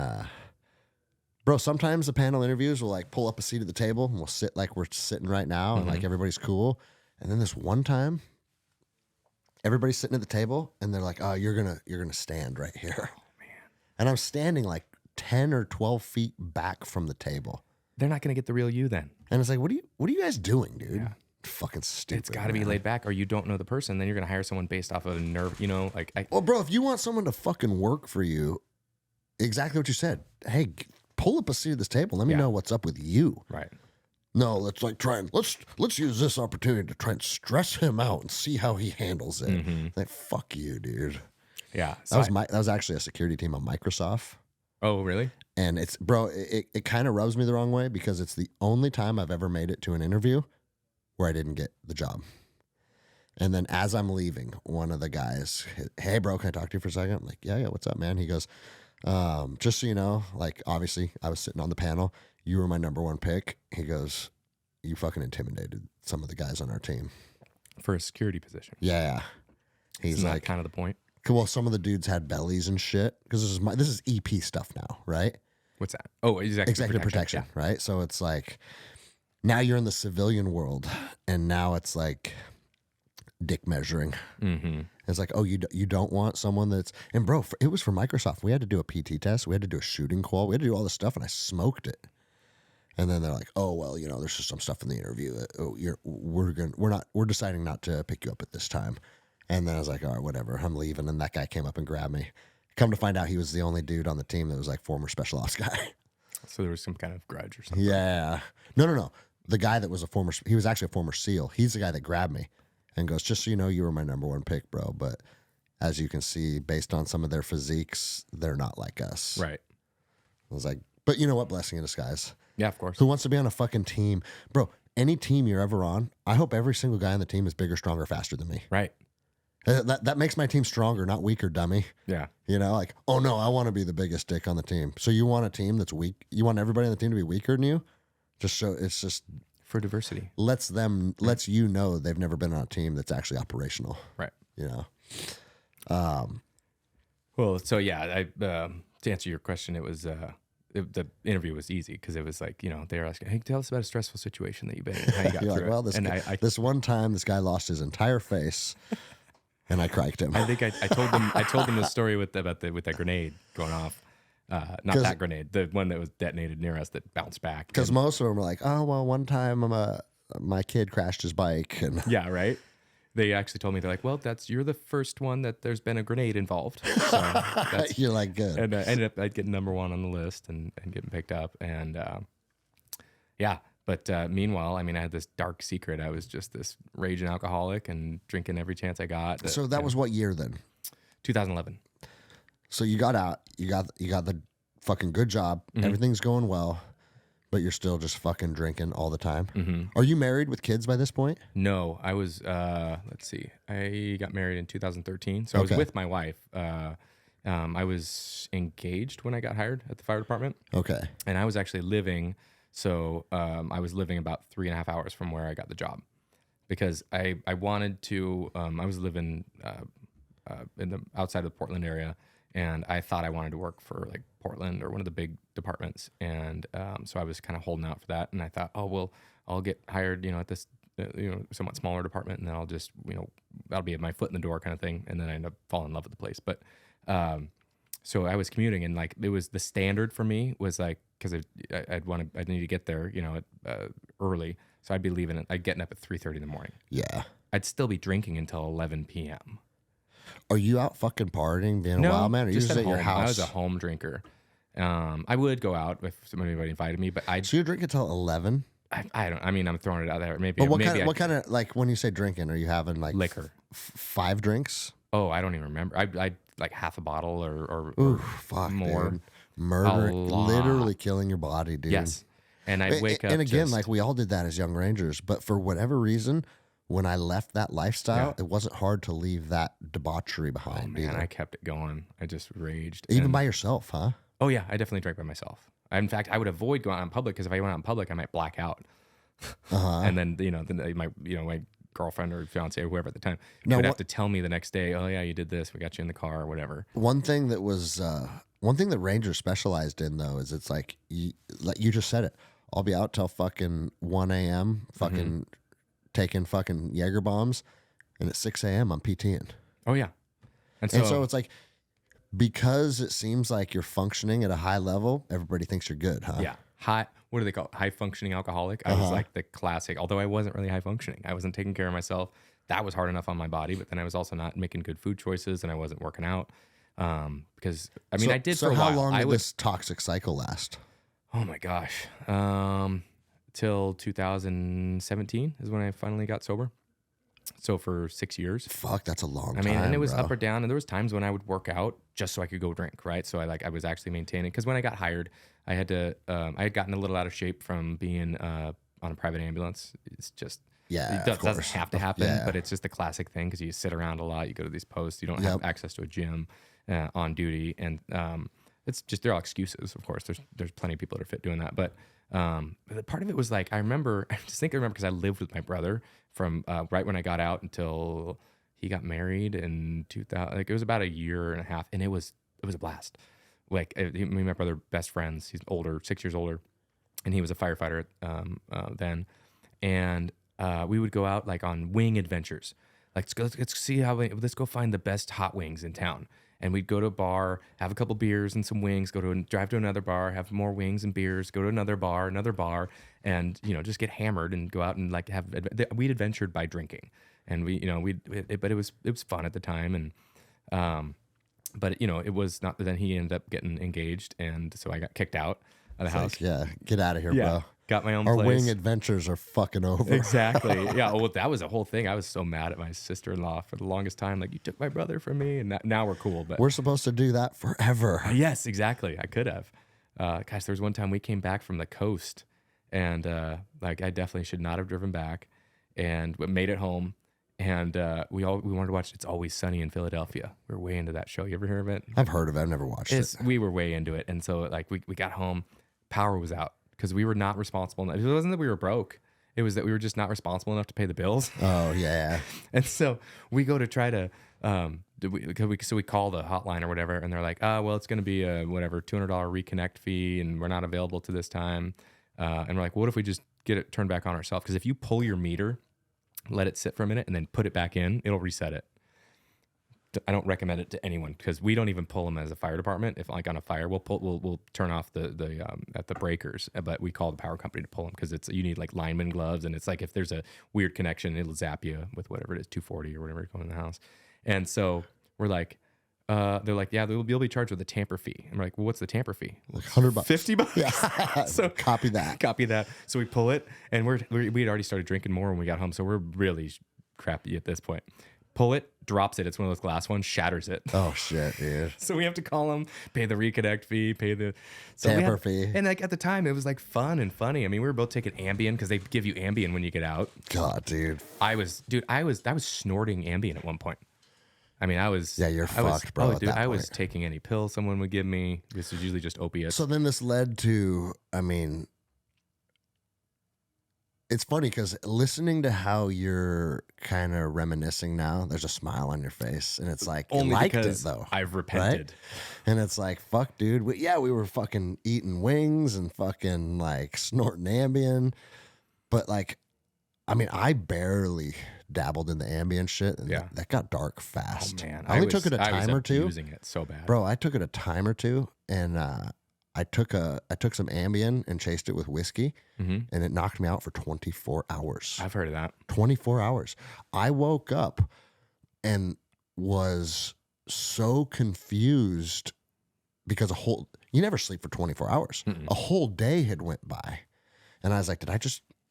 Bro, sometimes the panel interviews will like pull up a seat at the table and we'll sit like we're sitting right now and like everybody's cool. And then this one time, everybody's sitting at the table and they're like, "Oh, you're gonna stand right here." Oh man! And I'm standing like 10 or 12 feet back from the table.
They're not gonna get the real you then.
And it's like, what are you guys doing, dude? Yeah. Fucking stupid.
It's got to be laid back, or you don't know the person. Then you're gonna hire someone based off of a nerve.
Well, bro, if you want someone to fucking work for you, exactly what you said. Hey. Pull up a seat at this table. Let me know what's up with you.
Right.
No, let's like try and let's use this opportunity to try and stress him out and see how he handles it. Like, fuck you, dude.
Yeah.
So that was actually a security team on Microsoft.
Oh, really?
And it's, bro, it kind of rubs me the wrong way because it's the only time I've ever made it to an interview where I didn't get the job. And then as I'm leaving, one of the guys, "Hey, bro, can I talk to you for a second?" I'm like, yeah, what's up, man? He goes, "Just so you know, like, obviously I was sitting on the panel. you were my number one pick. He goes, you fucking intimidated some of the guys on our team.
For a security position.
Yeah. He's
Isn't
like,
that kind of the point?
well, some of the dudes had bellies and shit. Because this is EP stuff now, right?
What's that? Oh, executive
protection,
yeah.
right? So it's like, now you're in the civilian world, and now it's like dick measuring.
Mm-hmm.
It's like, oh, you don't want someone that's, and bro, it was for Microsoft. We had to do a PT test. We had to do a shooting qual. We had to do all this stuff, and I smoked it. And then they're like, oh, well, there's just some stuff in the interview that we're deciding not to pick you up at this time. And then I was like, all right, whatever, I'm leaving. And that guy came up and grabbed me. Come to find out, he was the only dude on the team that was like former special ops guy.
So there was some kind of grudge or something.
Yeah. No. The guy that was he was actually a former SEAL. He's the guy that grabbed me and goes, just so you know, you were my number one pick, bro. But as you can see, based on some of their physiques, they're not like us.
Right.
I was like, but you know what? Blessing in disguise.
Yeah, of course.
Who wants to be on a fucking team? Bro, any team you're ever on, I hope every single guy on the team is bigger, stronger, faster than me.
Right.
That makes my team stronger, not weaker, dummy.
Yeah.
Like, oh no, I want to be the biggest dick on the team. So you want a team that's weak? You want everybody on the team to be weaker than you? It's just
for diversity.
Lets you know they've never been on a team that's actually operational.
Right.
Well,
so yeah, to answer your question, it was the interview was easy because it was like, they were asking, hey, tell us about a stressful situation that you've been in, how you got
You're
through
like, well, this one time this guy lost his entire face and I criked him.
I think I told them the story with that grenade going off. Not that grenade, the one that was detonated near us that bounced back.
Because most of them were like, oh, well, one time my kid crashed his bike. And
yeah, right? They actually told me, they're like, well, you're the first one that there's been a grenade involved. So
you're like, good.
And I ended up getting number one on the list and getting picked up. And yeah, but meanwhile, I had this dark secret. I was just this raging alcoholic and drinking every chance I got.
So that was what year then?
2011.
So you got out, you got the fucking good job. Mm-hmm. Everything's going well, but you're still just fucking drinking all the time.
Mm-hmm.
Are you married with kids by this point?
No, I was, let's see. I got married in 2013. So I was with my wife. I was engaged when I got hired at the fire department.
Okay.
And I was actually living, I was living about 3.5 hours from where I got the job because I wanted to, I was living in the outside of the Portland area. And I thought I wanted to work for like Portland or one of the big departments. And so I was kind of holding out for that. And I thought, oh, well, I'll get hired, at this, somewhat smaller department. And then I'll just, that'll be my foot in the door kind of thing. And then I ended up falling in love with the place. But so I was commuting and like, it was the standard for me was like, cause I'd need to get there, early. So I'd be leaving, I'd getting up at 3:30 in the morning.
Yeah.
I'd still be drinking until 11 p.m.
Are you out fucking partying, being a wild man? Or are you just at your house?
I was a home drinker. I would go out if somebody invited me, but
So you drink until 11?
I don't. I'm throwing it out there. Maybe.
But what kind of like when you say drinking, are you having like
liquor?
5 drinks?
Oh, I don't even remember. I like half a bottle
or fuck, more. Dude. Murder, literally killing your body, dude.
Yes. And I'd wake up.
And again, like we all did that as young Rangers, but for whatever reason, when I left that lifestyle, it wasn't hard to leave that debauchery behind.
Oh, man, I kept it going. I just raged.
Even by yourself, huh?
Oh, yeah. I definitely drank by myself. In fact, I would avoid going out in public because if I went out in public, I might black out. And then, my girlfriend or fiance or whoever at the time would have to tell me the next day, oh, yeah, you did this. We got you in the car or whatever.
One thing that Rangers specialized in, though, is it's like you just said it. I'll be out till fucking 1 a.m. fucking taking fucking Jaeger bombs, and at 6 a.m. I'm PTing.
Oh yeah,
and so it's like because it seems like you're functioning at a high level, everybody thinks you're good, huh?
Yeah, what do they call it? High functioning alcoholic? I was like the classic. Although I wasn't really high functioning, I wasn't taking care of myself. That was hard enough on my body, but then I was also not making good food choices, and I wasn't working out because I did for a while. So
how long did this toxic cycle last?
Oh my gosh. Till 2017 is when I finally got sober. So for 6 years.
Fuck, that's a long time.
And it was up or down, and there was times when I would work out just so I could go drink, right? So I was actually maintaining because when I got hired, I had to I had gotten a little out of shape from being on a private ambulance. It's just it doesn't have to happen, but it's just the classic thing because you sit around a lot, you go to these posts, you don't have access to a gym on duty, and it's just they're all excuses. Of course, there's plenty of people that are fit doing that, but Part of it was like, I just think I remember because I lived with my brother from right when I got out until he got married in 2000. Like it was about a year and a half, and it was a blast. Like me and my brother, best friends. He's older, 6 years older, and he was a firefighter then. And we would go out like on wing adventures. Like let's go find the best hot wings in town. And we'd go to a bar, have a couple beers and some wings, drive to another bar, have more wings and beers, go to another bar, and just get hammered and go out and like we'd adventured by drinking. And but it was fun at the time. And but it was not. Then he ended up getting engaged, and so I got kicked out of the house.
Like, yeah, get out of here, bro.
Got my own
Our
place.
wing adventures are fucking over.
Exactly. Yeah. Well, that was a whole thing. I was so mad at my sister-in-law for the longest time. Like, you took my brother from me, and now we're cool. But
we're supposed to do that forever.
Yes, exactly. I could have. Gosh, there was one time we came back from the coast, and like I definitely should not have driven back, and we made it home. And we wanted to watch It's Always Sunny in Philadelphia. We were way into that show. You ever heard of it?
I've heard of it. I've never watched it.
We were way into it. And so like we got home, power was out because we were not responsible. It wasn't that we were broke. It was that we were just not responsible enough to pay the bills.
Oh, yeah.
And so we go to try to, so we call the hotline or whatever, and they're like, well, it's going to be a whatever, $200 reconnect fee, and we're not available to this time. And we're like, what if we just get it turned back on ourselves? Because if you pull your meter, let it sit for a minute and then put it back in, it'll reset it. I don't recommend it to anyone because we don't even pull them as a fire department. If like on a fire, we'll turn off the at the breakers, but we call the power company to pull them because you need like lineman gloves, and it's like if there's a weird connection, it'll zap you with whatever it is, 240 or whatever going in the house. And so we're like, they're like, yeah, you'll be charged with a tamper fee. And we're like, well, what's the tamper fee?
Like $100.
$50.
Yeah.
So
copy that.
So we pull it, and we had already started drinking more when we got home, so we're really crappy at this point. Pull it, drops it. It's one of those glass ones, shatters it.
Oh shit, dude.
So we have to call them, pay the reconnect fee, pay the
tamper fee.
And like at the time, it was like fun and funny. I mean, we were both taking Ambien because they give you Ambien when you get out.
God, dude.
I was snorting Ambien at one point. I mean,
Yeah, you're fucked, bro.
Oh, dude, I was taking any pill someone would give me. This was usually just opiates.
So then this led to, I mean, it's funny because listening to how you're kind of reminiscing now, there's a smile on your face, and it's like,
only
you liked
because
it though.
I've repented.
Right? And it's like, fuck, dude. We were fucking eating wings and fucking like snorting Ambien, but like, I mean, I barely dabbled in the Ambien shit, and that got dark fast.
Oh man,
I only took it a time or two.
Using it so bad,
bro. I took it a time or two, and I took some Ambien and chased it with whiskey, and it knocked me out for 24 hours.
I've heard of that.
24 hours. I woke up and was so confused because you never sleep for 24 hours.
Mm-mm.
A whole day had went by, and I was like,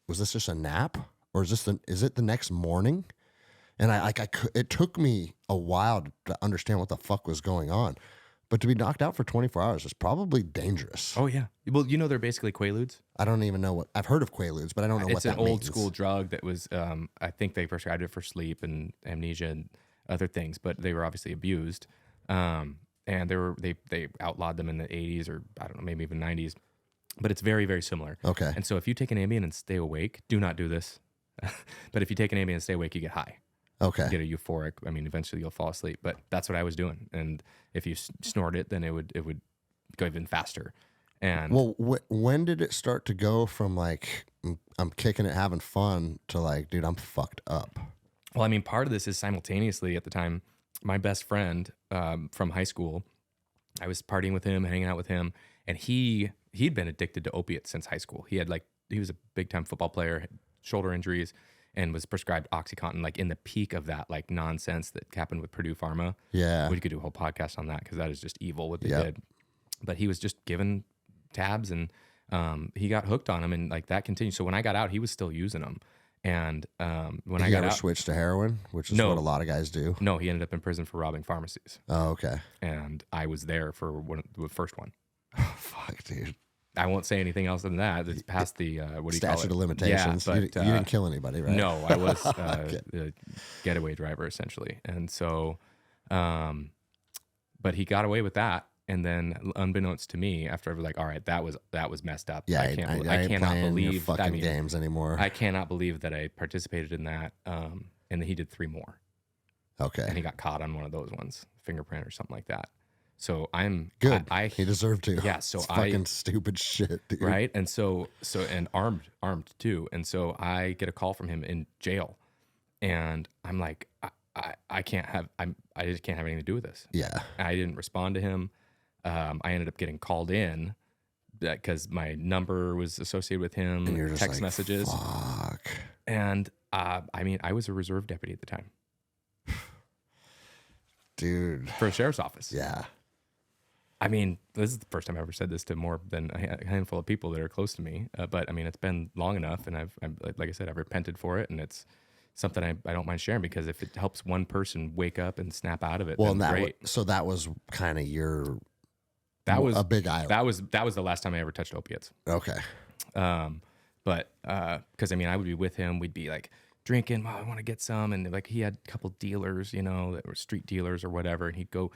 was this just a nap? Or is it the next morning? And it took me a while to understand what the fuck was going on. But to be knocked out for 24 hours is probably dangerous.
Oh yeah. Well, they're basically Quaaludes.
I don't even know I've heard of Quaaludes, but I don't know what that means.
It's an old school drug that was, I think they prescribed it for sleep and amnesia and other things, but they were obviously abused. And they outlawed them in the 80s or I don't know, maybe even 90s. But it's very, very similar.
Okay.
And so if you take an Ambien and stay awake, do not do this. But if you take an Ambien and stay awake, you get high.
Okay.
You get a euphoric. I mean, eventually you'll fall asleep. But that's what I was doing. And if you snort it, then it would go even faster. And
well, when did it start to go from like I'm kicking it, having fun, to like, dude, I'm fucked up?
Well, I mean, part of this is simultaneously at the time, my best friend from high school, I was partying with him, hanging out with him, and he'd been addicted to opiates since high school. He was a big time football player, had shoulder injuries, and was prescribed OxyContin, like in the peak of that like nonsense that happened with Purdue Pharma.
Yeah.
We could do a whole podcast on that because that is just evil what they did. But he was just given tabs, and he got hooked on them, and like that continued. So when I got out, he was still using them. And when I got out,
switched to heroin, which is what a lot of guys do.
No, he ended up in prison for robbing pharmacies.
Oh, okay.
And I was there for the first one.
Oh, fuck, dude.
I won't say anything else than that. It's past the
statute of limitations.
Yeah,
but, you didn't kill anybody, right?
No, I was the getaway driver essentially, and so, but he got away with that, And then unbeknownst to me, after I was like, all right, that was messed up.
Yeah,
I
ain't
cannot
playing
believe
your fucking games anymore.
I cannot believe that I participated in that. And then he did 3 more.
Okay.
And he got caught on one of those ones, fingerprint or something like that. So I'm
good. He deserved to.
Yeah. So
it's fucking stupid shit, dude.
Right. And so and armed too. And so I get a call from him in jail, and I'm like, I can't have I just can't have anything to do with this.
Yeah.
I didn't respond to him. I ended up getting called in because my number was associated with him.
And you're just
text
like,
messages.
Fuck.
And I mean, I was a reserve deputy at the time.
Dude.
For a sheriff's office.
Yeah.
I mean, this is the first time I ever said this to more than a handful of people that are close to me. But I mean, it's been long enough, and I'm like I said, I've repented for it, and it's something I don't mind sharing, because if it helps one person wake up and snap out of it,
well,
then great.
So that was kind of
that was
a big eye.
That was the last time I ever touched opiates.
Okay.
But because I mean, I would be with him, we'd be like drinking. Well, I want to get some, and like he had a couple dealers, you know, that were street dealers or whatever. And he'd go.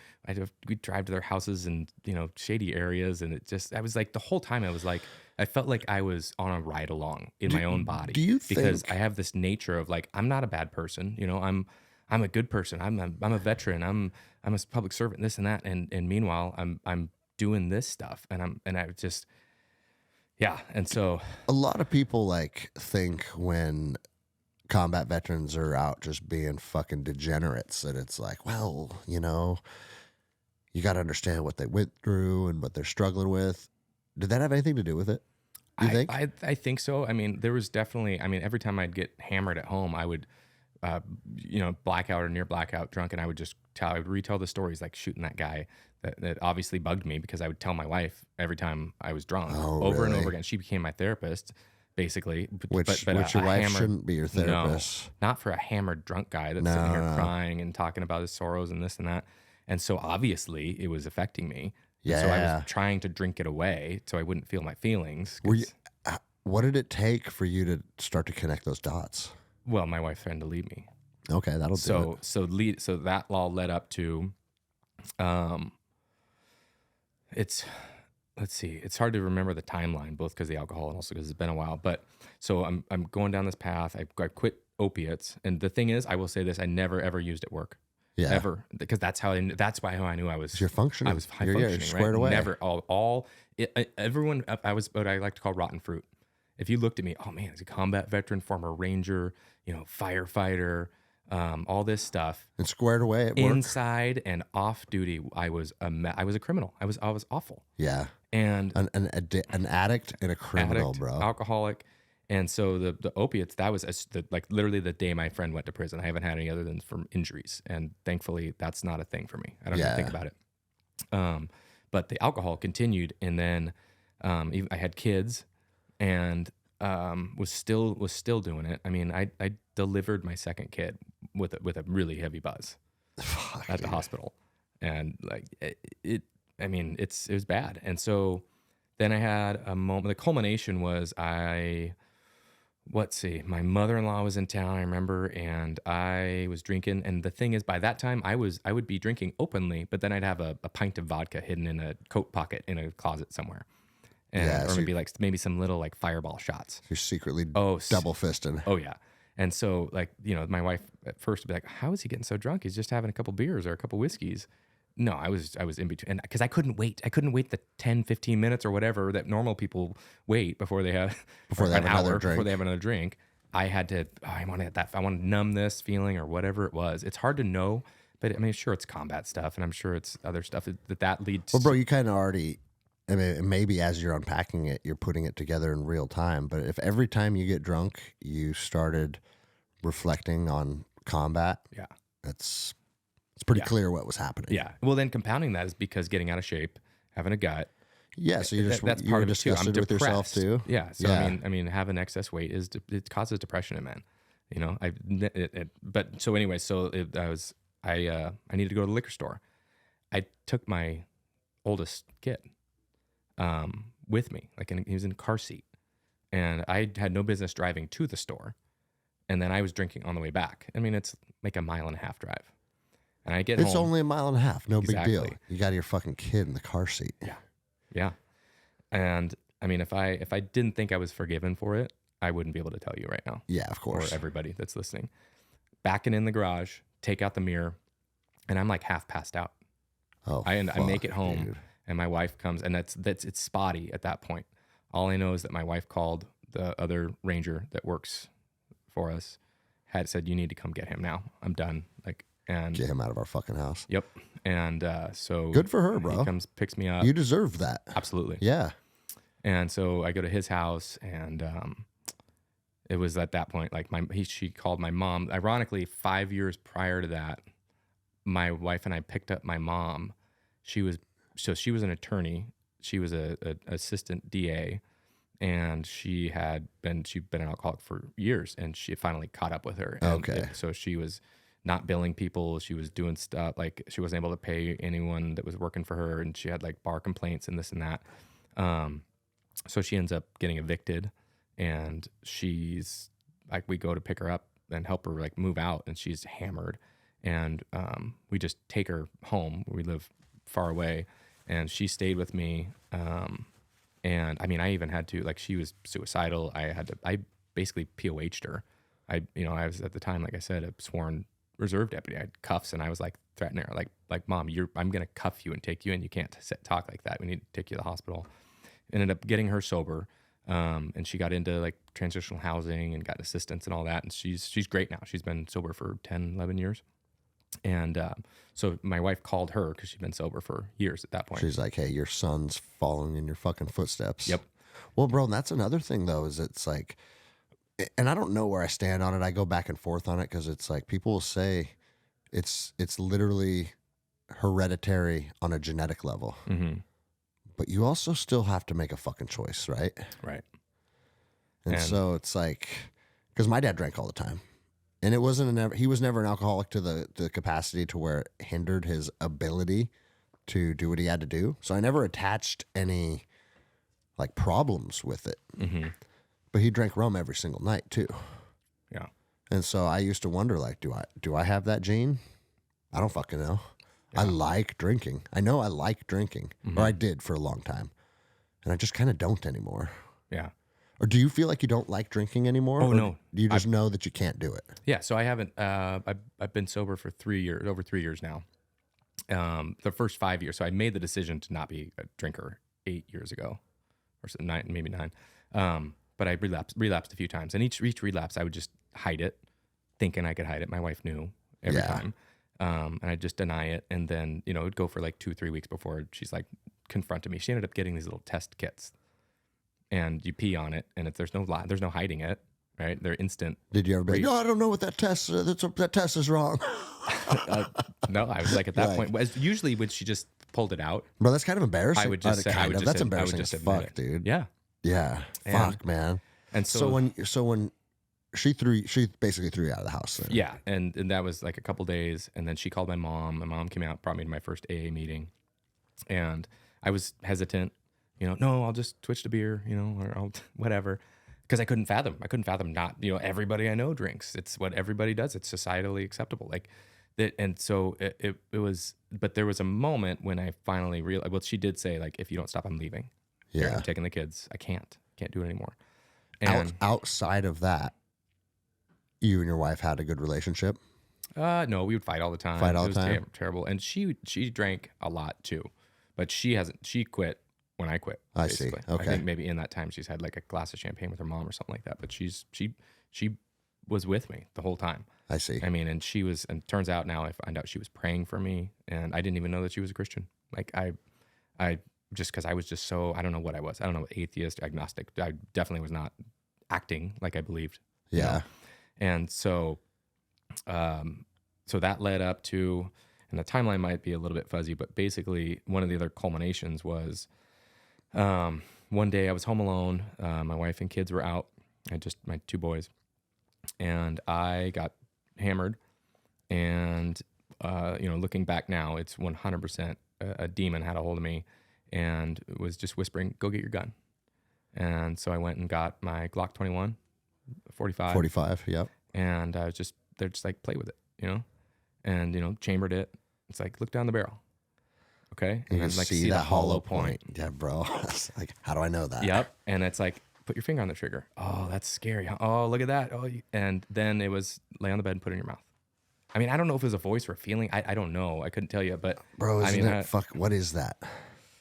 We'd drive to their houses in, you know, shady areas, and I was like the whole time I was like, I felt like I was on a ride along in my own body.
Do you think?
Because I have this nature of like, I'm not a bad person, you know, I'm a good person. I'm a veteran. I'm a public servant. This and that. And meanwhile, I'm doing this stuff, and I just. Yeah, and so
a lot of people like think when combat veterans are out just being fucking degenerates, and it's like, well, you know, you got to understand what they went through and what they're struggling with. Did that have anything to do with it? You think?
I think so. I mean, there was definitely. I mean, every time I'd get hammered at home, I would, you know, blackout or near blackout, drunk, and I would retell the stories, like shooting that guy. That obviously bugged me, because I would tell my wife every time I was drunk, over and over again. She became my therapist, basically.
Which your wife shouldn't be your therapist.
No, not for a hammered drunk guy that's sitting here crying and talking about his sorrows and this and that. And so obviously it was affecting me.
Yeah.
So I was trying to drink it away so I wouldn't feel my feelings.
What did it take for you to start to connect those dots?
Well, my wife threatened to leave me.
Okay, that'll do it.
So that law led up to, let's see, it's hard to remember the timeline, both because of the alcohol and also because it's been a while. But so I'm going down this path. I quit opiates, and the thing is, I will say this: I never ever used at work, ever, because that's why I knew I was.
You're functioning.
I was high functioning,
squared
right?
away.
Never everyone. I was what I like to call rotten fruit. If you looked at me, oh man, he's a combat veteran, former ranger, you know, firefighter. All this stuff,
and squared away at work.
Inside and off duty, I was a criminal. I was awful.
Yeah,
and
an addict and a criminal, bro,
alcoholic. And so the opiates, that was like literally the day my friend went to prison. I haven't had any other than from injuries, and thankfully that's not a thing for me. I don't even think about it. But the alcohol continued, and then I had kids, and was still doing it. I mean, I delivered my second kid with a really heavy buzz at the hospital, and like it was bad. And so then I had a moment. The culmination was my mother-in-law was in town, I remember, and I was drinking. And the thing is, by that time I would be drinking openly, but then I'd have a pint of vodka hidden in a coat pocket in a closet somewhere. And, or maybe some little like fireball shots.
You're secretly double fisting.
Oh yeah. And so like, you know, my wife at first would be like, how is he getting so drunk? He's just having a couple beers or a couple whiskeys. No, I was in between. And because I couldn't wait. I couldn't wait the 10, 15 minutes or whatever that normal people wait before they have another drink. I had to, I want to numb this feeling or whatever it was. It's hard to know, but I mean, sure, it's combat stuff, and I'm sure it's other stuff that leads.
Well, bro, you kind of already, I mean, maybe as you're unpacking it, you're putting it together in real time. But if every time you get drunk, you started reflecting on combat, it's pretty clear what was happening.
Yeah. Well, then compounding that is because getting out of shape, having a gut.
Yeah. So that's part of it too. I'm depressed with yourself too.
Yeah. So I mean, having excess weight it causes depression in men. You know, I needed to go to the liquor store. I took my oldest kid with me, he was in a car seat, and I had no business driving to the store, and then I was drinking on the way back. I mean, it's like a 1.5 mile drive, And I get
It's
home.
only a mile and a half. No big deal.
Exactly.
You got your fucking kid in the car seat.
Yeah. Yeah. And I mean, if I didn't think I was forgiven for it, I wouldn't be able to tell you right now.
Yeah, of course.
Or everybody that's listening. Backing in the garage, take out the mirror, and I'm like half passed out.
Oh,
I make it home,
dude.
and my wife comes, and it's spotty at that point. All I know is that my wife called the other ranger that works for us, had said, "You need to come get him now. I'm done." And
Get him out of our fucking house.
Yep. And so
good for her, bro.
He comes, picks me up.
You deserve that.
Absolutely.
Yeah.
And so I go to his house, and it was at that point, like she called my mom. Ironically, 5 years prior to that, my wife and I picked up my mom. She was an attorney. She was a assistant DA, and she'd been an alcoholic for years, and she finally caught up with her. And
Okay.
So she was not billing people. She was doing stuff like she wasn't able to pay anyone that was working for her, and she had like bar complaints and this and that. So she ends up getting evicted, and she's like, we go to pick her up and help her like move out, and she's hammered, and we just take her home. We live far away, and she stayed with me. And I mean, I even had to, like, she was suicidal. I basically POH'd her. I was at the time, like I said, a sworn reserve deputy. I had cuffs, and I was like threatening her, like, Mom, I'm going to cuff you and take you in. You can't talk like that. We need to take you to the hospital. Ended up getting her sober. And she got into like transitional housing and got assistance and all that. And she's great now. She's been sober for 10, 11 years. And so my wife called her because she'd been sober for years at that point.
She's like, hey, your son's following in your fucking footsteps.
Yep.
Well, bro, that's another thing, though, is it's like, and I don't know where I stand on it. I go back and forth on it because it's like people will say it's literally hereditary on a genetic level.
Mm-hmm.
But you also still have to make a fucking choice, right?
Right.
And so it's like, because my dad drank all the time. And he was never an alcoholic to the capacity to where it hindered his ability to do what he had to do. So I never attached any like problems with it.
Mm-hmm.
But he drank rum every single night too.
Yeah.
And so I used to wonder, like, do I have that gene? I don't fucking know. Yeah. I like drinking. I know I like drinking, or I did for a long time, and I just kind of don't anymore.
Yeah.
Or do you feel like you don't like drinking anymore?
Oh, no.
Do you just know that you can't do it?
Yeah. So I haven't. I've been sober for over 3 years now. The first 5 years. So I made the decision to not be a drinker 8 years ago, or so, maybe 9. But I relapsed a few times, and each relapse I would just hide it, thinking I could hide it. My wife knew every time. And I'd just deny it. And then, it'd go for like 2-3 weeks before she's like confronted me. She ended up getting these little test kits, and you pee on it, and there's no hiding it, right? They're instant.
Did you ever be like, no, I don't know what that test is. That test is wrong.
No, I was like at that point. Usually when she just pulled it out.
Bro, that's kind of embarrassing.
I would just say,
that's embarrassing as fuck, dude.
Yeah.
Yeah. Fuck, man.
And
so when she basically threw you out of the house. Then.
Yeah, and that was like a couple days, and then she called my mom. My mom came out, brought me to my first AA meeting, and I was hesitant. No, I'll just switch to beer, or I'll whatever, because I couldn't fathom not. Everybody I know drinks. It's what everybody does. It's societally acceptable, like that. And so it was. But there was a moment when I finally realized. Well, she did say, like, if you don't stop, I'm leaving.
Yeah,
Here, I'm taking the kids. I can't do it anymore. And
outside of that, you and your wife had a good relationship?
No, we would fight all the time.
It was
terrible. And she drank a lot too, but she quit when I quit.
I
basically.
see. Okay.
I think maybe in that time she's had like a glass of champagne with her mom or something like that. But she was with me the whole time.
I see.
I mean, and turns out now I find out she was praying for me, and I didn't even know that she was a Christian. Like I just because I was just so, I don't know what I was. I don't know, atheist, agnostic. I definitely was not acting like I believed.
Yeah.
And so that led up to, and the timeline might be a little bit fuzzy, but basically one of the other culminations was one day I was home alone. My wife and kids were out. I just, my 2 boys. And I got hammered. And, looking back now, it's 100% a demon had a hold of me and was just whispering, go get your gun. And so I went and got my Glock 21, 45.
45, yep.
And they're just like, play with it, and, chambered it. It's like, look down the barrel. Okay.
And
then
you
like
see
the
that
hollow
point. Yeah, bro. It's like, how do I know that?
Yep. And it's like, put your finger on the trigger. Oh, that's scary. Oh, look at that. Oh, and then it was lay on the bed and put it in your mouth. I mean, I don't know if it was a voice or a feeling. I don't know. I couldn't tell you, but
bro,
isn't
it what is that?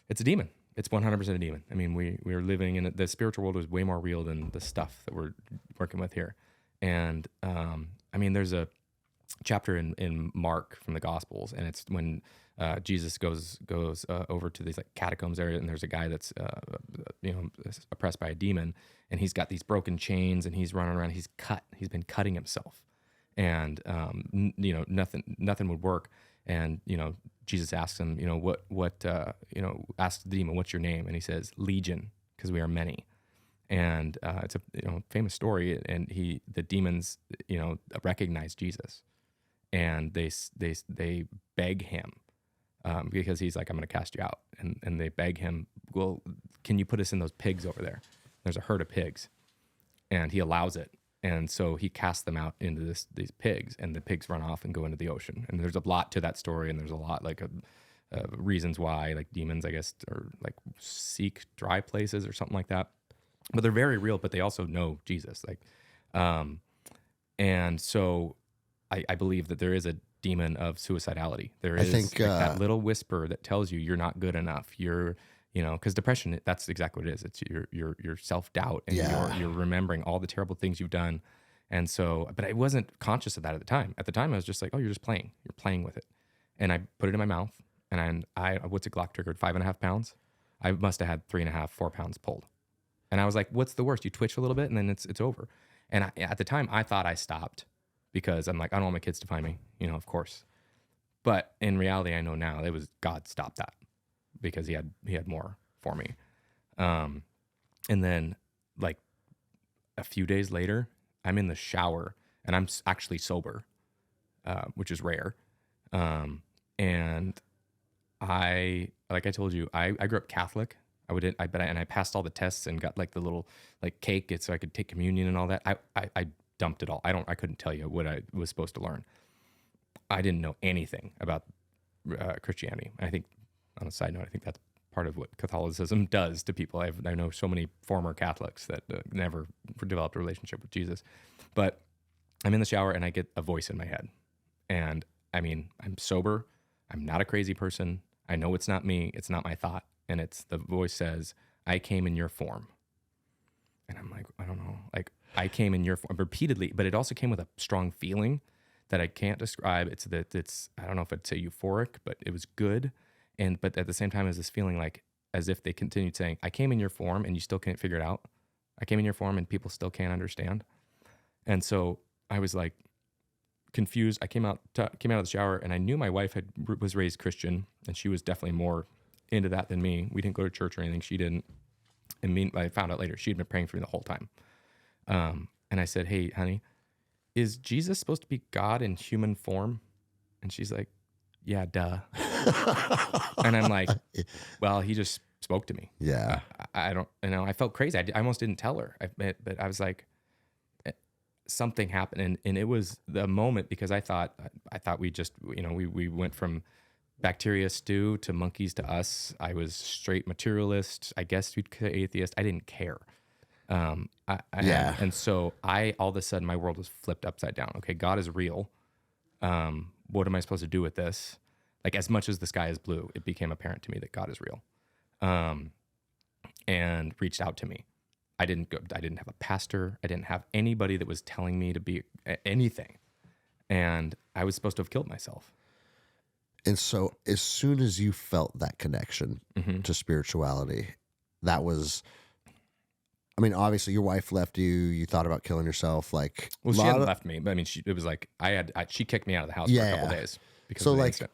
It's a demon. It's 100% a demon. I mean, we're living in the spiritual world is way more real than the stuff that we're working with here. And I mean, there's a chapter in Mark from the Gospels, and it's when Jesus goes over to these like catacombs area, and there's a guy that's oppressed by a demon, and he's got these broken chains, and he's running around. He's been cutting himself, and nothing would work. And Jesus asks him, asks the demon, what's your name? And he says, Legion, because we are many. And it's a famous story. And the demons recognize Jesus, and they beg him because he's like, I'm going to cast you out, and they beg him, well, can you put us in those pigs over there? There's a herd of pigs, and he allows it. And so he casts them out into these pigs, and the pigs run off and go into the ocean. And there's a lot to that story, and there's a lot like reasons why, like demons, I guess, or like seek dry places or something like that. But they're very real, but they also know Jesus. Like, and so I believe that there is a demon of suicidality. There is that little whisper that tells you you're not good enough. You're because depression, that's exactly what it is. It's your self-doubt, and you're remembering all the terrible things you've done. And so, but I wasn't conscious of that at the time. At the time, I was just like, oh, you're just playing. You're playing with it. And I put it in my mouth, and I what's a Glock triggered? 5.5 pounds. I must have had 3.5, 4 pounds pulled. And I was like, what's the worst? You twitch a little bit, and then it's over. And at the time, I thought I stopped because I'm like, I don't want my kids to find me, of course. But in reality, I know now it was God stopped that, because he had more for me. And then like a few days later, I'm in the shower, and I'm actually sober, which is rare. And like I told you, I grew up Catholic. I passed all the tests and got like the little like cake so I could take communion and all that. I dumped it all. I couldn't tell you what I was supposed to learn. I didn't know anything about Christianity. I think, on a side note, I think that's part of what Catholicism does to people. I know so many former Catholics that never developed a relationship with Jesus. But I'm in the shower, and I get a voice in my head. And I mean, I'm sober. I'm not a crazy person. I know it's not me. It's not my thought. And the voice says, I came in your form. And I'm like, I don't know. Like, I came in your form repeatedly, but it also came with a strong feeling that I can't describe. I don't know if I'd say euphoric, but it was good. But at the same time, is this feeling like as if they continued saying, I came in your form and you still can't figure it out. I came in your form and people still can't understand. And so I was like confused. I came out of the shower, and I knew my wife was raised Christian, and she was definitely more into that than me. We didn't go to church or anything. She didn't. And I found out later she'd been praying for me the whole time. And I said, hey, honey, is Jesus supposed to be God in human form? And she's like, yeah, duh. And I'm like, well, he just spoke to me.
Yeah.
I don't, I felt crazy. I almost didn't tell her, but I was like, something happened. And it was the moment, because I thought we just, we went from bacteria stew to monkeys to us. I was straight materialist. I guess you'd say atheist. I didn't care. And so all of a sudden my world was flipped upside down. Okay, God is real. What am I supposed to do with this? Like, as much as the sky is blue, it became apparent to me that God is real. And reached out to me. I didn't have a pastor. I didn't have anybody that was telling me to be anything. And I was supposed to have killed myself.
And so as soon as you felt that connection to spirituality, that was, I mean, obviously your wife left you, you thought about killing yourself. Like,
well, she hadn't left me, but I mean, it was like, she kicked me out of the house for a couple days because of the incident.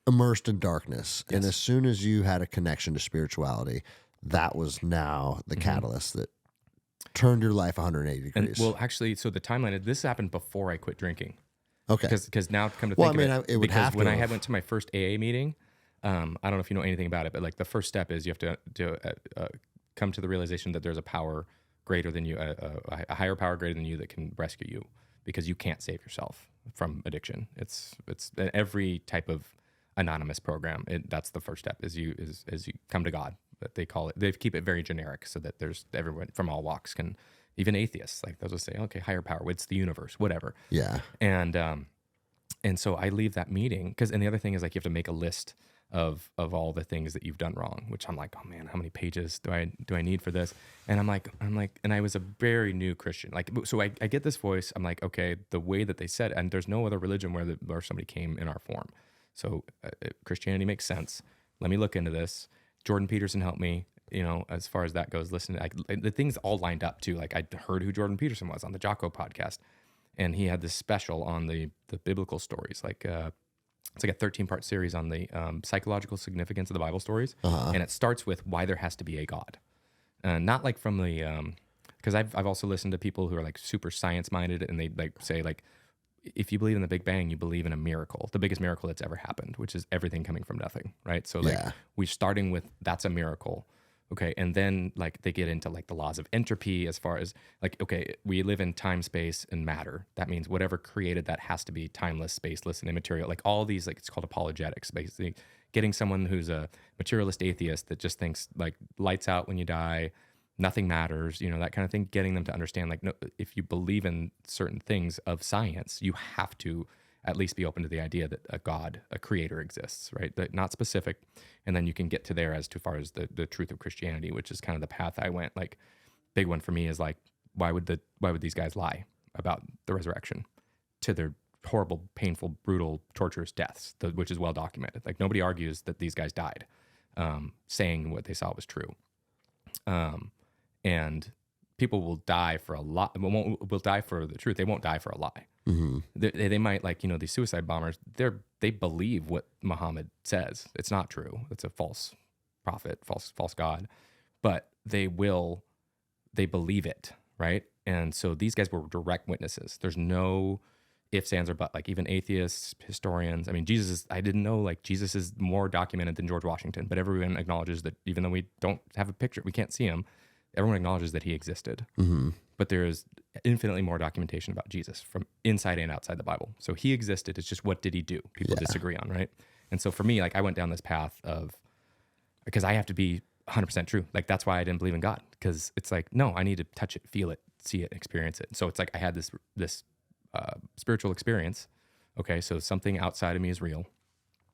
Immersed in darkness.
Yes.
And as soon as you had a connection to spirituality, that was now the catalyst that turned your life 180 degrees.
And, well, actually, so the timeline, this happened before I quit drinking.
Okay.
Because now come to think of it,
it would have to
when I went to my first AA meeting, I don't know if you know anything about it, but like the first step is you have to come to the realization that there's a power greater than you, a higher power greater than you that can rescue you. because you can't save yourself from addiction. It's every type of anonymous program. That's the first step is you come to God. But they call it, they keep it very generic so that there's everyone from all walks can, even atheists, like they'll just say, okay, higher power, it's the universe, whatever.
Yeah.
And so I leave that meeting and the other thing is like, you have to make a list of all the things that you've done wrong, which I'm like, oh man, how many pages do I need for this? And I'm like, and I was a very new Christian. Like, so I get this voice. I'm like, okay, the way that they said, and there's no other religion where somebody came in our form. So Christianity makes sense. Let me look into this. Jordan Peterson helped me, as far as that goes. Listen, the things all lined up too. Like I heard who Jordan Peterson was on the Jocko podcast, and he had this special on the biblical stories. Like it's like a 13-part series on the psychological significance of the Bible stories, and it starts with why there has to be a God, not like from the because I've also listened to people who are like super science minded, and they like say like, if you believe in the Big Bang, you believe in a miracle, the biggest miracle that's ever happened, which is everything coming from nothing, right? So like we're starting with that's a miracle, okay? And then like they get into like the laws of entropy as far as like, okay, we live in time, space, and matter. That means whatever created that has to be timeless, spaceless, and immaterial. Like all these, like it's called apologetics, basically getting someone who's a materialist atheist that just thinks like lights out when you die, nothing matters, that kind of thing, getting them to understand, like, no, if you believe in certain things of science, you have to at least be open to the idea that a God, a creator exists, right? That not specific. And then you can get to there as far as the truth of Christianity, which is kind of the path I went. Like, big one for me is like, why would these guys lie about the resurrection to their horrible, painful, brutal, torturous deaths, which is well documented. Like nobody argues that these guys died, saying what they saw was true. And people will die for a lie. Will die for the truth. They won't die for a lie. Mm-hmm. They might, like, these suicide bombers, they believe what Muhammad says. It's not true. It's a false prophet, false God, but they believe it, right? And so these guys were direct witnesses. There's no ifs, ands, or but. Like even atheists, historians. I mean, I didn't know, like, Jesus is more documented than George Washington, but everyone acknowledges that even though we don't have a picture, we can't see him, everyone acknowledges that he existed. Mm-hmm. But there is infinitely more documentation about Jesus from inside and outside the Bible. So he existed. It's just, what did he do? People disagree on, right? And so for me, like, I went down this path because I have to be 100% true. Like, that's why I didn't believe in God, because it's like, no, I need to touch it, feel it, see it, experience it. So it's like I had this spiritual experience. Okay, so something outside of me is real.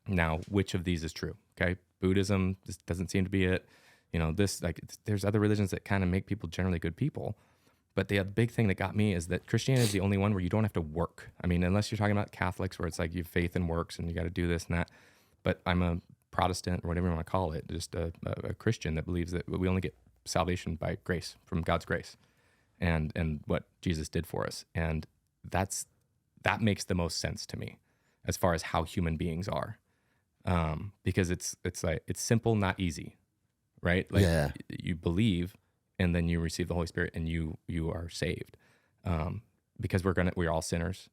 Now, which of these is true? Okay, Buddhism just doesn't seem to be it. There's other religions that kind of make people generally good people. But the big thing that got me is that Christianity is the only one where you don't have to work. I mean, unless you're talking about Catholics, where it's like you have faith and works and you got to do this and that. But I'm a Protestant, or whatever you want to call it, just a Christian that believes that we only get salvation by grace, from God's grace, and what Jesus did for us. And that makes the most sense to me as far as how human beings are, because it's simple, not easy, right? Like you believe, and then you receive the Holy Spirit, and you are saved, because we're all sinners.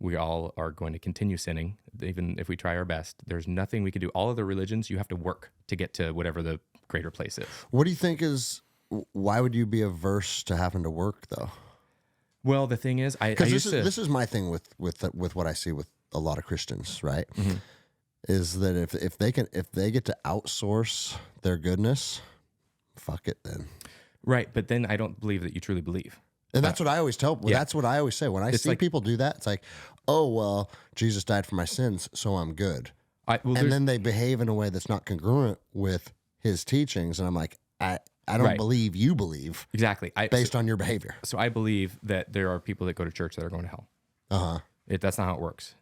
We all are going to continue sinning, even if we try our best. There's nothing we can do. All of the religions, you have to work to get to whatever the greater place is.
What do you think why would you be averse to having to work, though?
Well, the thing is,
this is my thing with what I see with a lot of Christians, right? Mm-hmm. Is that if they get to outsource their goodness, fuck it then.
Right, but then I don't believe that you truly believe.
And that's what I always tell. Yeah. That's what I always say when I see people do that. It's like, oh well, Jesus died for my sins, so I'm good. And then they behave in a way that's not congruent with his teachings, and I'm like, I don't believe you believe
exactly
based on your behavior.
So I believe that there are people that go to church that are going to hell. That's not how it works.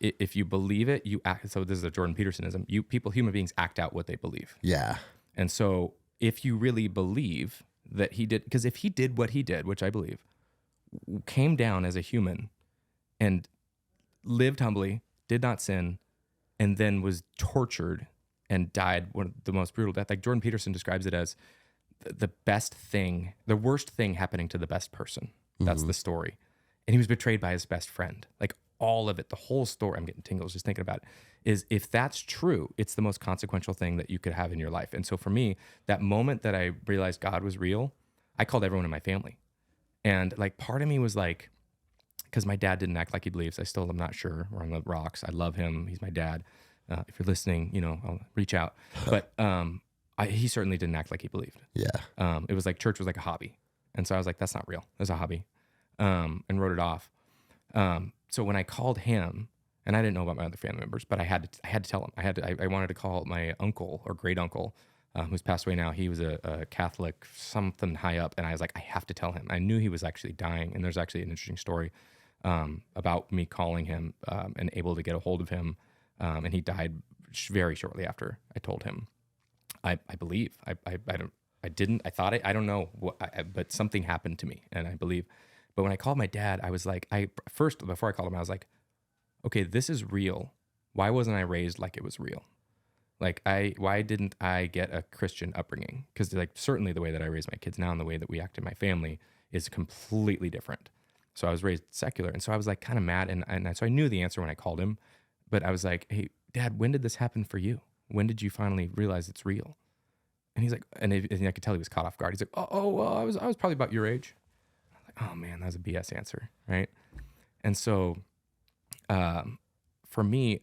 If you believe it, you act. So this is a Jordan Petersonism. Human beings act out what they believe.
Yeah.
And so if you really believe that he did, because if he did what he did, which I believe, came down as a human and lived humbly, did not sin, and then was tortured and died one of the most brutal death. Like Jordan Peterson describes it as the worst thing happening to the best person. That's the story. And he was betrayed by his best friend. Like all of it, the whole story, I'm getting tingles just thinking about it, is if that's true, it's the most consequential thing that you could have in your life. And so for me, that moment that I realized God was real, I called everyone in my family. And like part of me was like, because my dad didn't act like he believes. I still am not sure. We're on the rocks. I love him. He's my dad. If you're listening, I'll reach out. But he certainly didn't act like he believed.
Yeah.
It was like church was like a hobby. And so I was like, that's not real. It's a hobby. And wrote it off. So when I called him, and I didn't know about my other family members, but I had to tell him. I wanted to call my uncle or great uncle, who's passed away now. He was a Catholic, something high up, and I was like, I have to tell him. I knew he was actually dying, and there's actually an interesting story about me calling him and able to get a hold of him, and he died very shortly after I told him. I believe. I didn't. I thought it. I don't know, but something happened to me, and I believe. But when I called my dad, I was like, before I called him, I was like, okay, this is real. Why wasn't I raised like it was real? Like, why didn't I get a Christian upbringing? Because like certainly the way that I raise my kids now and the way that we act in my family is completely different. So I was raised secular, and so I was like kind of mad, and so I knew the answer when I called him, but I was like, hey, Dad, when did this happen for you? When did you finally realize it's real? And he's like, and I could tell he was caught off guard. He's like, well, I was probably about your age. I'm like, oh man, that was a BS answer, right? And so, for me,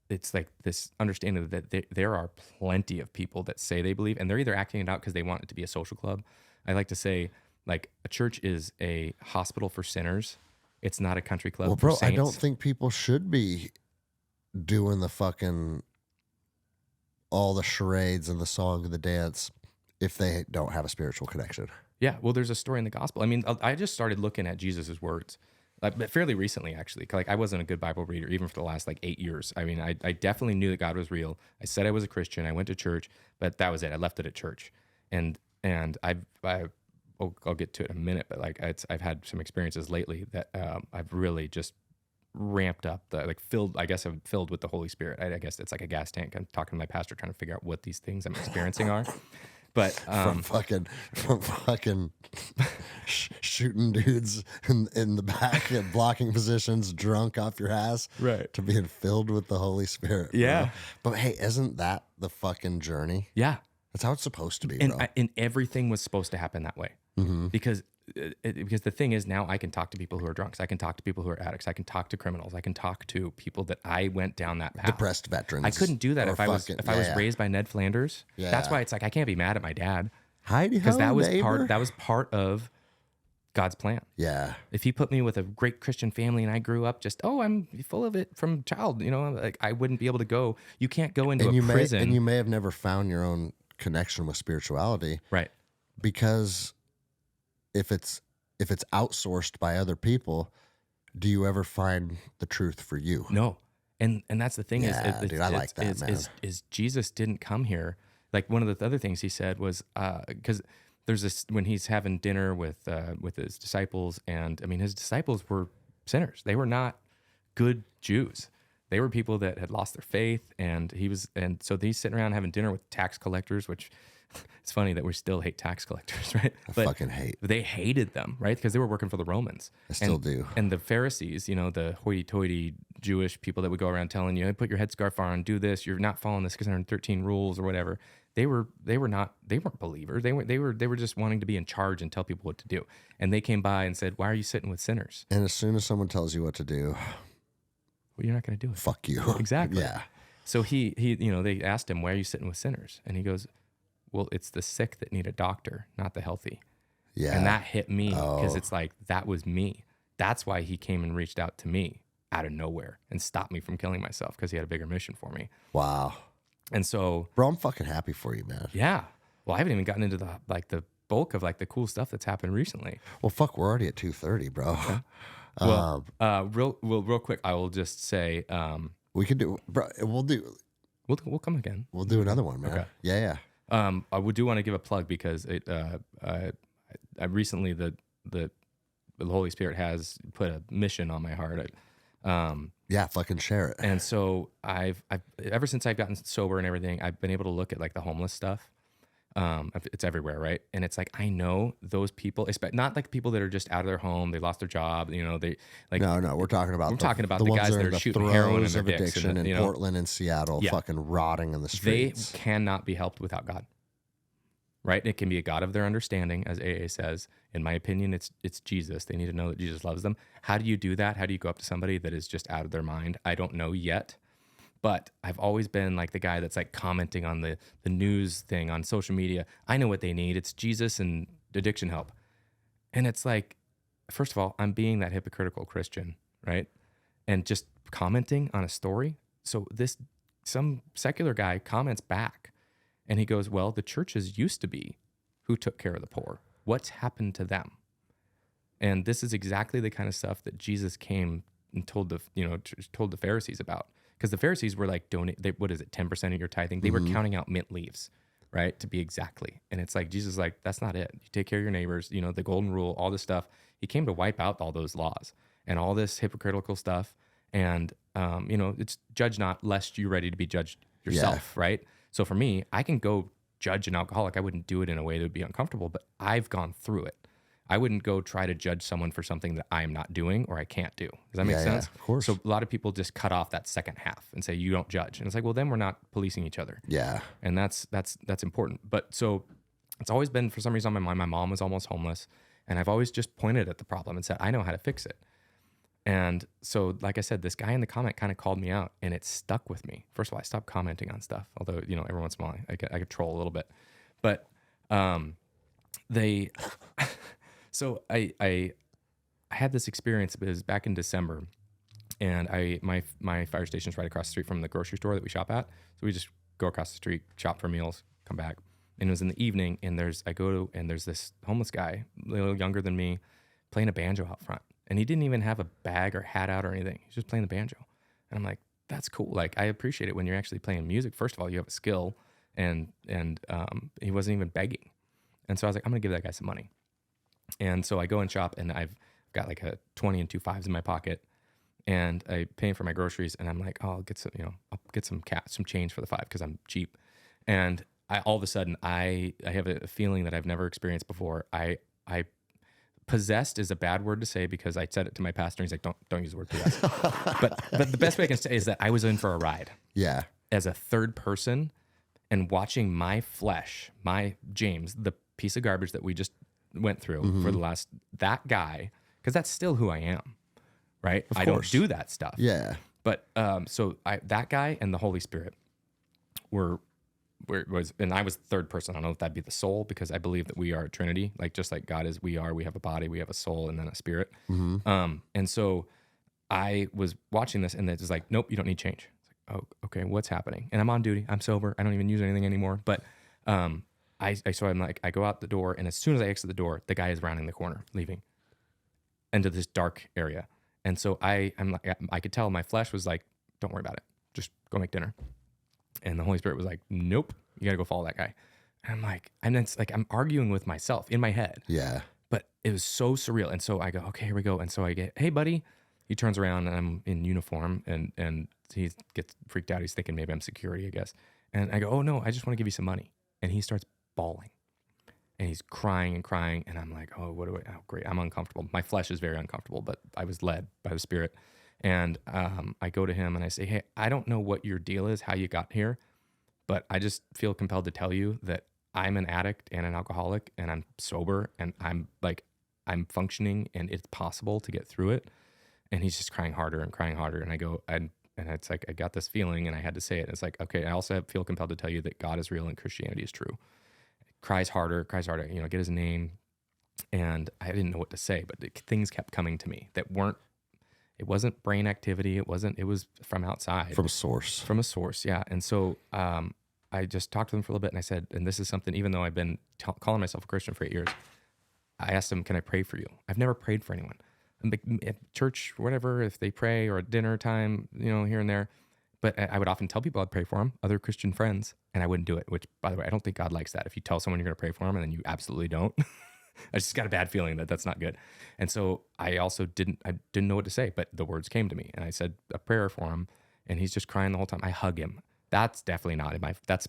it's like this understanding that there are plenty of people that say they believe, and they're either acting it out because they want it to be a social club. I like to say, like, a church is a hospital for sinners. It's not a country club for saints.
I don't think people should be doing the fucking all the charades and the song and the dance if they don't have a spiritual connection.
Yeah, well, there's a story in the gospel. I mean, I just started looking at Jesus's words, but fairly recently, actually. Like, I wasn't a good Bible reader even for the last 8 years. I mean, I definitely knew that God was real. I said I was a Christian. I went to church, but that was it. I left it at church, and I'll get to it in a minute. But like, I've had some experiences lately that I've really just ramped up I'm filled with the Holy Spirit. I guess it's like a gas tank. I'm talking to my pastor trying to figure out what these things I'm experiencing are. But
from fucking shooting dudes in the back at blocking positions, drunk off your ass,
right,
to being filled with the Holy Spirit.
Yeah.
Bro. But hey, isn't that the fucking journey?
Yeah.
That's how it's supposed to be,
and
bro.
And everything was supposed to happen that way.
Mm-hmm.
Because the thing is, now I can talk to people who are drunks. I can talk to people who are addicts. I can talk to criminals. I can talk to people that I went down that path.
Depressed veterans.
I couldn't do that if I was raised by Ned Flanders.
Yeah.
That's why it's like I can't be mad at my dad.
Heidi,
because that was part of God's plan.
Yeah.
If he put me with a great Christian family and I grew up just, I'm full of it from child, like I wouldn't be able to go. You can't go into a prison.
And you may have never found your own connection with spirituality.
Right.
Because if it's outsourced by other people, do you ever find the truth for you?
No. And that's the thing
dude, I like that, man.
Is Jesus didn't come here. Like, one of the other things he said was, because there's this, when he's having dinner with his disciples, and I mean, his disciples were sinners. They were not good Jews. They were people that had lost their faith, and so he's sitting around having dinner with tax collectors, which it's funny that we still hate tax collectors, right?
I fucking hate.
They hated them, right? Because they were working for the Romans.
I still do.
And the Pharisees, the hoity-toity Jewish people that would go around telling you, hey, put your headscarf on, do this, you're not following the 613 rules or whatever. They weren't believers. They were just wanting to be in charge and tell people what to do. And they came by and said, why are you sitting with sinners?
And as soon as someone tells you what to do,
well, you're not going to do it.
Fuck you.
Exactly.
Yeah.
So he they asked him, why are you sitting with sinners? And he goes, well, it's the sick that need a doctor, not the healthy.
Yeah.
And that hit me because it's like, that was me. That's why he came and reached out to me out of nowhere and stopped me from killing myself, because he had a bigger mission for me.
Wow.
And so,
bro, I'm fucking happy for you, man.
Yeah. Well, I haven't even gotten into the bulk of the cool stuff that's happened recently.
Well, fuck, we're already at 2:30, bro.
Yeah. Real quick, I will just say,
we could do, bro.
We'll come again.
We'll do another one, man. Okay. Yeah.
I do want to give a plug, because I recently the Holy Spirit has put a mission on my heart.
Yeah, fucking share it.
And so I've ever since I've gotten sober and everything, I've been able to look at the homeless stuff. It's everywhere, right? And it's like, I know those people, not like people that are just out of their home, they lost their job, they like.
No, we're talking about
the guys that are shooting heroin in their dicks
addiction in Portland and Seattle, fucking rotting in the streets.
They cannot be helped without God. right? It can be a God of their understanding, as AA says. In my opinion, it's Jesus. They need to know that Jesus loves them. How do you do that? How do you go up to somebody that is just out of their mind? I don't know yet. But I've always been like the guy that's like commenting on the news thing on social media. I know what they need. It's Jesus and addiction help. And it's like, first of all, I'm being that hypocritical Christian, right? And just commenting on a story. So some secular guy comments back and he goes, well, the churches used to be who took care of the poor. What's happened to them? And this is exactly the kind of stuff that Jesus came and told the Pharisees about. Because the Pharisees were like, what is it, 10% of your tithing? They were counting out mint leaves, right? To be exactly. And it's like, Jesus is like, that's not it. You take care of your neighbors, the golden rule, all this stuff. He came to wipe out all those laws and all this hypocritical stuff. And, it's judge not lest you're ready to be judged yourself, right? So for me, I can go judge an alcoholic. I wouldn't do it in a way that would be uncomfortable, but I've gone through it. I wouldn't go try to judge someone for something that I'm not doing or I can't do. Does that make sense?
Yeah, of course.
So a lot of people just cut off that second half and say, you don't judge. And it's like, well, then we're not policing each other.
Yeah.
And that's important. But so it's always been, for some reason on my mind, my mom was almost homeless. And I've always just pointed at the problem and said, I know how to fix it. And so, like I said, this guy in the comment kind of called me out and it stuck with me. First of all, I stopped commenting on stuff. Although, every once in a while I could troll a little bit. But so I had this experience. It was back in December, and my fire station's right across the street from the grocery store that we shop at. So we just go across the street, shop for meals, come back. And it was in the evening, and there's this homeless guy, a little younger than me, playing a banjo out front. And he didn't even have a bag or hat out or anything. He's just playing the banjo. And I'm like, that's cool. Like, I appreciate it when you're actually playing music. First of all, you have a skill, and he wasn't even begging. And so I was like, I'm gonna give that guy some money. And so I go and shop, and I've got like a 20 and 2 5s in my pocket, and I paying for my groceries, and I'm like, oh, I'll get some some change for the 5 because I'm cheap. And all of a sudden I have a feeling that I've never experienced before. I possessed is a bad word to say because I said it to my pastor. And he's like, don't use the word possessed. but the best way I can say is that I was in for a ride. Yeah. As a third person, and watching my flesh, my James, the piece of garbage that we just went through for that guy, because that's still who I am, right? I don't do that stuff. Yeah. But that guy and the Holy Spirit and I was the third person. I don't know if that'd be the soul, because I believe that we are a Trinity, like just like God is, we have a body, we have a soul, and then a spirit. And so I was watching this, and it's just like, nope, you don't need change. It's like, oh, okay, what's happening? And I'm on duty. I'm sober. I don't even use anything anymore. But I'm like, I go out the door, and as soon as I exit the door, the guy is rounding the corner, leaving into this dark area. And so I'm like, I could tell my flesh was like, don't worry about it. Just go make dinner. And the Holy Spirit was like, nope, you got to go follow that guy. And I'm like, and it's like, I'm arguing with myself in my head. Yeah. But it was so surreal. And so I go, okay, here we go. And so I get, hey, buddy. He turns around, and I'm in uniform, and he gets freaked out. He's thinking maybe I'm security, I guess. And I go, oh, no, I just want to give you some money. And he starts bawling. And he's crying and crying. And I'm like, oh, oh, great. I'm uncomfortable. My flesh is very uncomfortable, but I was led by the Spirit. And I go to him and I say, hey, I don't know what your deal is, how you got here, but I just feel compelled to tell you that I'm an addict and an alcoholic, and I'm sober, and I'm functioning, and it's possible to get through it. And he's just crying harder and crying harder. And I go, and it's like, I got this feeling, and I had to say it. It's like, okay, I also feel compelled to tell you that God is real and Christianity is true. Cries harder, get his name. And I didn't know what to say, but things kept coming to me that it wasn't brain activity. It was from outside. From a source. Yeah. And so I just talked to them for a little bit, and I said, and this is something, even though I've been calling myself a Christian for 8 years, I asked them, can I pray for you? I've never prayed for anyone. At church, whatever, if they pray, or at dinner time, here and there. But I would often tell people I'd pray for them, other Christian friends, and I wouldn't do it, which, by the way, I don't think God likes that. If you tell someone you're going to pray for them and then you absolutely don't, I just got a bad feeling that that's not good. And so I also didn't know what to say, but the words came to me, and I said a prayer for him, and he's just crying the whole time. I hug him. That's definitely not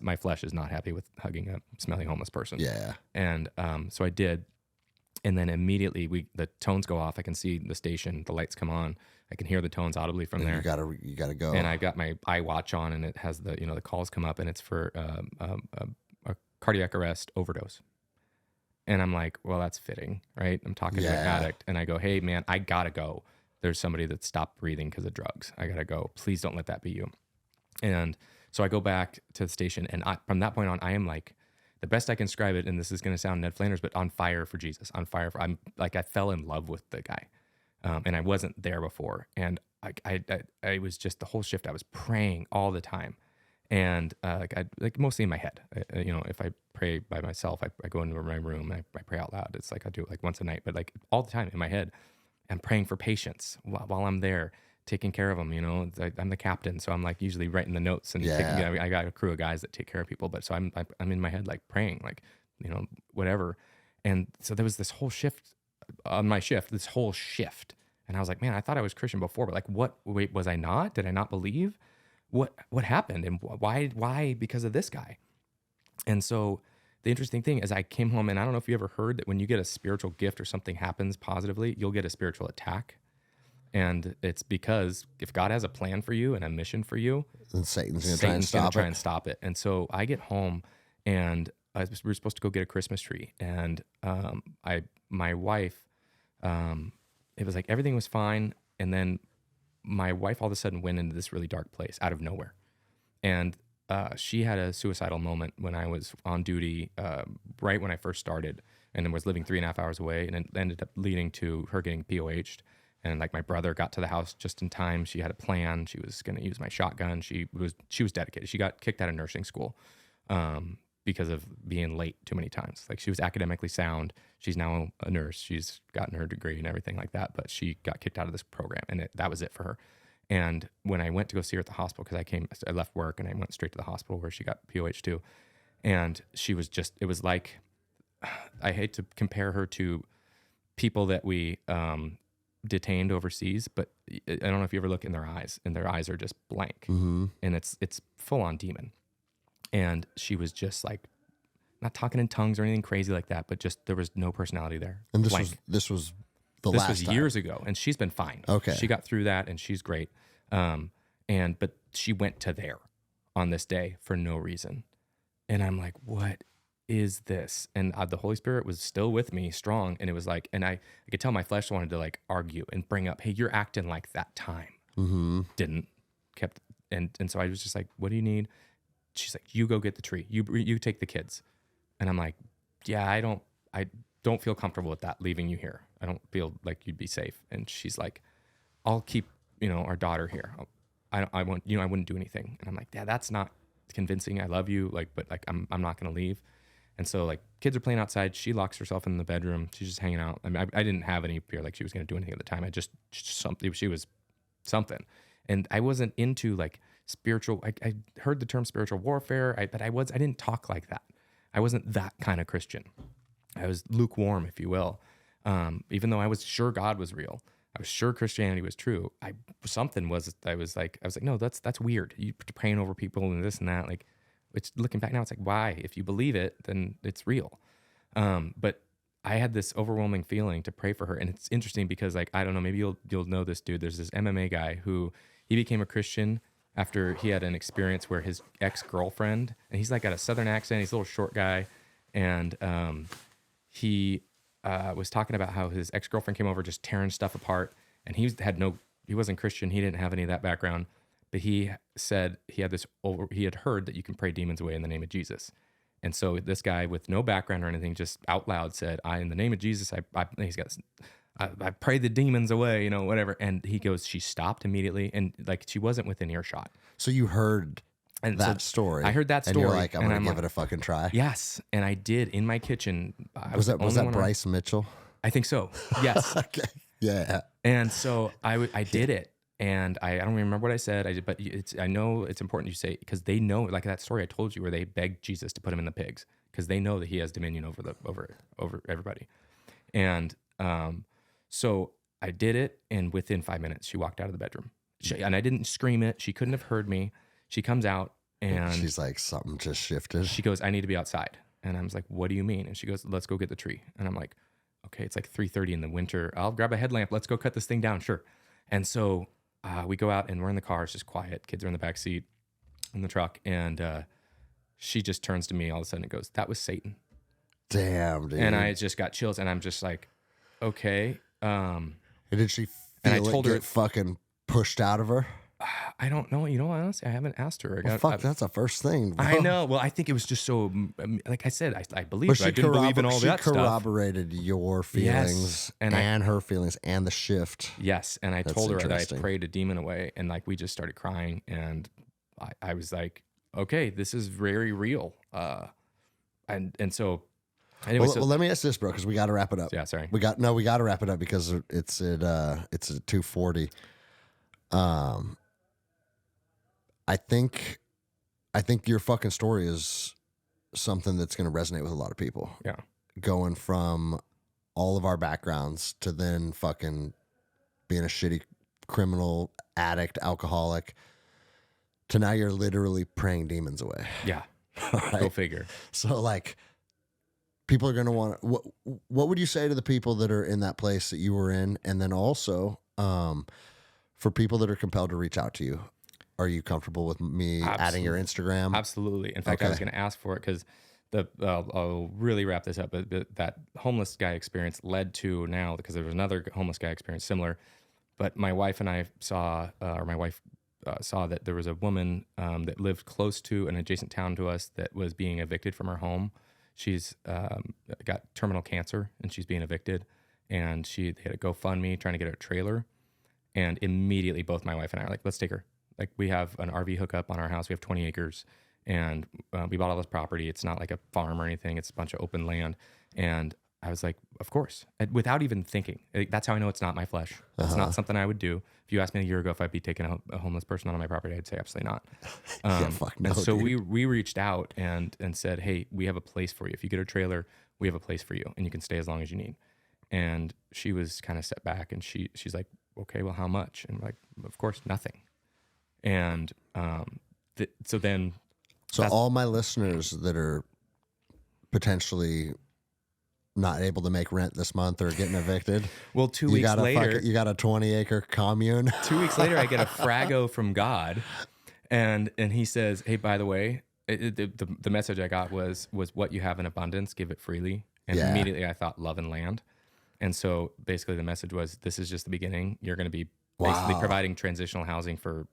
my flesh is not happy with hugging a smelly homeless person. Yeah. And so I did. And then immediately the tones go off. I can see the station, the lights come on. I can hear the tones audibly from there. You gotta go. And I got my iWatch on, and it has the calls come up, and it's for a cardiac arrest, overdose. And I'm like, well, that's fitting, right? I'm talking to an addict, and I go, hey, man, I gotta go. There's somebody that stopped breathing because of drugs. I gotta go. Please don't let that be you. And so I go back to the station, and from that point on, I am like, the best I can describe it, and this is gonna sound Ned Flanders, but on fire for Jesus, on fire for, I'm like, I fell in love with the guy, and I wasn't there before, and I was just the whole shift. I was praying all the time. And like mostly in my head, if I pray by myself, I go into my room and I pray out loud. It's like I do it like once a night, but like all the time in my head, I'm praying for patients while I'm there taking care of them. I'm the captain, so I'm like usually writing the notes and I got a crew of guys that take care of people. But so I'm in my head like praying, like whatever. And so there was this whole shift on my shift, and I was like, man, I thought I was Christian before, but like what? Wait, was I not? Did I not believe? What happened, and why because of this guy? And so the interesting thing is I came home, and I don't know if you ever heard that when you get a spiritual gift or something happens positively, you'll get a spiritual attack. And it's because if God has a plan for you and a mission for you,
then Satan's going to try and stop it.
And so I get home, and we were supposed to go get a Christmas tree, and my wife, it was like everything was fine, and then my wife all of a sudden went into this really dark place out of nowhere. And she had a suicidal moment when I was on duty right when I first started, and then was living 3.5 hours away, and it ended up leading to her getting POH'd. And like my brother got to the house just in time. She had a plan. She was going to use my shotgun. She was dedicated. She got kicked out of nursing school because of being late too many times. Like she was academically sound. She's now a nurse. She's gotten her degree and everything like that, but she got kicked out of this program, and that was it for her. And when I went to go see her at the hospital, because I left work and I went straight to the hospital where she got POH too. And she was it was like, I hate to compare her to people that we detained overseas, but I don't know if you ever look in their eyes, and their eyes are just blank.
Mm-hmm.
And it's full on demon. And she was just like, not talking in tongues or anything crazy like that, but just there was no personality there.
And this was
years ago, and she's been fine.
Okay,
she got through that, and she's great. But she went to there on this day for no reason, and I'm like, what is this? And the Holy Spirit was still with me, strong, and it was like, and I could tell my flesh wanted to like argue and bring up, hey, you're acting like that time.
Mm-hmm.
Didn't kept, and so I was just like, what do you need? She's like, you go get the tree. You take the kids. And I'm like, yeah, I don't feel comfortable with that, leaving you here. I don't feel like you'd be safe. And she's like, I'll keep, our daughter here. I wouldn't do anything. And I'm like, yeah, that's not convincing. I love you. But I'm not going to leave. And so like kids are playing outside. She locks herself in the bedroom. She's just hanging out. I mean, I didn't have any fear like she was going to do anything at the time. She was something. And I wasn't into like spiritual. I heard the term spiritual warfare, but I didn't talk like that. I wasn't that kind of Christian. I was lukewarm, if you will. Even though I was sure God was real, I was sure Christianity was true. I was like, no, that's weird. You praying over people and this and that. Like, it's looking back now, it's like, why? If you believe it, then it's real. But I had this overwhelming feeling to pray for her, and it's interesting because, like, I don't know, maybe you'll know this dude. There's this MMA guy who he became a Christian after he had an experience where his ex-girlfriend, and he's like got a southern accent, he's a little short guy, and he was talking about how his ex-girlfriend came over just tearing stuff apart, and he wasn't Christian, he didn't have any of that background, but he said he had heard that you can pray demons away in the name of Jesus. And so this guy with no background or anything just out loud said, in the name of Jesus, I pray the demons away, whatever. And he goes, she stopped immediately, and like she wasn't within earshot.
So you heard story.
I heard that story.
And you're like, I'm going to give it a fucking try.
Yes. And I did in my kitchen.
Was that Bryce Mitchell?
I think so. Yes.
Okay. Yeah.
And so I did it. And I don't remember what I said. But I know it's important you say, because they know, like that story I told you where they begged Jesus to put him in the pigs, because they know that he has dominion over everybody. And so I did it, and within 5 minutes, she walked out of the bedroom. And I didn't scream it. She couldn't have heard me. She comes out, and
she's like, something just shifted.
She goes, I need to be outside. And I was like, what do you mean? And she goes, let's go get the tree. And I'm like, okay, it's like 3:30 in the winter. I'll grab a headlamp. Let's go cut this thing down. Sure. And so we go out, and we're in the car. It's just quiet. Kids are in the back seat in the truck. And she just turns to me all of a sudden and goes, "That was Satan."
Damn, dude.
And I just got chills, and I'm just like, okay.
And did she
and I
feel
told
it
her
get fucking pushed out of her?
I don't know. You know, honestly, I haven't asked her.
That's the first thing, bro.
I know. Well, I think it was just so, like I said, I believe her. I didn't believe in all that stuff.
She corroborated your feelings and her feelings and the shift.
Yes. And I told her that I prayed a demon away, and like we just started crying, and I was like, okay, this is very real. And so anyway,
well, let me ask this, bro, because we got to wrap it up.
Yeah, sorry.
We got to wrap it up because it's at 2:40. I think your fucking story is something that's going to resonate with a lot of people.
Yeah.
Going from all of our backgrounds to then fucking being a shitty criminal, addict, alcoholic, to now you're literally praying demons away.
Yeah.
Right?
Go figure.
So like people are going to want, what would you say to the people that are in that place that you were in? And then also, for people that are compelled to reach out to you, are you comfortable with me adding your Instagram?
Absolutely. In fact, I was going to ask for it because I'll really wrap this up. But that homeless guy experience led to now, because there was another homeless guy experience similar. But my wife and I saw, saw that there was a woman that lived close to an adjacent town to us that was being evicted from her home. She's got terminal cancer and she's being evicted. And they had a GoFundMe trying to get her a trailer. And immediately both my wife and I are like, let's take her. Like, we have an RV hookup on our house. We have 20 acres, and we bought all this property. It's not like a farm or anything. It's a bunch of open land. And I was like, of course, without even thinking. That's how I know it's not my flesh. It's not something I would do. If you asked me a year ago if I'd be taking a homeless person on my property, I'd say absolutely not.
Yeah, fuck no,
and so
dude.
we reached out and said, hey, we have a place for you. If you get a trailer, we have a place for you, and you can stay as long as you need. And she was kind of set back, and she's like, okay, well, how much? And I'm like, of course, nothing. And so
all my listeners that are potentially not able to make rent this month or getting evicted.
Well, 2 weeks later,
you got a 20-acre commune.
2 weeks later, I get a frago from God, and he says, hey, by the way, the message I got was what you have in abundance, give it freely. And immediately I thought love and land. And so basically the message was, this is just the beginning. You're going to be basically providing transitional housing for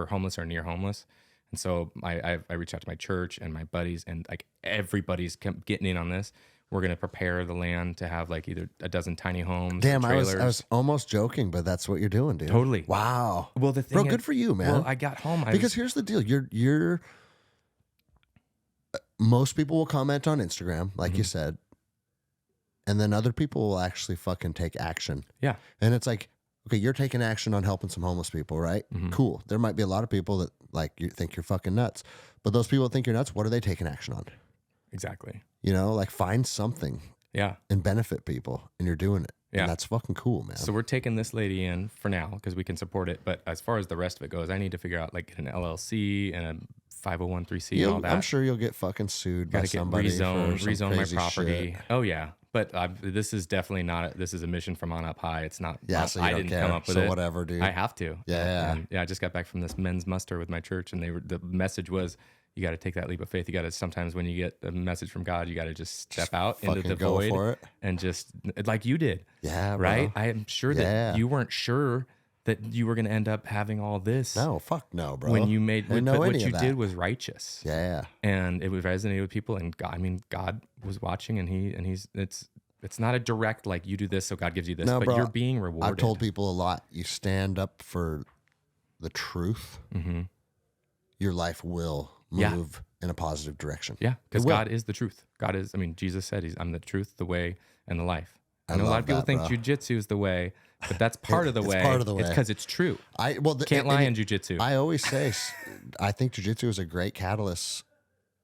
homeless or near homeless. And so I reached out to my church and my buddies, and like everybody's getting in on this. We're going to prepare the land to have like either a dozen tiny homes.
Damn, I was almost joking, but that's what you're doing, dude.
Totally.
Wow.
Well, the thing
Bro, good for you, man.
Well, I got home.
Because here's the deal. You're most people will comment on Instagram, like you said, and then other people will actually fucking take action.
Yeah.
And it's like, okay, you're taking action on helping some homeless people, right? Cool. There might be a lot of people that like you think you're fucking nuts, but those people that think you're nuts, what are they taking action on?
Exactly.
You know, like find something.
Yeah.
And benefit people, and you're doing it.
Yeah.
And that's fucking cool, man.
So we're taking this lady in for now because we can support it. But as far as the rest of it goes, I need to figure out like an LLC and a 501(c)(3) and all that.
I'm sure you'll get fucking sued by somebody.
Rezone my property.
Shit.
Oh yeah. But this is definitely not. This is a mission from on up high. It's not.
Yeah, so
I didn't come up with
it.
So
whatever, dude.
I have to.
Yeah.
And I just got back from this men's muster with my church, and the message was, you got to take that leap of faith. You got to, sometimes when you get a message from God, you got to just step out into the void
for it.
And just like you did.
Yeah,
right.
Bro.
I am sure that you weren't sure that you were going to end up having all this.
No, fuck no, bro.
When you made, but what you did was righteous.
Yeah.
And it would resonate with people. And God, God was watching, and it's not a direct, like, you do this, so God gives you this, but bro, you're being rewarded.
I've told people a lot, you stand up for the truth, your life will move in a positive direction.
Yeah, because God is the truth. God is, Jesus said, I'm the truth, the way, and the life. I know a lot of people think jujitsu is the way, but that's part of the way.
It's part of the way.
It's because it's true. Can't lie in jujitsu.
I always say, I think jujitsu is a great catalyst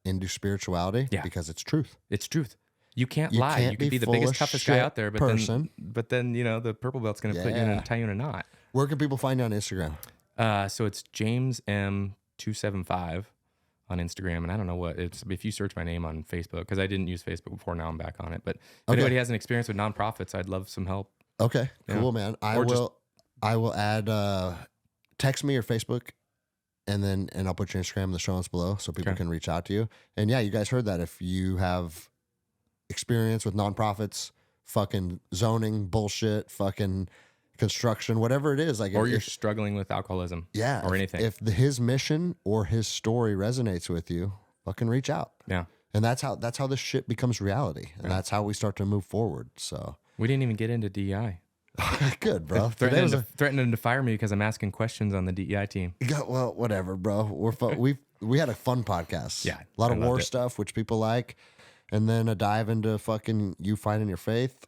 into spirituality because it's truth.
It's truth. You can't lie. You could be the biggest, toughest guy out there, but then the purple belt's going to put you in and tie you in a knot.
Where can people find you on Instagram?
So it's James M275 on Instagram, and I don't know what it's. If you search my name on Facebook, because I didn't use Facebook before, now I'm back on it. But if anybody has an experience with nonprofits, I'd love some help.
Okay, cool, man. I will add. Text me or Facebook, and I'll put your Instagram in the show notes below so people can reach out to you. And yeah, you guys heard that. If you have experience with nonprofits, fucking zoning bullshit, fucking construction, whatever it is, like,
or you're struggling with alcoholism, or anything.
If his mission or his story resonates with you, fucking reach out.
Yeah.
And that's how this shit becomes reality. And that's how we start to move forward. So
we didn't even get into DEI.
Good, bro.
Threatening to fire me because I'm asking questions on the DEI team.
Yeah, well, whatever, bro. We had a fun podcast.
Yeah.
A lot of war stuff, which people like. And then a dive into fucking you finding your faith.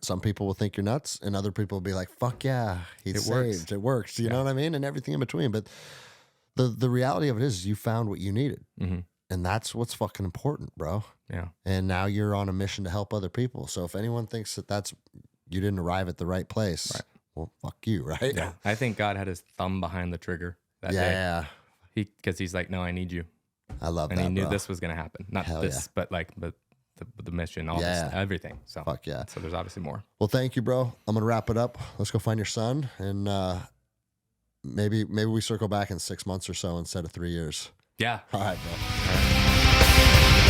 Some people will think you're nuts, and other people will be like, fuck yeah, he's saved. It works. You know what I mean? And everything in between. But the reality of it is you found what you needed. Mm-hmm. And that's what's fucking important, bro.
Yeah.
And now you're on a mission to help other people. So if anyone thinks that you didn't arrive at the right place, well, fuck you, right?
Yeah. I think God had his thumb behind the trigger that day.
Yeah.
Because he's like, no, I need you.
I love
and
that,
And he knew
bro.
this was going to happen. Not this, but the mission, all this, everything. So
fuck yeah.
So there's obviously more.
Well, thank you, bro. I'm going to wrap it up. Let's go find your son. And maybe we circle back in 6 months or so instead of 3 years.
Yeah.
All right, bro.
All right.